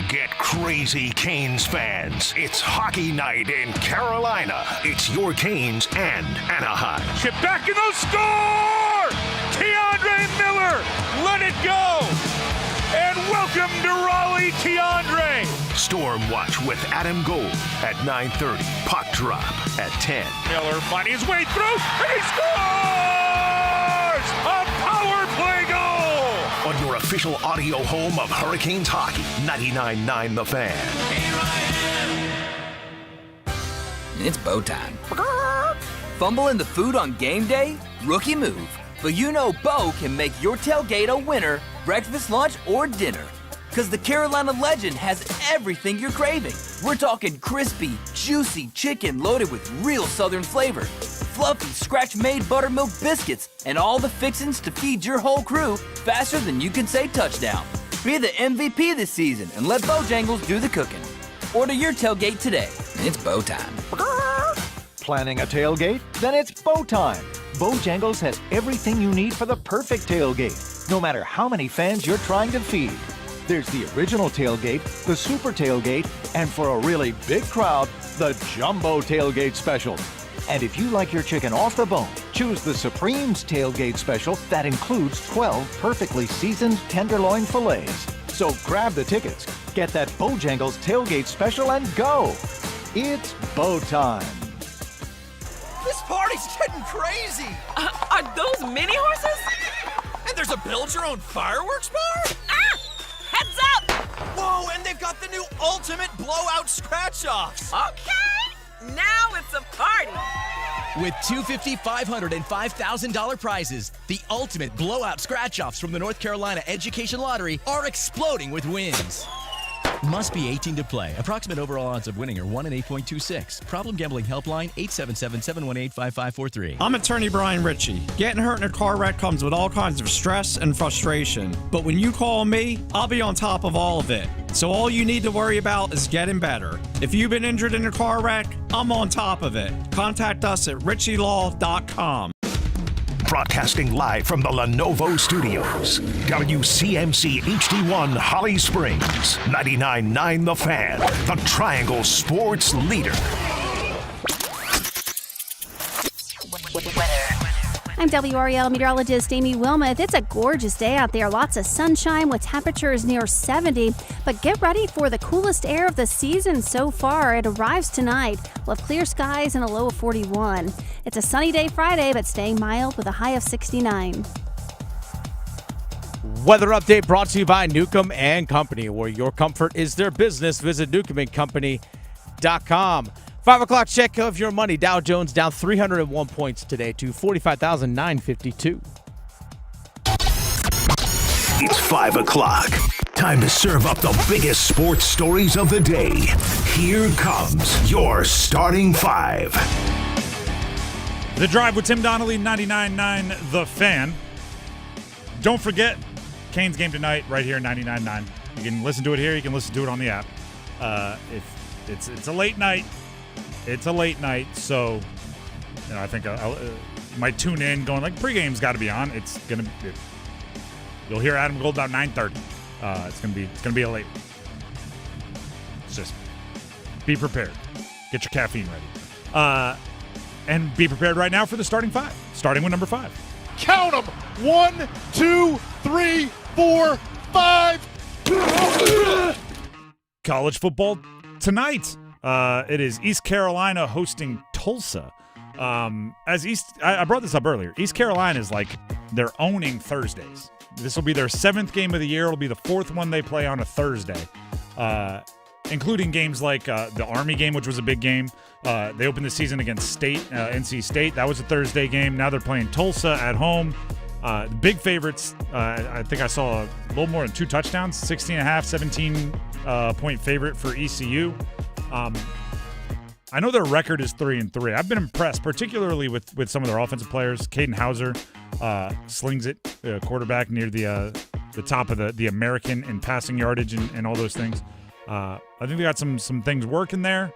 Get crazy, Canes fans. It's hockey night in Carolina. It's your Canes and Anaheim. Chip back and they'll score! Keandre Miller, let it go! And welcome to Raleigh, Keandre. Storm Watch with Adam Gold at 9:30. Puck drop at 10. Miller finding his way through, and he scores! A power play goal! On your official audio home of Hurricanes hockey, 99.9 The Fan. It's bow time. Fumbling the food on game day? Rookie move. But you know Bo can make your tailgate a winner breakfast, lunch, or dinner. Because the Carolina Legend has everything you're craving. We're talking crispy, juicy chicken loaded with real Southern flavor, fluffy, scratch-made buttermilk biscuits, and all the fixins to feed your whole crew faster than you can say touchdown. Be the MVP this season and let Bojangles do the cooking. Order your tailgate today. It's bow time. Planning a tailgate? Then it's bow time. Bojangles has everything you need for the perfect tailgate, no matter how many fans you're trying to feed. There's the original tailgate, the super tailgate, and for a really big crowd, the jumbo tailgate special. And if you like your chicken off the bone, choose the Supreme's tailgate special that includes 12 perfectly seasoned tenderloin fillets. So grab the tickets, get that Bojangles tailgate special, and go. It's bow time. This party's getting crazy. Are those mini horses? And there's a build-your-own fireworks bar? Ah! Heads up! Whoa, and they've got the new ultimate blowout scratch-offs. Okay, now it's a party. With $250, $500, and $5,000 prizes, the ultimate blowout scratch-offs from the North Carolina Education Lottery are exploding with wins. Must be 18 to play. Approximate overall odds of winning are 1 in 8.26. Problem gambling helpline 877-718-5543. I'm attorney Brian Ritchie. Getting hurt in a car wreck comes with all kinds of stress and frustration. But when you call me, I'll be on top of all of it. So all you need to worry about is getting better. If you've been injured in a car wreck, I'm on top of it. Contact us at ritchielaw.com. Broadcasting live from the Lenovo Studios. WCMC HD1 Holly Springs. 99.9 The Fan. The Triangle Sports Leader. I'm WREL meteorologist Amy Wilmoth. It's a gorgeous day out there. Lots of sunshine with temperatures near 70. But get ready for the coolest air of the season so far. It arrives tonight. We'll have clear skies and a low of 41. It's a sunny day Friday, but staying mild with a high of 69. Weather update brought to you by Newcomb & Company, where your comfort is their business. Visit newcombandcompany.com. 5 o'clock check of your money. Dow Jones down 301 points today to 45,952. It's 5 o'clock. Time to serve up the biggest sports stories of the day. Here comes your starting five. The Drive with Tim Donnelly, 99.9 The Fan. Don't forget, Canes game tonight right here, 99.9. You can listen to it here. You can listen to it on the app. If it's a late night. It's a late night, so I think I might tune in going like pregame's got to be on. You'll hear Adam Gold about 9:30. It's gonna be a late one. It's just be prepared. Get your caffeine ready. And be prepared right now for the starting five. Starting with number 5. Count them. 1, 2, 3, 4, 5. College football tonight. It is East Carolina hosting Tulsa. I brought this up earlier. East Carolina is like they're owning Thursdays. This will be their 7th game of the year. It'll be the 4th one they play on a Thursday, including games like the Army game, which was a big game. They opened the season against NC State. That was a Thursday game. Now they're playing Tulsa at home. The big favorites, I think I saw a little more than 2 touchdowns, 16.5, 17-point favorite for ECU. I know their record is 3-3. I've been impressed, particularly with some of their offensive players. Caden Hauser slings it, quarterback near the top of the American in passing yardage and all those things. I think they got some things working there.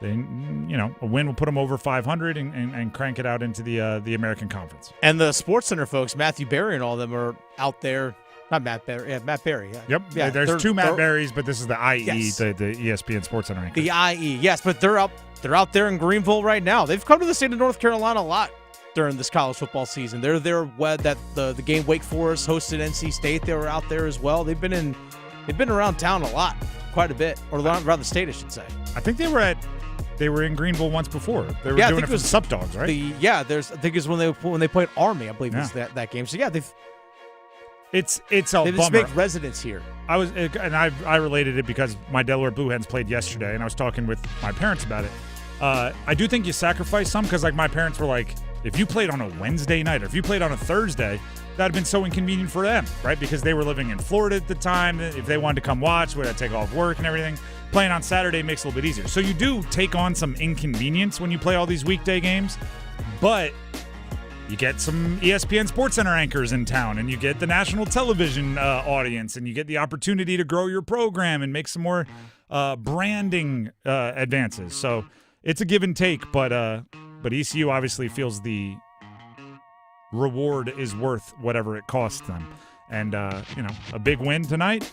They, a win will put them over 500 and crank it out into the American Conference. And the Sports Center folks, Matthew Berry and all of them are out there. Not Matt Berry. Yeah, Matt Berry. Yeah. Yep. Yeah, there's 2 Matt Berries, but this is the IE, yes. the ESPN Sports Center anchor. The IE, yes, but they're out there in Greenville right now. They've come to the state of North Carolina a lot during this college football season. They're there that the game Wake Forest hosted NC State. They were out there as well. They've been around town a lot, quite a bit, or around the state, I should say. I think they were in Greenville once before. They were doing it for the Sup Dogs, right? I think it's when they played Army, I believe, was that game. So yeah, It's a they bummer. just make residents here. I related it because my Delaware Blue Hens played yesterday, and I was talking with my parents about it. I do think you sacrifice some because, like, my parents were like, if you played on a Wednesday night or if you played on a Thursday, that had been so inconvenient for them, right? Because they were living in Florida at the time. If they wanted to come watch, would have to take off work and everything. Playing on Saturday makes it a little bit easier. So you do take on some inconvenience when you play all these weekday games, but you get some ESPN SportsCenter anchors in town, and you get the national television audience, and you get the opportunity to grow your program and make some more branding advances. So it's a give and take, but ECU obviously feels the reward is worth whatever it costs them. And, a big win tonight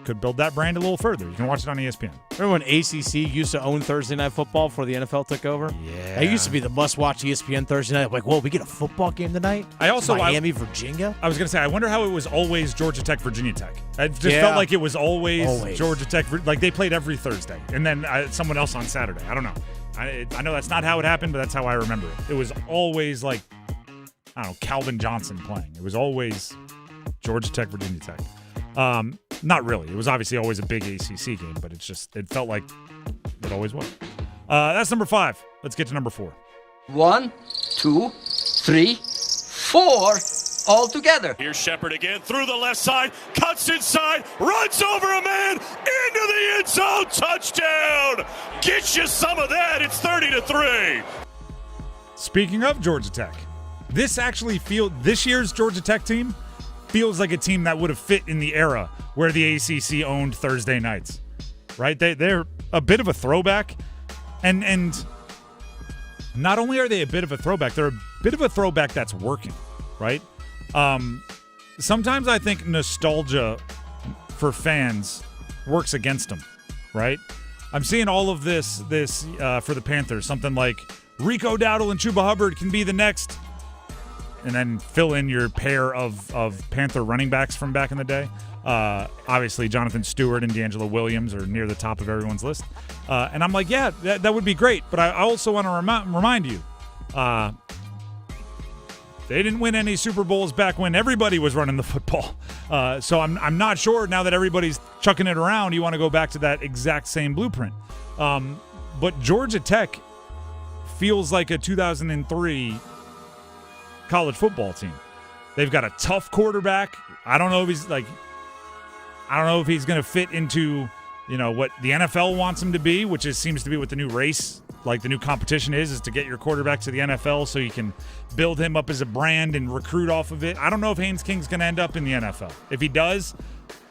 could build that brand a little further. You can watch it on ESPN. Remember when ACC used to own Thursday Night Football before the NFL took over? Yeah. That used to be the must-watch ESPN Thursday night. Like, whoa, we get a football game tonight? Miami, Virginia? I was going to say, I wonder how it was always Georgia Tech, Virginia Tech. I just felt like it was always Georgia Tech. Like, they played every Thursday. And then someone else on Saturday. I don't know. I know that's not how it happened, but that's how I remember it. It was always like, I don't know, Calvin Johnson playing. It was always Georgia Tech, Virginia Tech. Not really. It was obviously always a big ACC game, but it felt like it always was. That's number 5. Let's get to number 4. 1, 2, 3, 4, all together. Here's Shepard again through the left side, cuts inside, runs over a man, into the end zone, touchdown! Get you some of that. It's 30-3. Speaking of Georgia Tech, this year's Georgia Tech team feels like a team that would have fit in the era where the ACC owned Thursday nights, right? They're a bit of a throwback, and not only are they a bit of a throwback, they're a bit of a throwback that's working, right? Sometimes I think nostalgia for fans works against them, right? I'm seeing all of this for the Panthers, something like Rico Dowdle and Chuba Hubbard can be the next, and then fill in your pair of Panther running backs from back in the day. Obviously, Jonathan Stewart and D'Angelo Williams are near the top of everyone's list. And I'm like, yeah, that would be great. But I also want to remind you, they didn't win any Super Bowls back when everybody was running the football. So I'm not sure now that everybody's chucking it around, you want to go back to that exact same blueprint. But Georgia Tech feels like a 2003 college football team. They've got a tough quarterback. I don't know if he's going to fit into, what the NFL wants him to be, which seems to be what the new race, like the new competition is to get your quarterback to the NFL so you can build him up as a brand and recruit off of it. I don't know if Haynes King's going to end up in the NFL. If he does,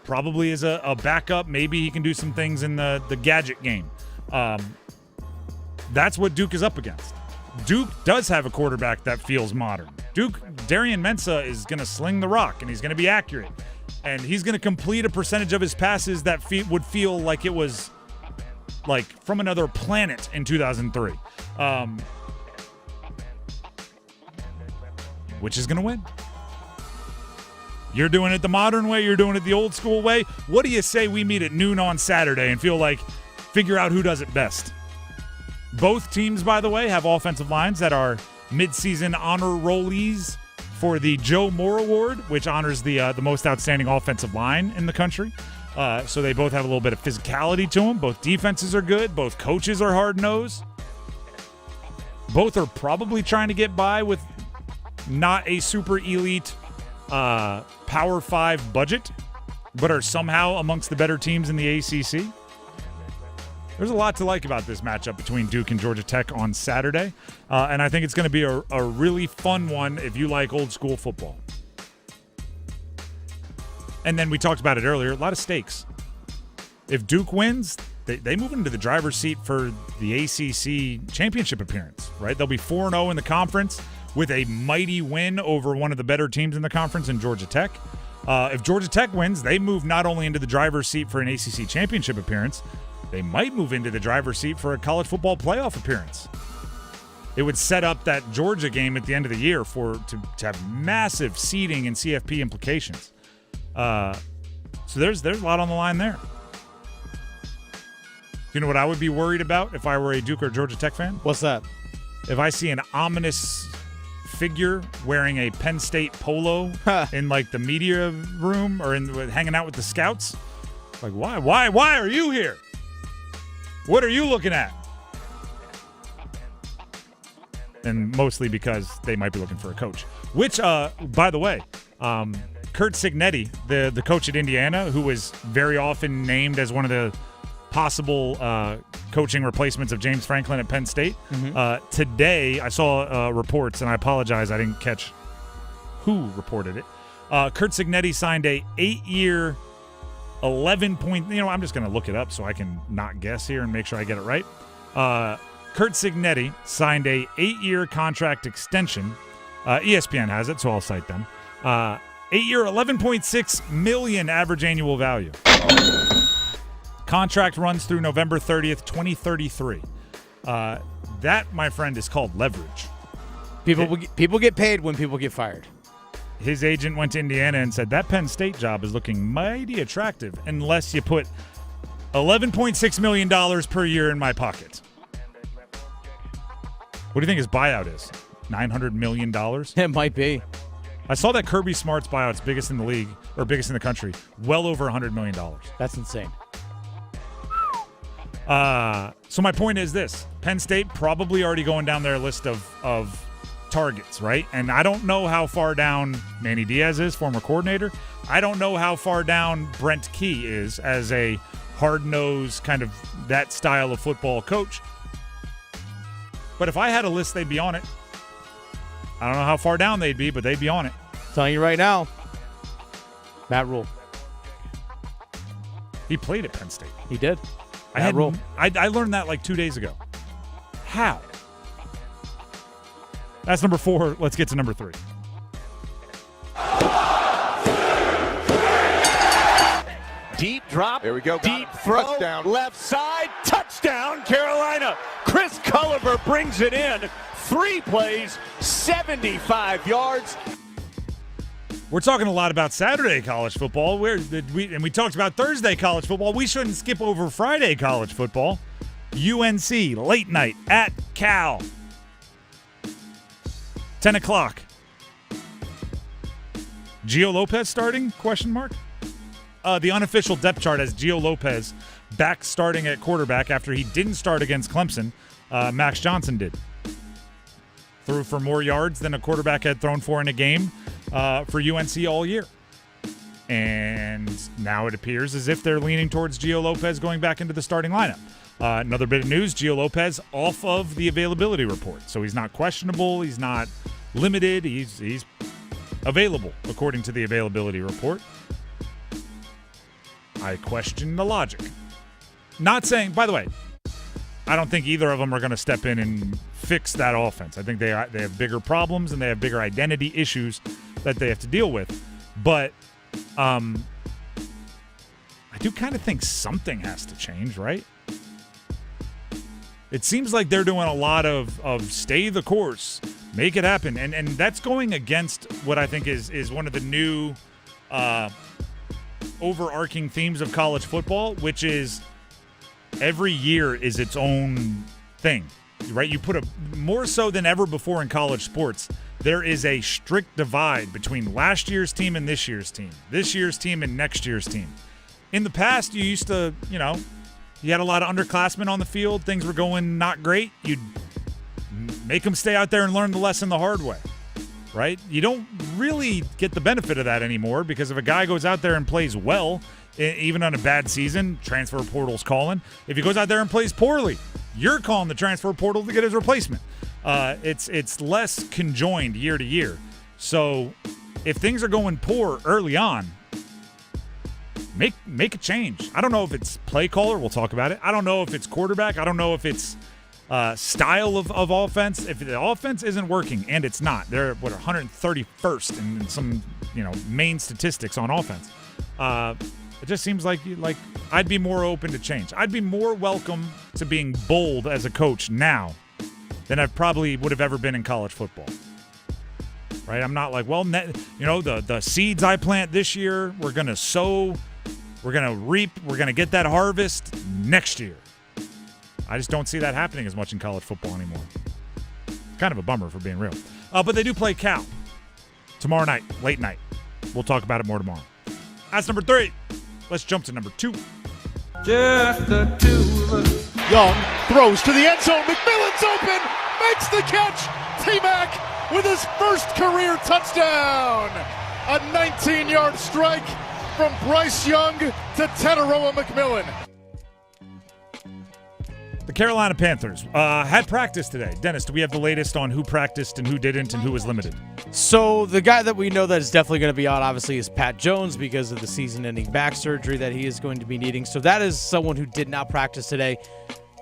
probably as a backup, maybe he can do some things in the gadget game. That's what Duke is up against. Duke does have a quarterback that feels modern. Darian Mensah is going to sling the rock, and he's going to be accurate. And he's going to complete a percentage of his passes that would feel like it was like from another planet in 2003. Which is going to win? You're doing it the modern way. You're doing it the old school way. What do you say we meet at noon on Saturday and figure out who does it best? Both teams, by the way, have offensive lines that are midseason honor rollees for the Joe Moore Award, which honors the most outstanding offensive line in the country. So they both have a little bit of physicality to them. Both defenses are good. Both coaches are hard-nosed. Both are probably trying to get by with not a super elite Power 5 budget, but are somehow amongst the better teams in the ACC. There's a lot to like about this matchup between Duke and Georgia Tech on Saturday, and I think it's going to be a really fun one if you like old school football. And then we talked about it earlier, a lot of stakes. If Duke wins, they move into the driver's seat for the ACC championship appearance, right? They'll be 4-0 in the conference with a mighty win over one of the better teams in the conference in Georgia Tech. If Georgia Tech wins, they move not only into the driver's seat for an ACC championship appearance, they might move into the driver's seat for a college football playoff appearance. It would set up that Georgia game at the end of the year to have massive seeding and CFP implications. So there's a lot on the line there. You know what I would be worried about if I were a Duke or Georgia Tech fan? What's that? If I see an ominous figure wearing a Penn State polo in like the media room or hanging out with the scouts, like why are you here? What are you looking at? And mostly because they might be looking for a coach. Which, by the way, Curt Cignetti, the coach at Indiana, who was very often named as one of the possible coaching replacements of James Franklin at Penn State. Today, I saw reports, and I apologize, I didn't catch who reported it. Curt Cignetti signed a 8-year, 11 point. I'm just going to look it up so I can not guess here and make sure I get it right. Curt Cignetti signed a 8-year contract extension. ESPN has it, so I'll cite them. 8-year, $11.6 million average annual value. Contract runs through November 30th, 2033. That, my friend, is called leverage. People get paid when people get fired. His agent went to Indiana and said, that Penn State job is looking mighty attractive unless you put $11.6 million per year in my pocket. What do you think his buyout is? $900 million? It might be. I saw that Kirby Smart's buyout's biggest in the league, or biggest in the country, well over $100 million. That's insane. So my point is this. Penn State probably already going down their list of targets, right? And I don't know how far down Manny Diaz is, former coordinator. I don't know how far down Brent Key is as a hard-nosed kind of that style of football coach. But if I had a list, they'd be on it. I don't know how far down they'd be, but they'd be on it. Telling you right now, Matt Rule. He played at Penn State. He did. I learned that like 2 days ago. How? That's number 4. Let's get to number 3. Deep drop. There we go. Deep throw. Touchdown. Left side. Touchdown, Carolina. Chris Culliver brings it in. 3 plays, 75 yards. We're talking a lot about Saturday college football. We talked about Thursday college football. We shouldn't skip over Friday college football. UNC, late night at Cal. 10 o'clock. Gio Lopez starting? Question mark. The unofficial depth chart has Gio Lopez back starting at quarterback after he didn't start against Clemson. Max Johnson did. Threw for more yards than a quarterback had thrown for in a game for UNC all year. And now it appears as if they're leaning towards Gio Lopez going back into the starting lineup. Another bit of news, Gio Lopez off of the availability report. So he's not questionable. He's not limited. He's available according to the availability report. I question the logic. Not saying, by the way, I don't think either of them are going to step in and fix that offense. I think they have bigger problems and they have bigger identity issues that they have to deal with. But I do kind of think something has to change, right? It seems like they're doing a lot of stay the course, make it happen. And that's going against what I think is one of the new overarching themes of college football, which is every year is its own thing, right? You put more so than ever before in college sports, there is a strict divide between last year's team and this year's team and next year's team. In the past, you used to, you had a lot of underclassmen on the field. Things were going not great. You'd make them stay out there and learn the lesson the hard way, right? You don't really get the benefit of that anymore because if a guy goes out there and plays well, even on a bad season, transfer portal's calling. If he goes out there and plays poorly, you're calling the transfer portal to get his replacement. It's less conjoined year to year. So if things are going poor early on, make a change. I don't know if it's play caller. We'll talk about it. I don't know if it's quarterback. I don't know if it's style of offense. If the offense isn't working, and it's not, they're 131st in some main statistics on offense. It just seems like I'd be more open to change. I'd be more welcome to being bold as a coach now than I probably would have ever been in college football. Right? I'm not like, the seeds I plant this year, we're going to sow, we're going to reap, we're going to get that harvest next year. I just don't see that happening as much in college football anymore. It's kind of a bummer, for being real. But they do play Cal tomorrow night, late night. We'll talk about it more tomorrow. That's number 3. Let's jump to number 2. Just the two of us. Young throws to the end zone. McMillan's open. Makes the catch. T-Mac with his first career touchdown. A 19-yard strike from Bryce Young to Tetairoa McMillan. The Carolina Panthers had practice today. Dennis, do we have the latest on who practiced and who didn't and who was limited? So the guy that we know that is definitely going to be out, obviously, is Pat Jones because of the season-ending back surgery that he is going to be needing. So that is someone who did not practice today.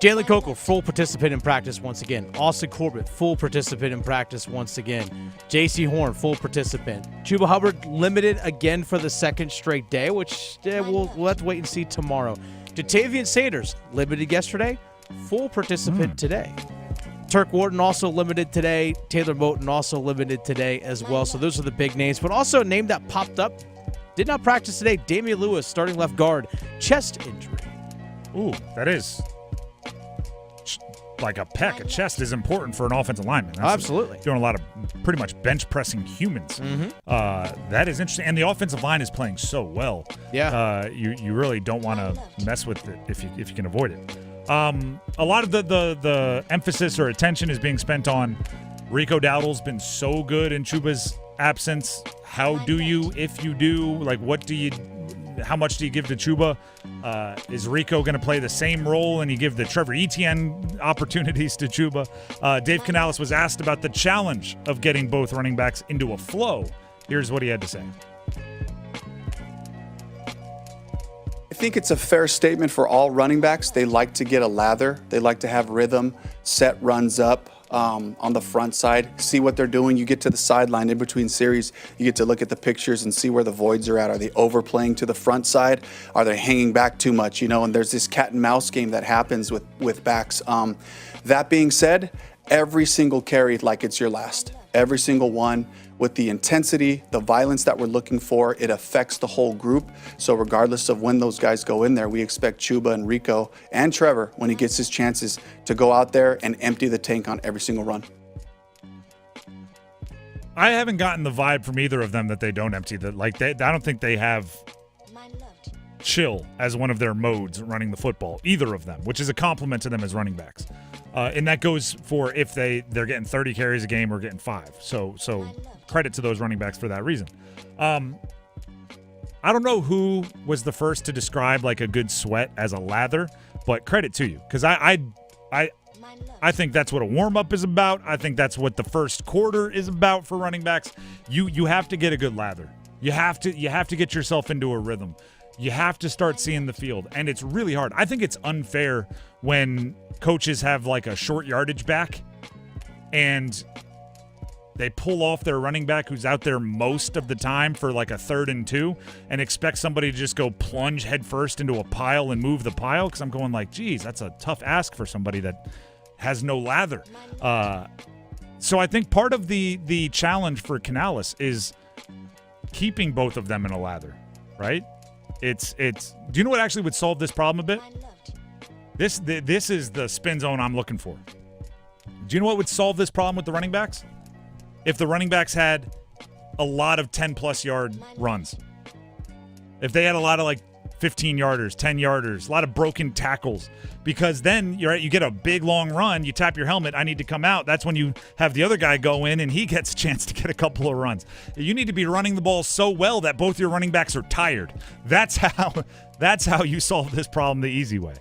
Jalen Coker, full participant in practice once again. Austin Corbett, full participant in practice once again. J.C. Horn, full participant. Chuba Hubbard, limited again for the second straight day, which we'll have to wait and see tomorrow. Jatavian Sanders, limited yesterday, full participant today. Turk Wharton also limited today. Taylor Moton also limited today as well. So those are the big names. But also a name that popped up, did not practice today, Damian Lewis, starting left guard, chest injury. Ooh, that is like a peck. A chest is important for an offensive lineman. That's absolutely. Doing a lot of pretty much bench pressing humans. That is interesting. And the offensive line is playing so well. Yeah. You really don't want to mess with it if you can avoid it. A lot of the emphasis or attention is being spent on Rico Dowdle's been so good in Chuba's absence. How do you, if you do, like how much do you give to Chuba? Is Rico going to play the same role and you give the Trevor Etienne opportunities to Chuba? Dave Canales was asked about the challenge of getting both running backs into a flow. Here's what he had to say. I think it's a fair statement for all running backs. They like to get a lather. They like to have rhythm, set runs up on the front side, see what they're doing. You get to the sideline in between series, you get to look at the pictures and see where the voids are at. Are they overplaying to the front side? Are they hanging back too much? And there's this cat and mouse game that happens with backs. That being said, every single carry like it's your last. Every single one. With the intensity, the violence that we're looking for, it affects the whole group. So regardless of when those guys go in there, we expect Chuba and Rico and Trevor, when he gets his chances, to go out there and empty the tank on every single run. I haven't gotten the vibe from either of them that they don't empty the I don't think they have chill as one of their modes running the football, either of them, which is a compliment to them as running backs. And that goes for if they're getting 30 carries a game or getting 5. So credit to those running backs for that reason. I don't know who was the first to describe like a good sweat as a lather, but credit to you, because I think that's what a warm-up is about. I think that's what the first quarter is about for running backs. You have to get a good lather. You have to get yourself into a rhythm. You have to start seeing the field, and it's really hard. I think it's unfair when coaches have like a short yardage back and they pull off their running back who's out there most of the time for like a 3rd and 2 and expect somebody to just go plunge headfirst into a pile and move the pile, because I'm going like, geez, that's a tough ask for somebody that has no lather. So I think part of the challenge for Canales is keeping both of them in a lather, right? It's. Do you know what actually would solve this problem a bit? This is the spin zone I'm looking for. Do you know what would solve this problem with the running backs? If the running backs had a lot of 10-plus yard runs. If they had a lot of like 15-yarders, 10-yarders, a lot of broken tackles. Because then you get a big, long run, you tap your helmet, I need to come out. That's when you have the other guy go in and he gets a chance to get a couple of runs. You need to be running the ball so well that both your running backs are tired. That's how you solve this problem the easy way.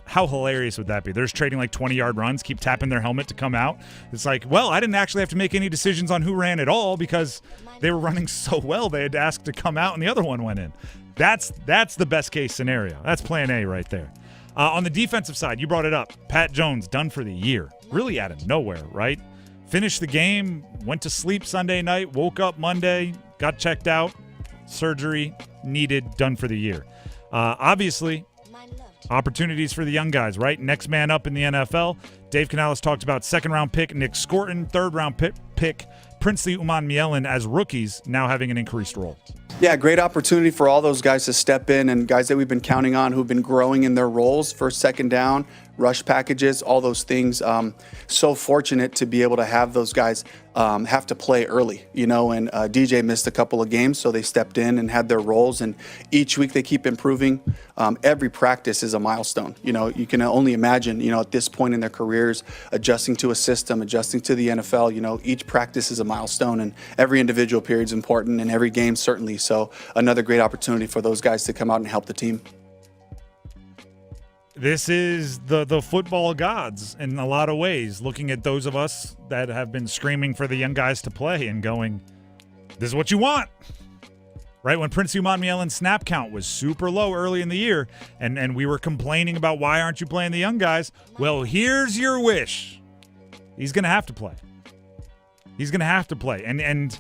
How hilarious would that be? They're just trading like 20-yard runs, keep tapping their helmet to come out. It's like, well, I didn't actually have to make any decisions on who ran at all because they were running so well they had to ask to come out and the other one went in. That's the best case scenario. That's plan A right there. On the defensive side, you brought it up. Pat Jones, done for the year. Really out of nowhere, right? Finished the game, went to sleep Sunday night, woke up Monday, got checked out, surgery needed, done for the year. Obviously, opportunities for the young guys, right? Next man up in the NFL. Dave Canales talked about 2nd-round pick Nick Scorton, 3rd-round pick Princely Umanmielen as rookies now having an increased role. Yeah, great opportunity for all those guys to step in, and guys that we've been counting on who've been growing in their roles for 2nd down, rush packages, all those things. So fortunate to be able to have those guys have to play early, and DJ missed a couple of games, so they stepped in and had their roles, and each week they keep improving. Every practice is a milestone. You can only imagine, at this point in their careers, adjusting to a system, adjusting to the NFL, each practice is a milestone, and every individual period is important, and every game certainly. So another great opportunity for those guys to come out and help the team. This is the football gods in a lot of ways, looking at those of us that have been screaming for the young guys to play and going, this is what you want. Right? When Prince McMillan's snap count was super low early in the year, and we were complaining about why aren't you playing the young guys? Well, here's your wish. He's going to have to play. He's going to have to play. And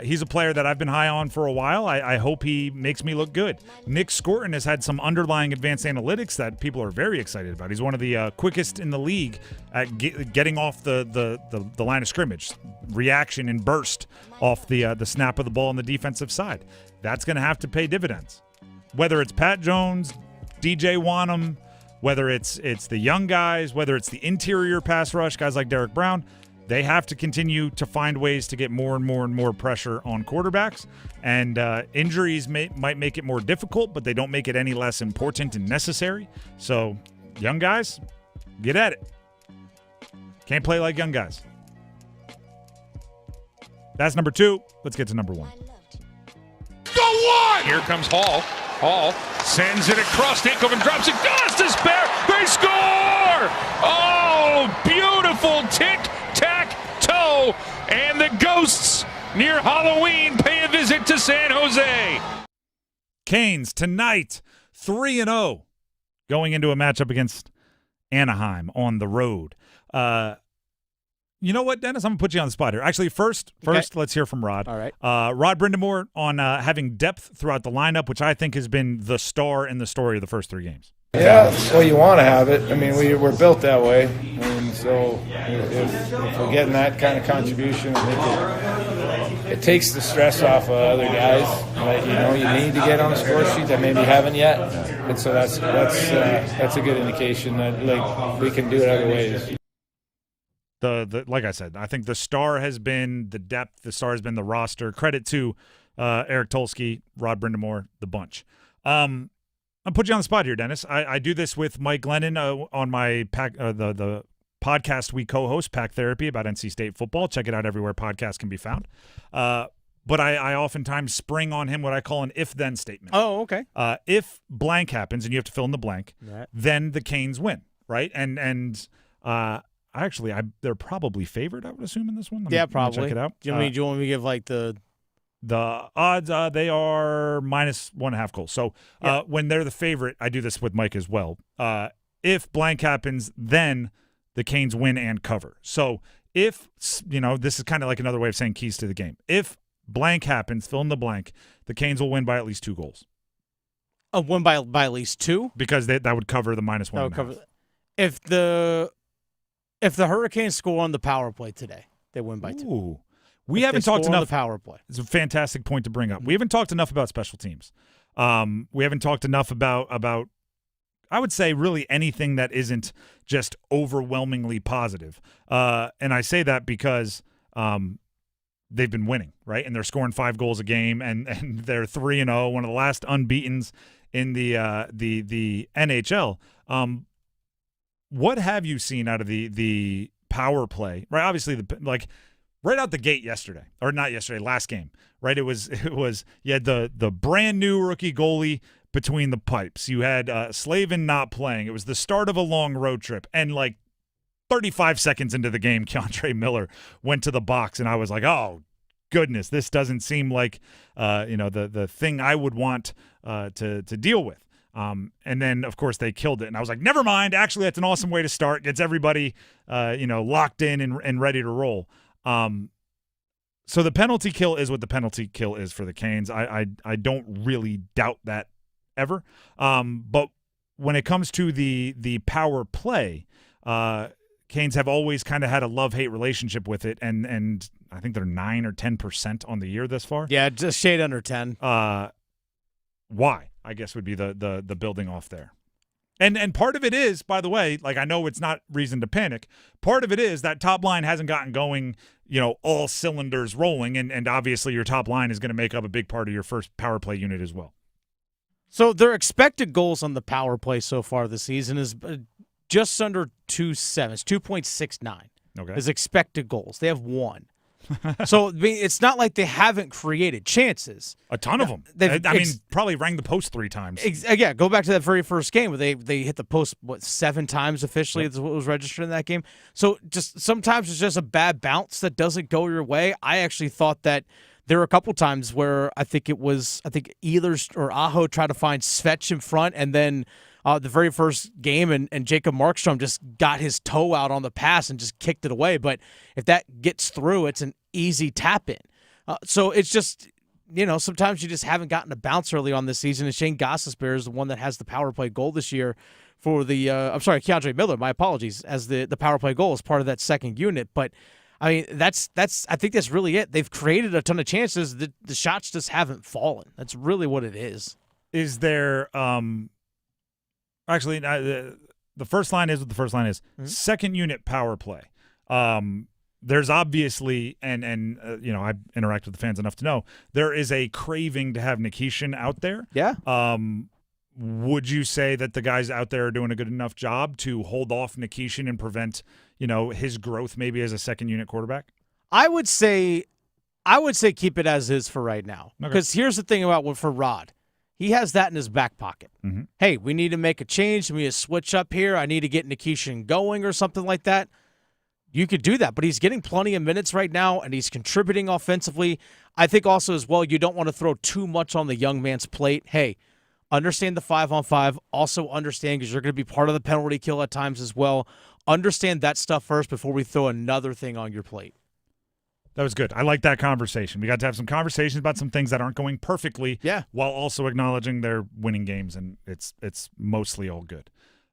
he's a player that I've been high on for a while. I hope he makes me look good. Nick Scorton has had some underlying advanced analytics that people are very excited about. He's one of the quickest in the league at getting off the line of scrimmage, reaction and burst off the snap of the ball on the defensive side. That's going to have to pay dividends. Whether it's Pat Jones, DJ Wanham, whether it's the young guys, whether it's the interior pass rush, guys like Derek Brown, they have to continue to find ways to get more and more and more pressure on quarterbacks. And injuries might make it more difficult, but they don't make it any less important and necessary. So, young guys, get at it. Can't play like young guys. That's number 2. Let's get to number 1. Go one! Here comes Hall. Hall sends it across. Dinkoven drops it. Does despair. They score! Oh, beautiful tic-tac-toe. And the Ghosts near Halloween pay a visit to San Jose. Canes tonight, 3-0, going into a matchup against Anaheim on the road. You know what, Dennis? I'm going to put you on the spot here. Actually, first, let's hear from Rod. All right. Rod Brindamore on having depth throughout the lineup, which I think has been the star in the story of the first 3 games. Yeah, well, you want to have it. I mean, we're built that way. And so if we're getting that kind of contribution, I think it takes the stress off of other guys that, you need to get on the score sheet that maybe haven't yet. And so that's a good indication that, we can do it other ways. Like I said, I think the star has been the depth. The star has been the roster. Credit to Eric Tulsky, Rod Brindamore, the bunch. I'll put you on the spot here, Dennis. I do this with Mike Glennon on my the podcast we co-host, Pack Therapy, about NC State football. Check it out everywhere podcasts can be found. But I oftentimes spring on him what I call an if-then statement. Oh, okay. If blank happens, and you have to fill in the blank, right, then the Canes win, right? And actually, they're probably favored, I would assume, in this one. Let me check it out. Do you want me to give like the odds? They are -1.5 goals. So when they're the favorite, I do this with Mike as well. If blank happens, then the Canes win and cover. So if, this is kind of like another way of saying keys to the game. If blank happens, fill in the blank, the Canes will win by at least 2 goals. Oh, win by at least 2? Because that would cover the -1.5. That would cover. If the Hurricanes score on the power play today, they win by 2. Ooh. We haven't talked enough. On the power play. It's a fantastic point to bring up. We haven't talked enough about special teams. We haven't talked enough about I would say really anything that isn't just overwhelmingly positive. And I say that because they've been winning, right? And they're scoring 5 goals a game, and they're 3-0, one of the last unbeatens in the NHL. What have you seen out of the power play? Right, obviously right out the gate yesterday, or not yesterday, last game, right? It was you had the brand new rookie goalie between the pipes. You had Slavin not playing. It was the start of a long road trip, and 35 seconds into the game, Keontre Miller went to the box, and I was like, oh goodness, this doesn't seem like the thing I would want to deal with. And then, of course, they killed it. And I was like, never mind. Actually, that's an awesome way to start. Gets everybody, locked in and ready to roll. So the penalty kill is what the penalty kill is for the Canes. I don't really doubt that ever. But when it comes to the power play, Canes have always kind of had a love-hate relationship with it. And I think they're 9 or 10% on the year this far. Yeah, just shade under 10. Why? I guess would be the building off there. And part of it is, by the way, like I know it's not reason to panic. Part of it is that top line hasn't gotten going, all cylinders rolling, and obviously your top line is going to make up a big part of your first power play unit as well. So their expected goals on the power play so far this season is just under 2.7. It's 2.69. Okay. Is expected goals. They have 1. So it's not like they haven't created chances. A ton of them. Probably rang the post 3 times. Yeah, go back to that very first game where they hit the post 7 times officially. That's what was registered in that game. So just sometimes it's just a bad bounce that doesn't go your way. I actually thought that there were a couple times where I think Ehlers or Aho tried to find Svetch in front, and then the very first game, and Jacob Markstrom just got his toe out on the pass and just kicked it away. But if that gets through, it's an easy tap in. So it's just, sometimes you just haven't gotten a bounce early on this season. And Shane Gostisbehere is the one that has the power play goal this year for the, Keandre Miller, my apologies, as the power play goal as part of that second unit. But I mean, I think that's really it. They've created a ton of chances. The shots just haven't fallen. That's really what it is. Is there, actually, the first line is what the first line is. Mm-hmm. Second unit power play. There's obviously, and I interact with the fans enough to know, there is a craving to have Nikishin out there. Yeah. Would you say that the guys out there are doing a good enough job to hold off Nikishin and prevent, his growth maybe as a second unit quarterback? I would say keep it as is for right now. Because here's the thing for Rod. He has that in his back pocket. Mm-hmm. Hey, we need to make a change. We need to switch up here. I need to get Nikishin going or something like that. You could do that, but he's getting plenty of minutes right now, and he's contributing offensively. I think also as well, you don't want to throw too much on the young man's plate. Hey, understand the 5-on-5. Also understand, because you're going to be part of the penalty kill at times as well. Understand that stuff first before we throw another thing on your plate. That was good. I like that conversation. We got to have some conversations about some things that aren't going perfectly, while also acknowledging they're winning games, and it's mostly all good.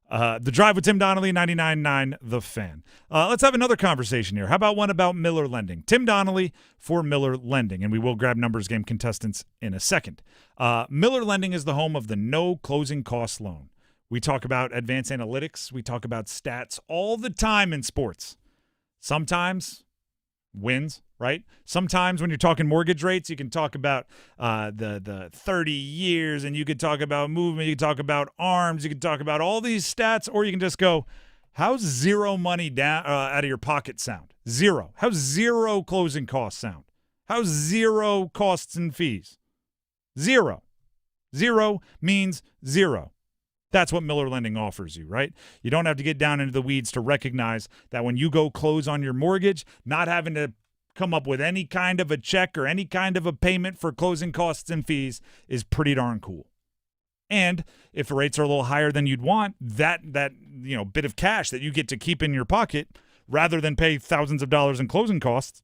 The Drive with Tim Donnelly, 99.9 The Fan. Let's have another conversation here. How about one about Miller Lending? Tim Donnelly for Miller Lending, and we will grab numbers game contestants in a second. Miller Lending is the home of the no closing cost loan. We talk about advanced analytics. We talk about stats all the time in sports. Sometimes wins, right? Sometimes when you're talking mortgage rates, you can talk about the 30 years, and you could talk about movement, you can talk about arms, you can talk about all these stats, or you can just go, how's zero money down out of your pocket sound? Zero. How's zero closing costs sound? How's zero costs and fees? Zero. Zero means zero. That's what Miller Lending offers you, right? You don't have to get down into the weeds to recognize that when you go close on your mortgage, not having to come up with any kind of a check or any kind of a payment for closing costs and fees is pretty darn cool. And if the rates are a little higher than you'd want, that bit of cash that you get to keep in your pocket rather than pay thousands of dollars in closing costs,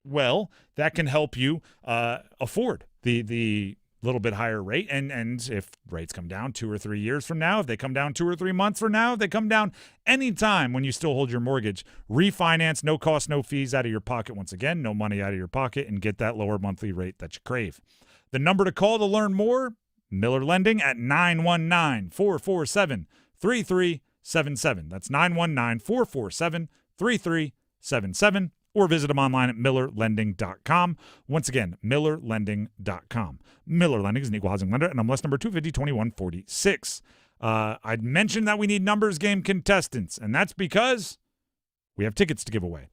well, that can help you afford the little bit higher rate, and if rates come down 2 or 3 years from now, if they come down 2 or 3 months from now, if they come down any time when you still hold your mortgage, refinance, no cost, no fees out of your pocket. Once again, no money out of your pocket, and get that lower monthly rate that you crave. The number to call to learn more, Miller Lending at 919-447-3377. That's 919-447-3377. Or visit them online at millerlending.com. Once again, millerlending.com. Miller Lending is an equal housing lender, and MLS number 250-2146. I'd mentioned that we need numbers game contestants, and that's because we have tickets to give away.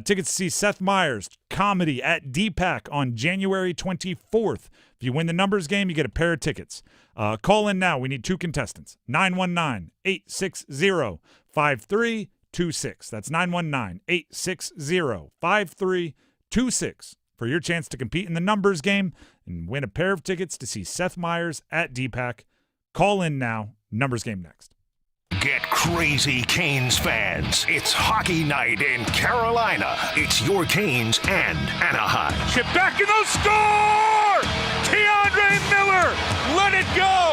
Tickets to see Seth Meyers' comedy at DPAC on January 24th. If you win the numbers game, you get a pair of tickets. Call in now. We need 2 contestants. 919-860-5326. That's 919-860-5326 for your chance to compete in the numbers game and win a pair of tickets to see Seth Meyers at DPAC. Call in now. Numbers game next. Get crazy, Canes fans. It's hockey night in Carolina. It's your Canes and Anaheim. Chip back and they'll score! Keandre Miller, let it go!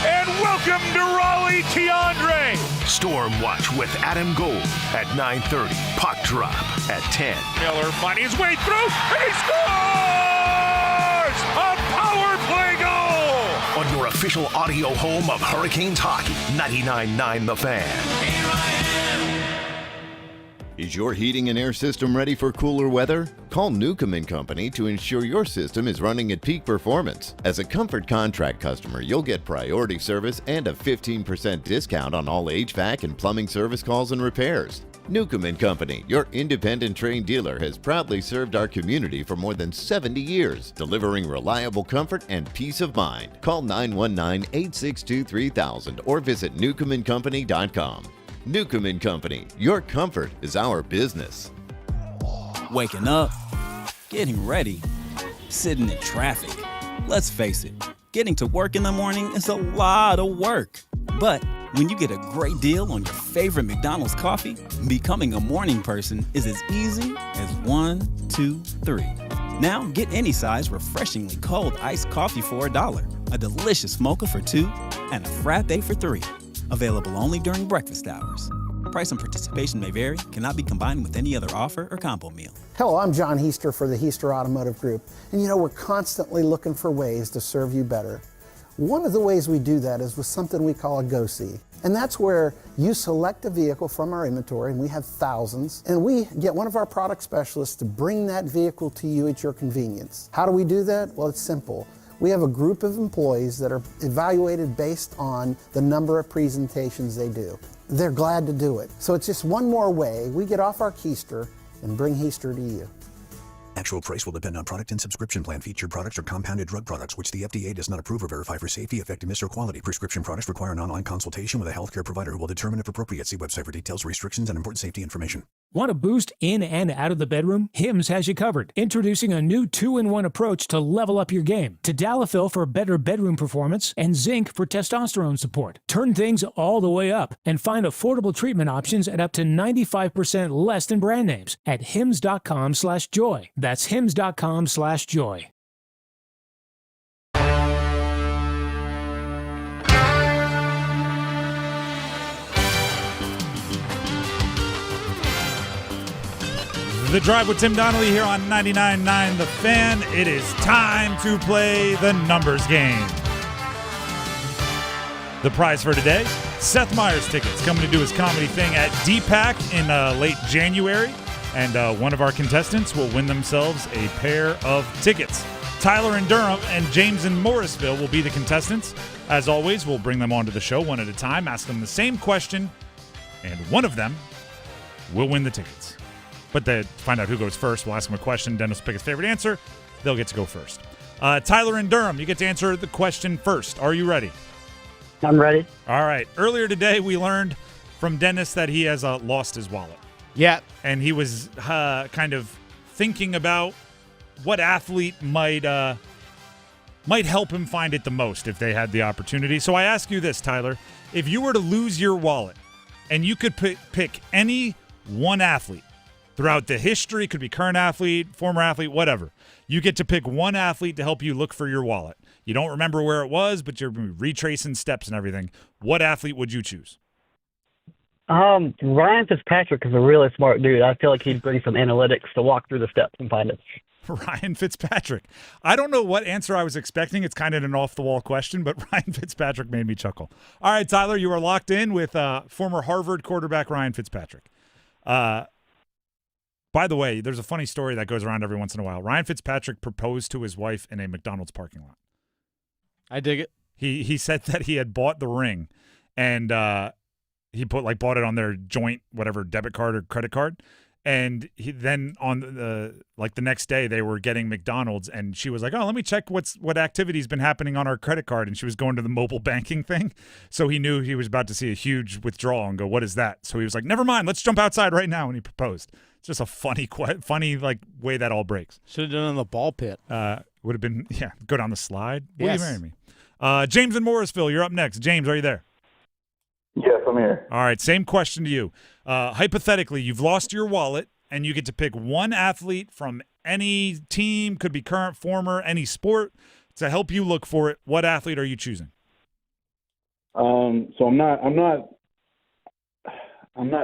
And welcome to Raleigh, Keandre. Storm Watch with Adam Gold at 9:30. Puck drop at 10. Miller finding his way through, and he scores! A power play goal! on your official audio home of Hurricanes hockey, 99.9 The Fan. Is your heating and air system ready for cooler weather? Call Newcomb & Company to ensure your system is running at peak performance. As a Comfort Contract customer, you'll get priority service and a 15% discount on all HVAC and plumbing service calls and repairs. Newcomb & Company, your independent trained dealer, has proudly served our community for more than 70 years, delivering reliable comfort and peace of mind. Call 919-862-3000 or visit newcombandcompany.com. Newcomb & Company, your comfort is our business. Waking up, getting ready, sitting in traffic. Let's face it, getting to work in the morning is a lot of work. But when you get a great deal on your favorite McDonald's coffee, becoming a morning person is as easy as 1, 2, 3. Now get any size refreshingly cold iced coffee for $1, a delicious mocha for $2, and a frappe for $3. Available only during breakfast hours. Price and participation may vary, cannot be combined with any other offer or combo meal. Hello, I'm John Heister for the Heister Automotive Group. And we're constantly looking for ways to serve you better. One of the ways we do that is with something we call a Go-See. And that's where you select a vehicle from our inventory, and we have thousands, and we get one of our product specialists to bring that vehicle to you at your convenience. How do we do that? Well, it's simple. We have a group of employees that are evaluated based on the number of presentations they do. They're glad to do it. So it's just one more way we get off our keister and bring Heister to you. Actual price will depend on product and subscription plan. Featured products are compounded drug products, which the FDA does not approve or verify for safety, effectiveness, or quality. Prescription products require an online consultation with a healthcare provider who will determine if appropriate. See website for details, restrictions, and important safety information. Want a boost in and out of the bedroom? Hims has you covered. Introducing a new 2-in-1 approach to level up your game. Tadalafil for better bedroom performance and zinc for testosterone support. Turn things all the way up and find affordable treatment options at up to 95% less than brand names at hims.com/joy. That's hims.com/joy. The Drive with Tim Donnelly here on 99.9 The Fan. It is time to play the numbers game. The prize for today, Seth Meyers tickets, coming to do his comedy thing at DPAC in late January. And one of our contestants will win themselves a pair of tickets. Tyler in Durham and James in Morrisville will be the contestants. As always, we'll bring them onto the show one at a time, ask them the same question, and one of them will win the tickets. But to find out who goes first, we'll ask them a question. Dennis will pick his favorite answer. They'll get to go first. Tyler in Durham, you get to answer the question first. Are you ready? I'm ready. All right. Earlier today, we learned from Dennis that he has lost his wallet. Yeah. And he was kind of thinking about what athlete might help him find it the most if they had the opportunity. So I ask you this, Tyler. If you were to lose your wallet and you could pick any one athlete throughout the history, could be current athlete, former athlete, whatever, you get to pick one athlete to help you look for your wallet. You don't remember where it was, but you're retracing steps and everything. What athlete would you choose? Ryan Fitzpatrick is a really smart dude. I feel like he'd bring some analytics to walk through the steps and find it. Ryan Fitzpatrick. I don't know what answer I was expecting. It's kind of an off-the-wall question, but Ryan Fitzpatrick made me chuckle. All right, Tyler, you are locked in with former Harvard quarterback Ryan Fitzpatrick. By the way, there's a funny story that goes around every once in a while. Ryan Fitzpatrick proposed to his wife in a McDonald's parking lot. I dig it. He said that he had bought the ring, and he bought it on their joint whatever debit card or credit card, and then on the next day they were getting McDonald's, and she was like, "Oh, let me check what activity's been happening on our credit card," and she was going to the mobile banking thing, so he knew he was about to see a huge withdrawal and go, "What is that?" So he was like, "Never mind, let's jump outside right now," and he proposed. It's just a funny way that all breaks. Should have done it in the ball pit. Would have been go down the slide. Yes. Will you marry me? James in Morrisville, you're up next. James, are you there? Yes, I'm here. All right, same question to you. Hypothetically, you've lost your wallet, and you get to pick one athlete from any team, could be current, former, any sport, to help you look for it. What athlete are you choosing? So I'm not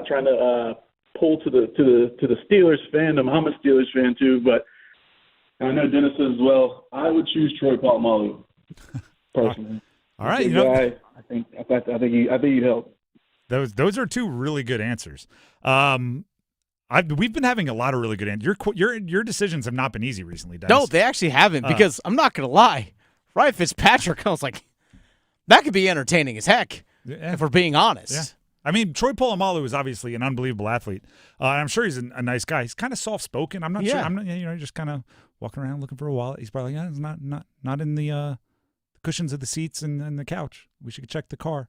trying to pull to the Steelers fandom. I'm a Steelers fan too, but I know Dennis as well. I would choose Troy Polamalu. personally. All right, Big guy, I think you help. Those are two really good answers. We've been having a lot of really good answers. Your decisions have not been easy recently, Dennis. No, they actually haven't, because I'm not going to lie. Ryan Fitzpatrick, I was like, that could be entertaining as heck, if we're being honest. Yeah. I mean, Troy Polamalu is obviously an unbelievable athlete. And I'm sure he's a nice guy. He's kind of soft-spoken. I'm not sure. I'm not, just kind of walking around looking for a wallet. He's probably like, it's not in the cushions of the seats and the couch. We should check the car.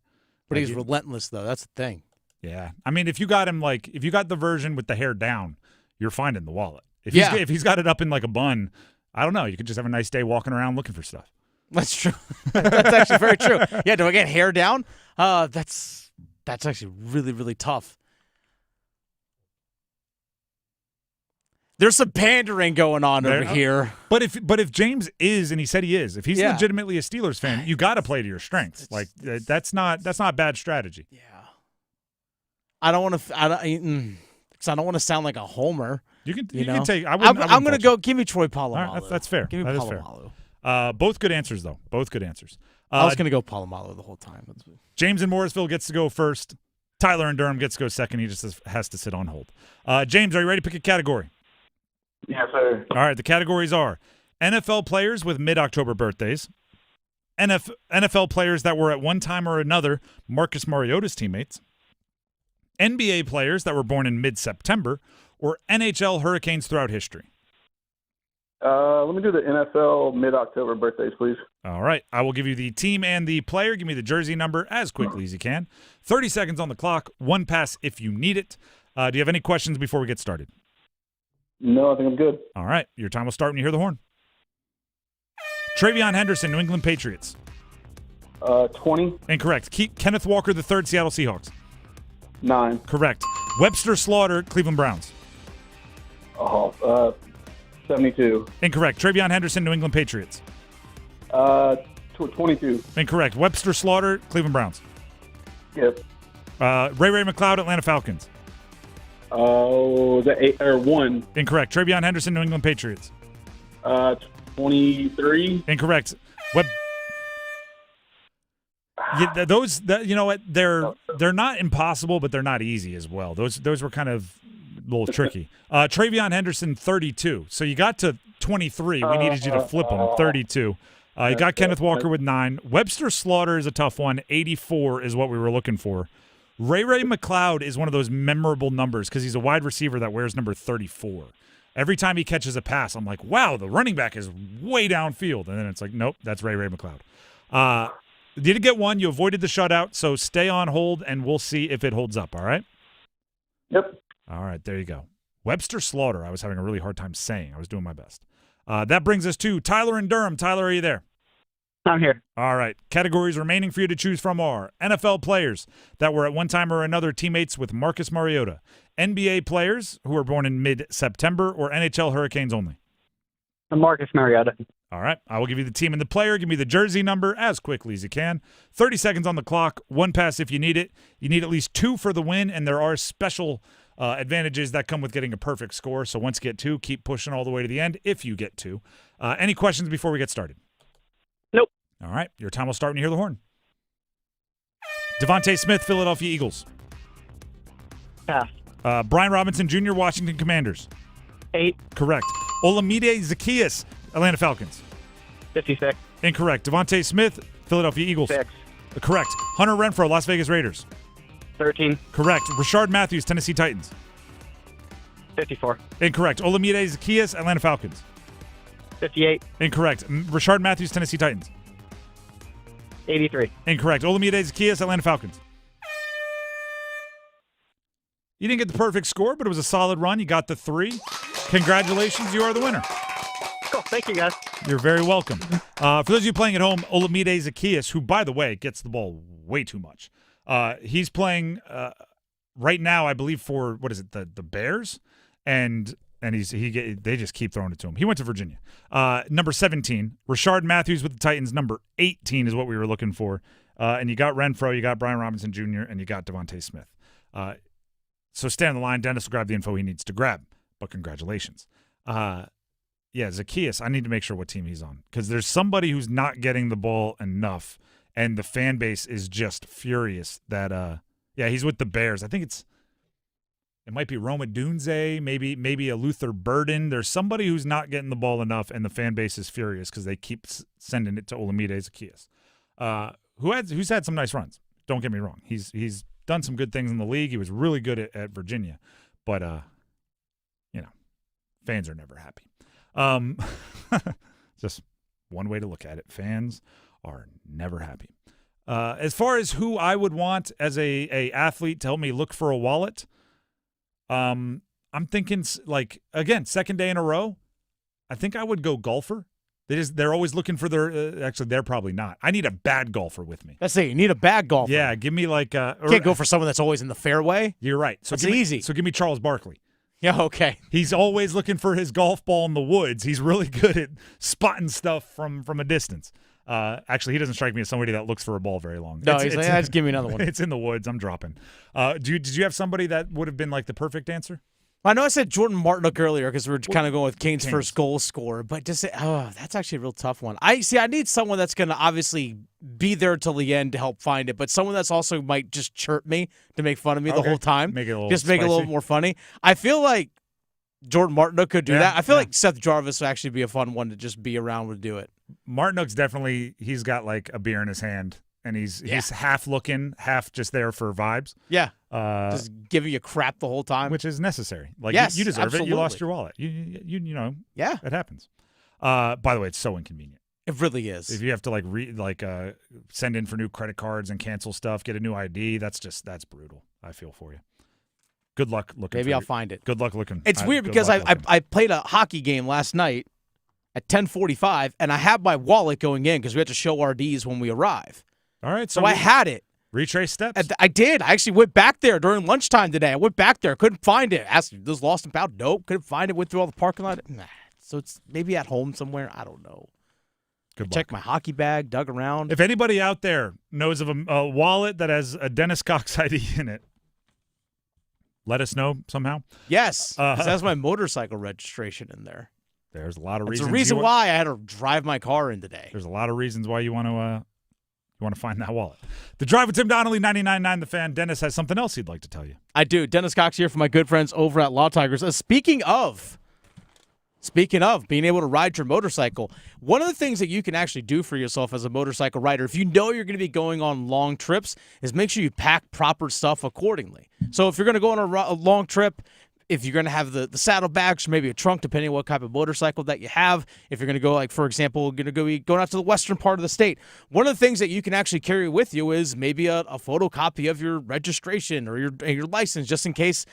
But he's relentless, though. That's the thing. Yeah. I mean, if you got the version with the hair down, you're finding the wallet. If he's got it up in like a bun, I don't know. You could just have a nice day walking around looking for stuff. That's true. That's actually very true. Yeah, do I get hair down? That's actually really, really tough. There's some pandering going on over here. But if James is, and he said he is, if he's legitimately a Steelers fan, you got to play to your strengths. Like that's not bad strategy. Yeah. I don't want to. Because I don't want to sound like a homer. You can take. I'm going to go. Give me Troy Polamalu. Right, that's fair. Give me Polamalu. Both good answers, though. Both good answers. I was going to go Polamalu the whole time. James in Morrisville gets to go first. Tyler in Durham gets to go second. He just has to sit on hold. James, are you ready to pick a category? Yes, sir. All right, the categories are NFL players with mid-October birthdays, NFL players that were at one time or another Marcus Mariota's teammates, NBA players that were born in mid-September, or NHL Hurricanes throughout history. Let me do the NFL mid-October birthdays, please. All right. I will give you the team and the player. Give me the jersey number as quickly as you can. 30 seconds on the clock. One pass if you need it. Do you have any questions before we get started? No, I think I'm good. All right. Your time will start when you hear the horn. Travion Henderson, New England Patriots. 20. Incorrect. Kenneth Walker III, Seattle Seahawks. 9. Correct. Webster Slaughter, Cleveland Browns. 72. Incorrect. Travion Henderson, New England Patriots. 22. Incorrect. Webster Slaughter, Cleveland Browns. Yep. Ray McLeod, Atlanta Falcons. Was that 8 or 1? Incorrect. Travion Henderson, New England Patriots. 23. Incorrect. You know what? They're not impossible, but they're not easy as well. Those were kind of a little tricky. Travion Henderson, 32. So you got to 23. We needed you to flip them. 32. You got Kenneth Walker with 9. Webster Slaughter is a tough one. 84 is what we were looking for. Ray McLeod is one of those memorable numbers because he's a wide receiver that wears number 34. Every time he catches a pass, I'm like, wow, the running back is way downfield. And then it's like, nope, that's Ray McLeod. You did get one. You avoided the shutout, so stay on hold, and we'll see if it holds up, all right? Yep. All right, there you go. Webster Slaughter, I was having a really hard time saying. I was doing my best. That brings us to Tyler in Durham. Tyler, are you there? I'm here. All right. Categories remaining for you to choose from are NFL players that were at one time or another teammates with Marcus Mariota, NBA players who were born in mid-September, or NHL Hurricanes only. Marcus Mariota. All right. I will give you the team and the player. Give me the jersey number as quickly as you can. 30 seconds on the clock. One pass if you need it. You need at least 2 for the win, and there are special advantages that come with getting a perfect score. So once you get 2, keep pushing all the way to the end if you get 2. Any questions before we get started? Nope. All right. Your time will start when you hear the horn. Devontae Smith, Philadelphia Eagles. Pass. Brian Robinson Jr., Washington Commanders. 8. Correct. Olamide Zaccheaus, Atlanta Falcons. 56. Incorrect. Devontae Smith, Philadelphia Eagles. 6. Correct. Hunter Renfrow, Las Vegas Raiders. 13. Correct. Rashard Matthews, Tennessee Titans. 54. Incorrect. Olamide Zaccheaus, Atlanta Falcons. 58. Incorrect. Rashard Matthews, Tennessee Titans. 83. Incorrect. Olamide Zaccheaus, Atlanta Falcons. You didn't get the perfect score, but it was a solid run. You got the 3. Congratulations. You are the winner. Cool. Thank you, guys. You're very welcome. For those of you playing at home, Olamide Zaccheaus, who, by the way, gets the ball way too much. He's playing right now, I believe, for, what is it, the Bears? And they just keep throwing it to him. He went to Virginia. Number 17, Rashard Matthews with the Titans. Number 18 is what we were looking for. And you got Renfrow, you got Brian Robinson Jr., and you got Devontae Smith. So stay on the line. Dennis will grab the info he needs to grab. But congratulations. Yeah, Zacchaeus, I need to make sure what team he's on because there's somebody who's not getting the ball enough, and the fan base is just furious that he's with the Bears. I think it might be Roma Dunze, maybe a Luther Burden. There's somebody who's not getting the ball enough, and the fan base is furious because they keep sending it to Olamide Zacchaeus, who's had some nice runs. Don't get me wrong. He's done some good things in the league. He was really good at Virginia, but fans are never happy. Just one way to look at it. Fans are never happy. As far as who I would want as a athlete to help me look for a wallet, I'm thinking again, second day in a row, I think I would go golfer. They're always looking for their actually, they're probably not. I need a bad golfer with me. Let's say you need a bad golfer. Yeah, give me can't go for someone that's always in the fairway. You're right. So it's easy. So give me Charles Barkley. Yeah, okay. He's always looking for his golf ball in the woods. He's really good at spotting stuff from a distance. Actually, he doesn't strike me as somebody that looks for a ball very long. No, just give me another one. It's in the woods. I'm dropping. Did you have somebody that would have been like the perfect answer? I know I said Jordan Martinook earlier because we were kind of going with Kane's first goal scorer, but that's actually a real tough one. I need someone that's going to obviously be there till the end to help find it, but someone that's also might just chirp me to make fun of me the whole time. Make it a little make it a little more funny. I feel like Jordan Martinook could do that. I feel like Seth Jarvis would actually be a fun one to just be around to do it. Martinook's definitely, he's got like a beer in his hand, and he's half looking, half just there for vibes. Yeah. Just giving you crap the whole time. Which is necessary. Like, yes, you deserve absolutely. it. You lost your wallet. You know. Yeah. It happens. By the way, it's so inconvenient. It really is. If you have to send in for new credit cards and cancel stuff, get a new ID, that's brutal. I feel for you. Good luck looking. Maybe I'll find it. Good luck looking. It's weird because I played a hockey game last night at 10:45, and I had my wallet going in because we had to show RDs when we arrive. All right. So I had it. Retrace steps? I did. I actually went back there during lunchtime today. I went back there. Couldn't find it. Asked, "This lost and found?" Nope. Couldn't find it. Went through all the parking lot. Nah. So it's maybe at home somewhere. I don't know. Check my hockey bag, dug around. If anybody out there knows of a wallet that has a Dennis Cox ID in it, let us know somehow. Yes. That's my motorcycle registration in there. There's a lot of reasons. reasons. It's the reason why I had to drive my car in today. There's a lot of reasons why you want to find that wallet. The Drive with Tim Donnelly, 99.9 The Fan. Dennis has something else he'd like to tell you. I do. Dennis Cox here for my good friends over at Law Tigers. Speaking of being able to ride your motorcycle, one of the things that you can actually do for yourself as a motorcycle rider, if you know you're going to be going on long trips, is make sure you pack proper stuff accordingly. So if you're going to go on a long trip, if you're going to have the saddlebags or maybe a trunk, depending on what type of motorcycle that you have, if you're going to go, like, for example, going out to the western part of the state, one of the things that you can actually carry with you is maybe a photocopy of your registration or your license, just in case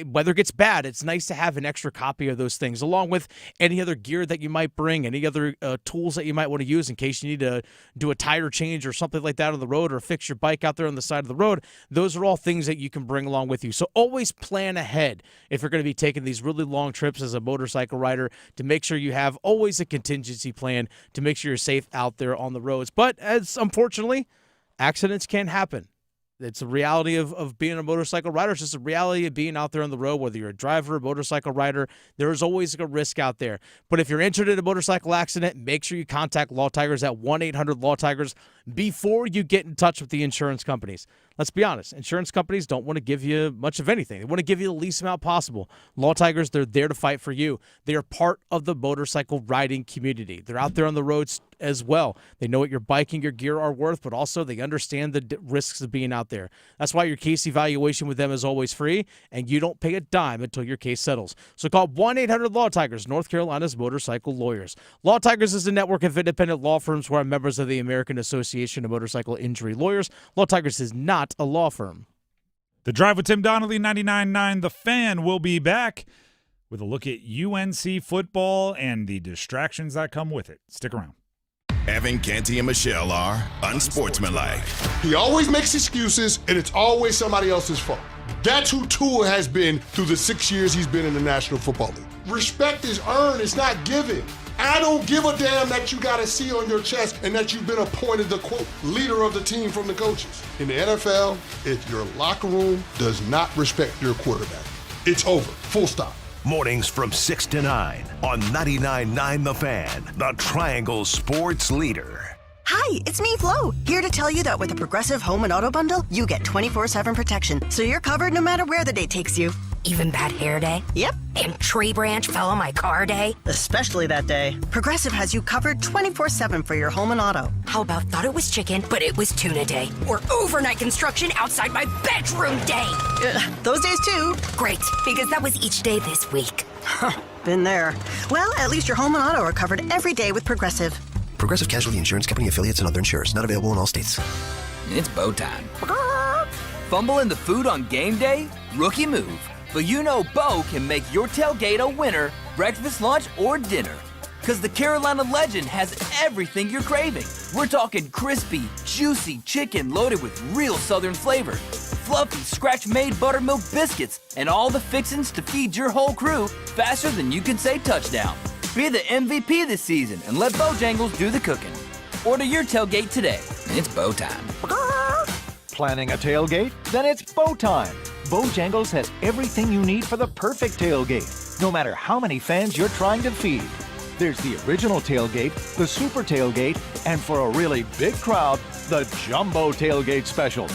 weather gets bad. It's nice to have an extra copy of those things, along with any other gear that you might bring, any other tools that you might want to use in case you need to do a tire change or something like that on the road, or fix your bike out there on the side of the road. Those are all things that you can bring along with you. So always plan ahead if you're going to be taking these really long trips as a motorcycle rider, to make sure you have always a contingency plan to make sure you're safe out there on the roads. But as unfortunately, accidents can happen. It's a reality of being a motorcycle rider. It's just a reality of being out there on the road, whether you're a driver, a motorcycle rider. There is always a risk out there. But if you're injured in a motorcycle accident, make sure you contact Law Tigers at 1-800-LAW-TIGERS before you get in touch with the insurance companies. Let's be honest. Insurance companies don't want to give you much of anything. They want to give you the least amount possible. Law Tigers, they're there to fight for you. They are part of the motorcycle riding community. They're out there on the roads as well. They know what your bike and your gear are worth, but also they understand the risks of being out there. That's why your case evaluation with them is always free, and you don't pay a dime until your case settles. So call 1-800-LAW-TIGERS, North Carolina's motorcycle lawyers. Law Tigers is a network of independent law firms who are members of the American Association of Motorcycle Injury Lawyers. Law Tigers is not a law firm. The Drive with Tim Donnelly, 99.9 The Fan, will be back with a look at UNC football and the distractions that come with it. Stick around. Evan, Canty, and Michelle are unsportsmanlike. He always makes excuses, and it's always somebody else's fault. That's who Tua has been through the 6 years he's been in the National Football League. Respect is earned, it's not given. I don't give a damn that you got a C on your chest and that you've been appointed the, quote, leader of the team from the coaches. In the NFL, if your locker room does not respect your quarterback, it's over. Full stop. Mornings from 6 to 9 on 99.9 The Fan, the Triangle Sports Leader. Hi, it's me, Flo, here to tell you that with a Progressive Home and Auto Bundle, you get 24/7 protection, so you're covered no matter where the day takes you. Even bad hair day? Yep. And tree branch fell on my car day? Especially that day. Progressive has you covered 24/7 for your home and auto. How about thought it was chicken, but it was tuna day? Or overnight construction outside my bedroom day? Those days too. Great, because that was each day this week. Been there. Well, at least your home and auto are covered every day with Progressive. Progressive Casualty Insurance Company affiliates and other insurers. Not available in all states. It's bow time. Fumble in the food on game day? Rookie move. But you know Bo can make your tailgate a winner, breakfast, lunch, or dinner. Because the Carolina Legend has everything you're craving. We're talking crispy, juicy chicken loaded with real Southern flavor, fluffy, scratch-made buttermilk biscuits, and all the fixins to feed your whole crew faster than you can say touchdown. Be the MVP this season and let Bojangles do the cooking. Order your tailgate today. It's Bo time. Planning a tailgate? Then it's Bo time. Bojangles has everything you need for the perfect tailgate, no matter how many fans you're trying to feed. There's the original tailgate, the super tailgate, and for a really big crowd, the jumbo tailgate special.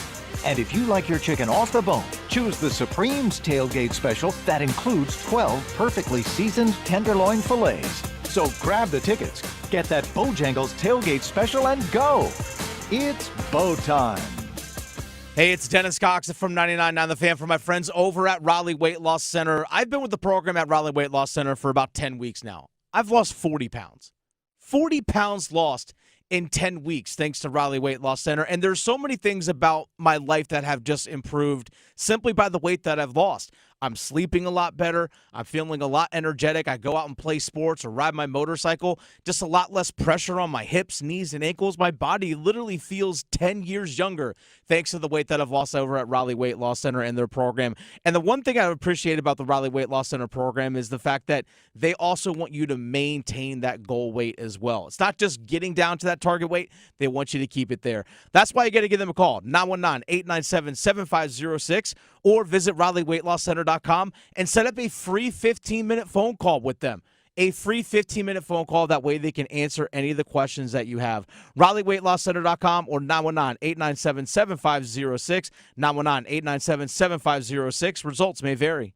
And if you like your chicken off the bone, choose the Supreme's tailgate special that includes 12 perfectly seasoned tenderloin fillets. So grab the tickets, get that Bojangles tailgate special, and go. It's Bo time. Hey, it's Dennis Cox from 99.9 The Fan for my friends over at Raleigh Weight Loss Center. I've been with the program at Raleigh Weight Loss Center for about 10 weeks now. I've lost 40 pounds. 40 pounds lost in 10 weeks thanks to Raleigh Weight Loss Center. And there's so many things about my life that have just improved simply by the weight that I've lost. I'm sleeping a lot better. I'm feeling a lot energetic. I go out and play sports or ride my motorcycle. Just a lot less pressure on my hips, knees, and ankles. My body literally feels 10 years younger thanks to the weight that I've lost over at Raleigh Weight Loss Center and their program. And the one thing I appreciate about the Raleigh Weight Loss Center program is the fact that they also want you to maintain that goal weight as well. It's not just getting down to that target weight. They want you to keep it there. That's why you got to give them a call, 919-897-7506, or visit RaleighWeightLossCenter.com and set up a free 15-minute phone call with them. A free 15-minute phone call. That way they can answer any of the questions that you have. RaleighWeightLossCenter.com or 919-897-7506. 919-897-7506. Results may vary.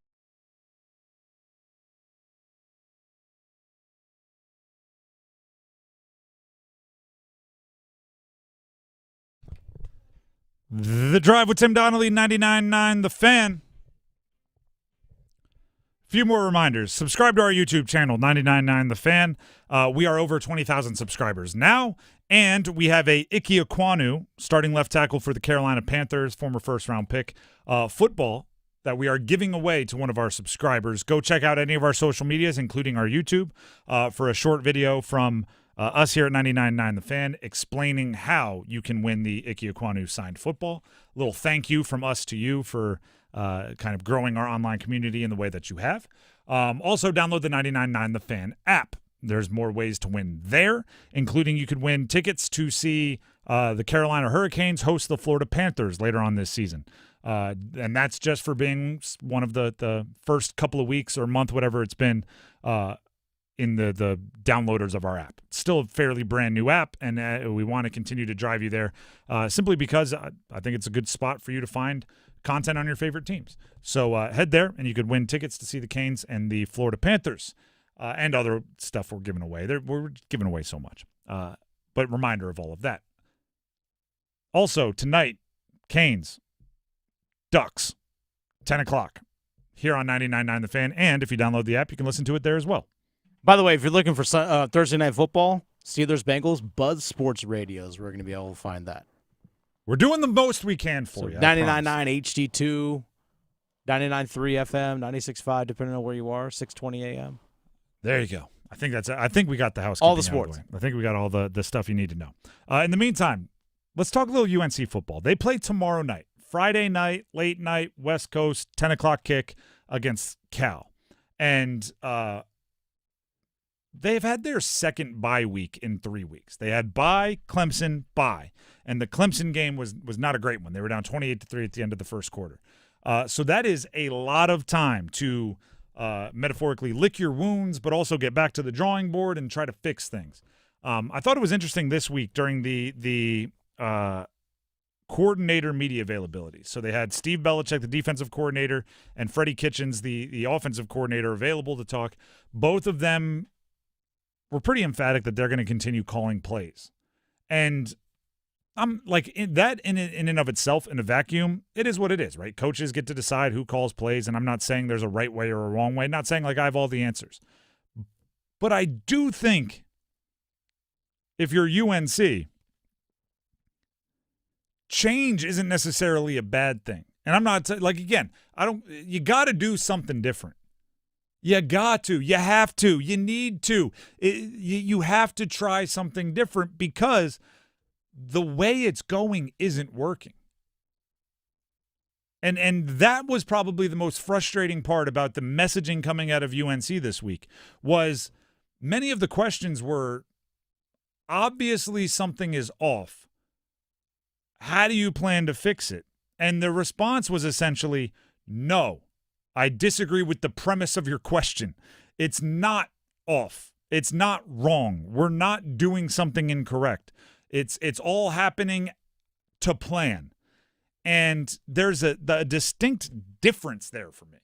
The Drive with Tim Donnelly, 99.9 The Fan. Few more reminders. Subscribe to our YouTube channel, 99.9 The Fan. We are over 20,000 subscribers now, and we have a Ike Ekwonu, starting left tackle for the Carolina Panthers, former first-round pick, football that we are giving away to one of our subscribers. Go check out any of our social medias, including our YouTube, for a short video from us here at 99.9 The Fan explaining how you can win the Ike Ekwonu signed football. A little thank you from us to you for kind of growing our online community in the way that you have. Also, download the 99.9 The Fan app. There's more ways to win there, including you could win tickets to see the Carolina Hurricnaes host the Florida Panthers later on this season. And that's just for being one of the first couple of weeks or month, whatever it's been, in the downloaders of our app. It's still a fairly brand new app, and we want to continue to drive you there simply because I think it's a good spot for you to find content on your favorite teams. So head there, and you could win tickets to see the Canes and the Florida Panthers and other stuff we're giving away. We're giving away so much. But reminder of all of that. Also, tonight, Canes, Ducks, 10 o'clock here on 99.9 The Fan. And if you download the app, you can listen to it there as well. By the way, if you're looking for Thursday Night Football, Steelers-Bengals, Buzz Sports Radios, we're going to be able to find that. We're doing the most we can for you. 99.9 HD2, 99.3 FM, 96.5, depending on where you are, 6:20 a.m. There you go. I think we got the housekeeping. All the sports. I think we got all the stuff you need to know. In the meantime, let's talk a little UNC football. They play tomorrow night, Friday night, late night, West Coast, 10 o'clock kick against Cal. And they've had their second bye week in 3 weeks. They had bye, Clemson, bye. And the Clemson game was not a great one. They were down 28-3 at the end of the first quarter. So that is a lot of time to metaphorically lick your wounds, but also get back to the drawing board and try to fix things. I thought it was interesting this week during the coordinator media availability. So they had Steve Belichick, the defensive coordinator, and Freddie Kitchens, the offensive coordinator, available to talk. Both of them were pretty emphatic that they're going to continue calling plays. And I'm like, in and of itself, in a vacuum, it is what it is, right? Coaches get to decide who calls plays, and I'm not saying there's a right way or a wrong way. Not saying like I have all the answers. But I do think if you're UNC, change isn't necessarily a bad thing. And I'm not like, again, you got to do something different. You got to, you have to, you need to. You have to try something different because the way it's going isn't working. And that was probably the most frustrating part about the messaging coming out of UNC this week was many of the questions were obviously something is off. How do you plan to fix it? And the response was essentially, no, I disagree with the premise of your question. It's not off. It's not wrong. We're not doing something incorrect. It's all happening to plan. And there's a distinct difference there for me,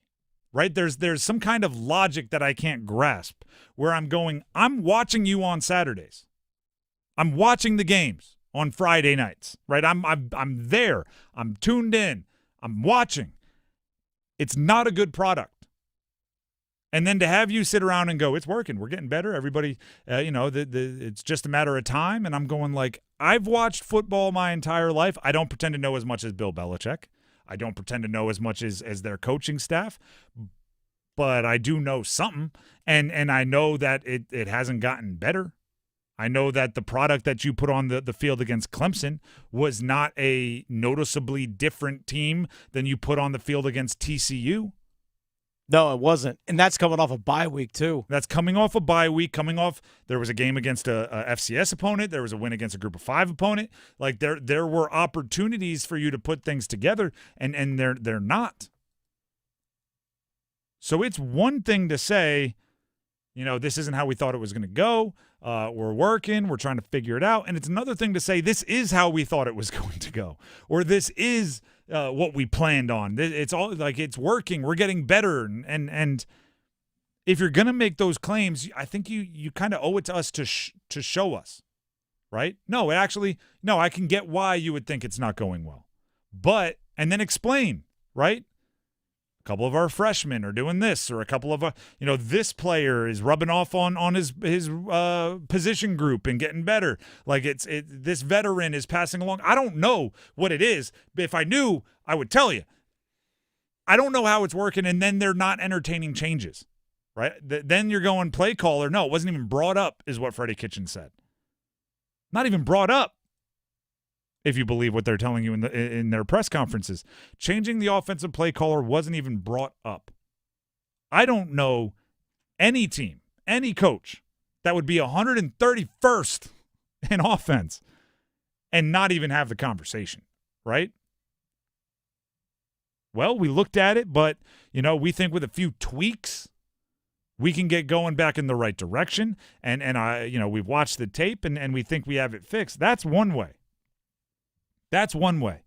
right? There's some kind of logic that I can't grasp where I'm going, I'm watching you on Saturdays. I'm watching the games on Friday nights, right? I'm there. I'm tuned in. I'm watching. It's not a good product. And then to have you sit around and go, it's working. We're getting better. Everybody, it's just a matter of time. And I'm going like, I've watched football my entire life. I don't pretend to know as much as Bill Belichick. I don't pretend to know as much as their coaching staff. But I do know something. And I know that it hasn't gotten better. I know that the product that you put on the field against Clemson was not a noticeably different team than you put on the field against TCU. No, it wasn't. And that's coming off a bye week, too. That's coming off a bye week, there was a game against a FCS opponent. There was a win against a Group of 5 opponent. Like, there were opportunities for you to put things together, and they're not. So it's one thing to say, this isn't how we thought it was going to go. We're working. We're trying to figure it out. And it's another thing to say, this is how we thought it was going to go. Or this is what we planned on. It's all like it's working. We're getting better. And if you're going to make those claims, I think you kind of owe it to us to show us, right? No, I can get why you would think it's not going well. And then explain, right? A couple of our freshmen are doing this, or a couple of this player is rubbing off on his position group and getting better. Like this veteran is passing along. I don't know what it is, but if I knew, I would tell you. I don't know how it's working, and then they're not entertaining changes, right? Then you're going play caller. No, it wasn't even brought up, is what Freddie Kitchens said. Not even brought up. If you believe what they're telling you in their press conferences. Changing the offensive play caller wasn't even brought up. I don't know any team, any coach that would be 131st in offense and not even have the conversation, right? Well, we looked at it, but, we think with a few tweaks, we can get going back in the right direction. And we've watched the tape and we think we have it fixed. That's one way. That's one way.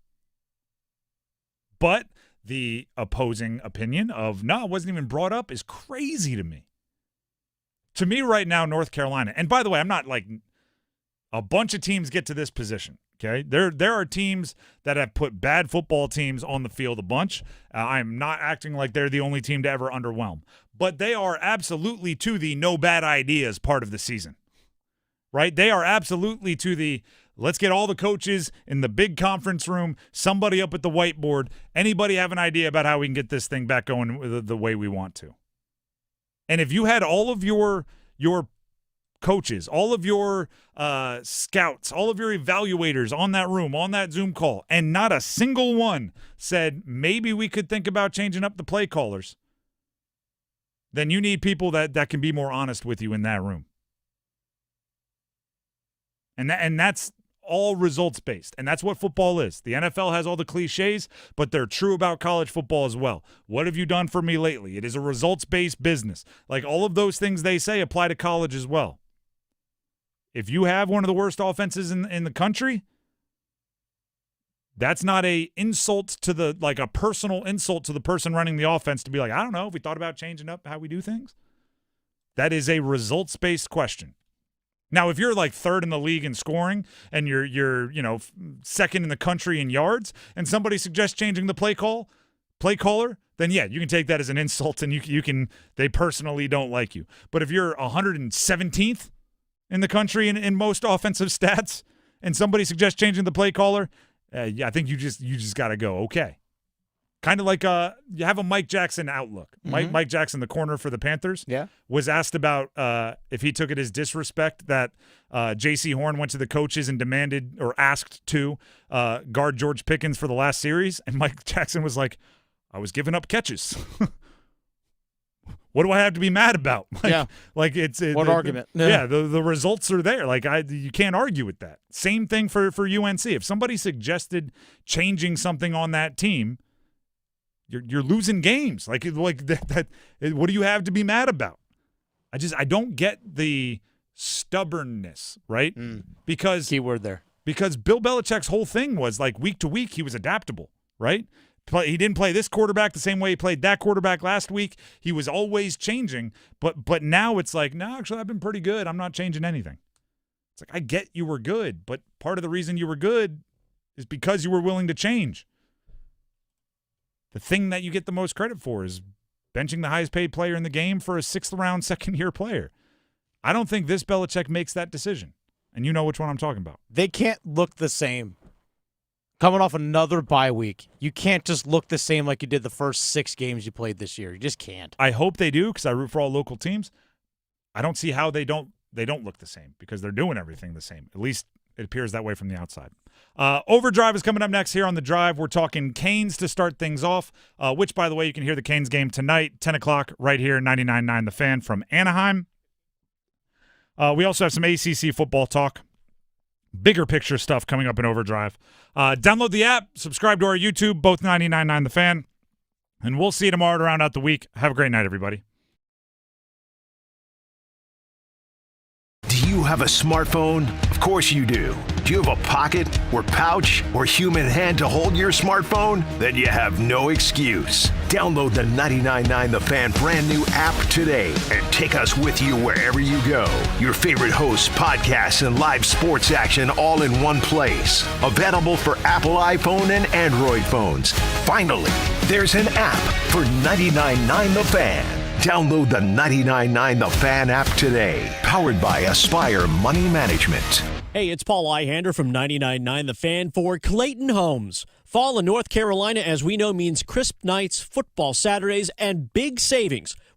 But the opposing opinion of, no, it wasn't even brought up is crazy to me. To me right now, North Carolina, and by the way, I'm not like a bunch of teams get to this position, okay? There are teams that have put bad football teams on the field a bunch. I'm not acting like they're the only team to ever underwhelm. But they are absolutely to the no bad ideas part of the season, right? They are absolutely to the let's get all the coaches in the big conference room, somebody up at the whiteboard. Anybody have an idea about how we can get this thing back going the way we want to? And if you had all of your coaches, all of your scouts, all of your evaluators on that room, on that Zoom call, and not a single one said, maybe we could think about changing up the play callers, then you need people that can be more honest with you in that room. And that's all results-based, and that's what football is. The NFL has all the cliches, but they're true about college football as well. What have you done for me lately? It is a results-based business. Like, all of those things they say apply to college as well. If you have one of the worst offenses in the country, that's not a insult to the, like a personal insult to the person running the offense to be like, I don't know if we thought about changing up how we do things. That is a results-based question. Now, if you're like third in the league in scoring and you're second in the country in yards, and somebody suggests changing the play caller, then yeah, you can take that as an insult, and they personally don't like you. But if you're 117th in the country in most offensive stats, and somebody suggests changing the play caller, I think you just got to go, okay. Kind of like you have a Mike Jackson outlook. Mm-hmm. Mike Jackson, the corner for the Panthers, was asked about if he took it as disrespect that J.C. Horn went to the coaches and demanded or asked to guard George Pickens for the last series. And Mike Jackson was like, I was giving up catches. What do I have to be mad about? Like it's what argument? The results are there. Like you can't argue with that. Same thing for UNC. If somebody suggested changing something on that team, you're losing games. Like that. What do you have to be mad about? I don't get the stubbornness, right? Because keyword there. Because Bill Belichick's whole thing was like week to week he was adaptable, right? He didn't play this quarterback the same way he played that quarterback last week. He was always changing, but now it's like, no, actually I've been pretty good. I'm not changing anything. It's like, I get you were good, but part of the reason you were good is because you were willing to change. The thing that you get the most credit for is benching the highest paid player in the game for a 6th-round, second-year player. I don't think this Belichick makes that decision, and you know which one I'm talking about. They can't look the same. Coming off another bye week, you can't just look the same like you did the first 6 games you played this year. You just can't. I hope they do because I root for all local teams. I don't see how they don't look the same because they're doing everything the same. At least it appears that way from the outside. Overdrive is coming up next here on The Drive. We're talking Canes to start things off, which, by the way, you can hear the Canes game tonight, 10 o'clock, right here, 99.9 The Fan from Anaheim. We also have some ACC football talk. Bigger picture stuff coming up in Overdrive. Download the app, subscribe to our YouTube, both 99.9 The Fan, and we'll see you tomorrow to round out the week. Have a great night, everybody. Do you have a smartphone? Of course you do. Do you have a pocket or pouch or human hand to hold your smartphone? Then you have no excuse. Download the 99.9 The Fan brand new app today and take us with you wherever you go. Your favorite hosts, podcasts, and live sports action all in one place. Available for Apple iPhone and Android phones. Finally, there's an app for 99.9 The Fan. Download the 99.9 The Fan app today. Powered by Aspire Money Management. Hey, it's Paul Ihander from 99.9 The Fan for Clayton Homes. Fall in North Carolina, as we know, means crisp nights, football Saturdays, and big savings.